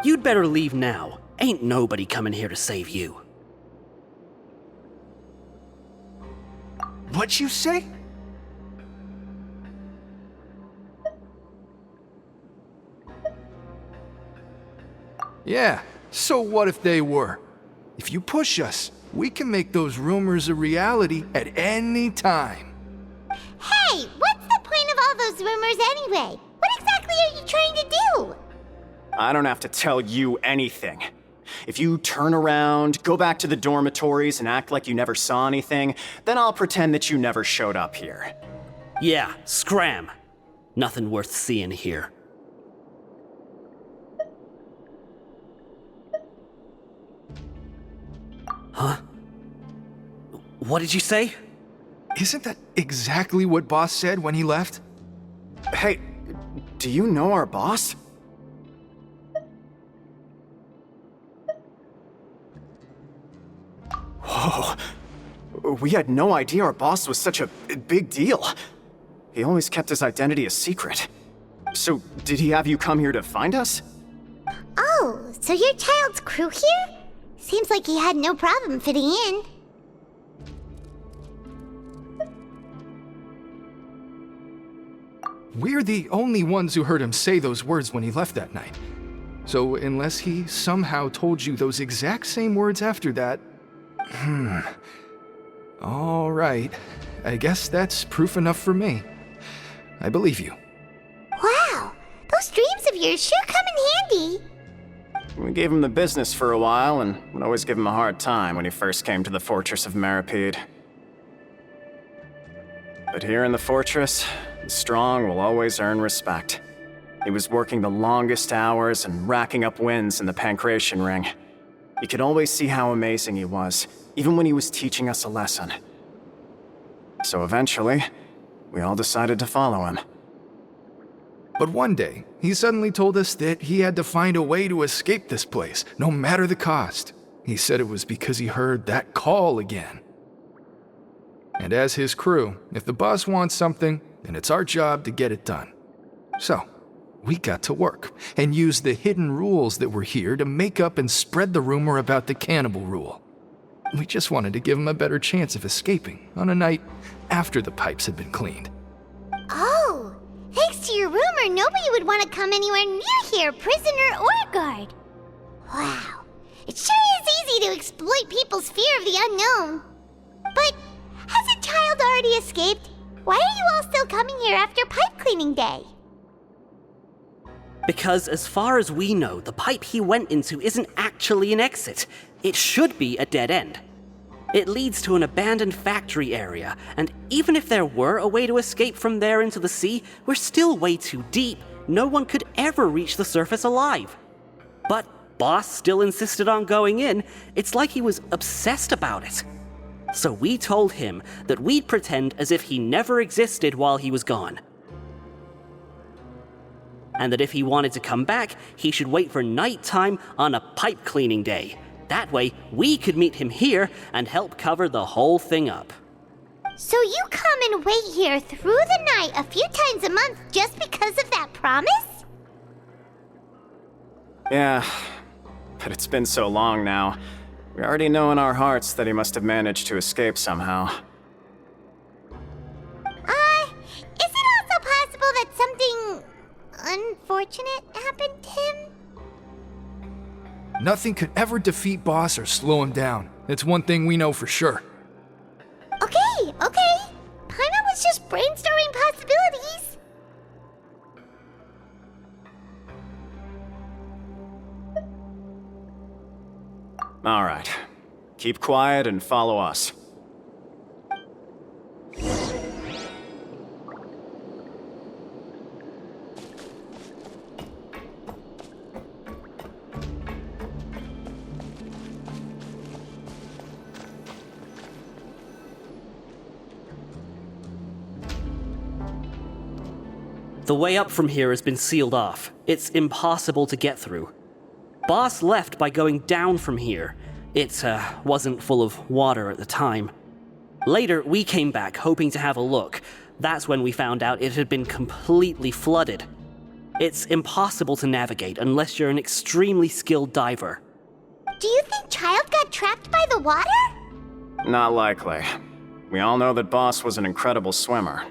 You'd better leave now. Ain't nobody coming here to save you. What'd you say? Yeah, so what if they were? If you push us, we can make those rumors a reality at any time. Hey, what's the point of all those rumors anyway? What exactly are you trying to do? I don't have to tell you anything. If you turn around, go back to the dormitories, and act like you never saw anything, then I'll pretend that you never showed up here. Yeah, scram. Nothing worth seeing here. Huh? What did you say? Isn't that exactly what Boss said when he left? Hey, do you know our boss? Whoa. We had no idea our boss was such a big deal. He always kept his identity a secret. So, did he have you come here to find us? Oh, so your child's crew here? Seems like he had no problem fitting in. We're the only ones who heard him say those words when he left that night. So unless he somehow told you those exact same words after that... All right. I guess that's proof enough for me. I believe you. Wow, those dreams of yours sure come in handy. We gave him the business for a while and would always give him a hard time when he first came to the fortress of Meropide. But here in the fortress, the strong will always earn respect. He was working the longest hours and racking up wins in the Pancration Ring. You could always see how amazing he was, even when he was teaching us a lesson. So eventually, we all decided to follow him. But one day, he suddenly told us that he had to find a way to escape this place, no matter the cost. He said it was because he heard that call again. And as his crew, if the boss wants something, then it's our job to get it done. So, we got to work, and used the hidden rules that were here to make up and spread the rumor about the cannibal rule. We just wanted to give him a better chance of escaping on a night after the pipes had been cleaned. Oh, thanks to your rumor, nobody would want to come anywhere near here, prisoner or guard. Wow, it sure is easy to exploit people's fear of the unknown. But has a child already escaped? Why are you all still coming here after pipe cleaning day? Because as far as we know, the pipe he went into isn't actually an exit. It should be a dead end. It leads to an abandoned factory area, and even if there were a way to escape from there into the sea, we're still way too deep. No one could ever reach the surface alive. But Boss still insisted on going in. It's like he was obsessed about it. So we told him that we'd pretend as if he never existed while he was gone. And that if he wanted to come back, he should wait for nighttime on a pipe cleaning day. That way, we could meet him here and help cover the whole thing up. So you come and wait here through the night a few times a month just because of that promise? Yeah, but it's been so long now. We already know in our hearts that he must have managed to escape somehow. Is it also possible that something unfortunate happened to him? Nothing could ever defeat Boss or slow him down. It's one thing we know for sure. Okay. Paimon was just brainstorming possibilities. All right. Keep quiet and follow us. The way up from here has been sealed off. It's impossible to get through. Boss left by going down from here. It wasn't full of water at the time. Later, we came back hoping to have a look. That's when we found out it had been completely flooded. It's impossible to navigate unless you're an extremely skilled diver. Do you think Child got trapped by the water? Not likely. We all know that Boss was an incredible swimmer.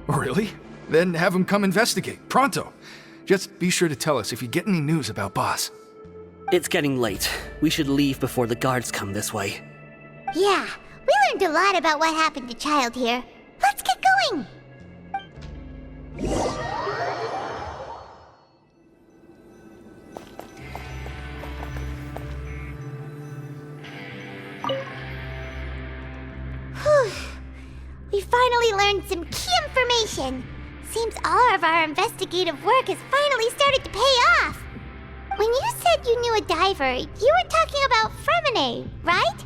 Really? Then have him come investigate, pronto. Just be sure to tell us if you get any news about Boss. It's getting late. We should leave before the guards come this way. Yeah, we learned a lot about what happened to Child here. Let's get going! Whew. We finally learned some key information. Seems all of our investigative work has finally started to pay off. When you said you knew a diver, you were talking about Fremine, right?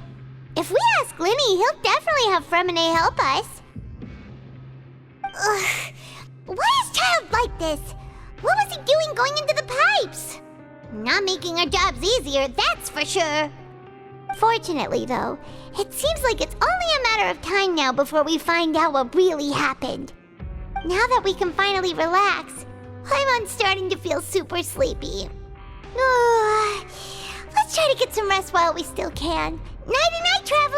If we ask Linny, he'll definitely have Fremine help us. Ugh. Why is Child like this? What was he doing going into the pipes? Not making our jobs easier, that's for sure. Fortunately, though, it seems like it's only a matter of time now before we find out what really happened. Now that we can finally relax, I'm starting to feel super sleepy. Let's try to get some rest while we still can. Nighty-night, traveler!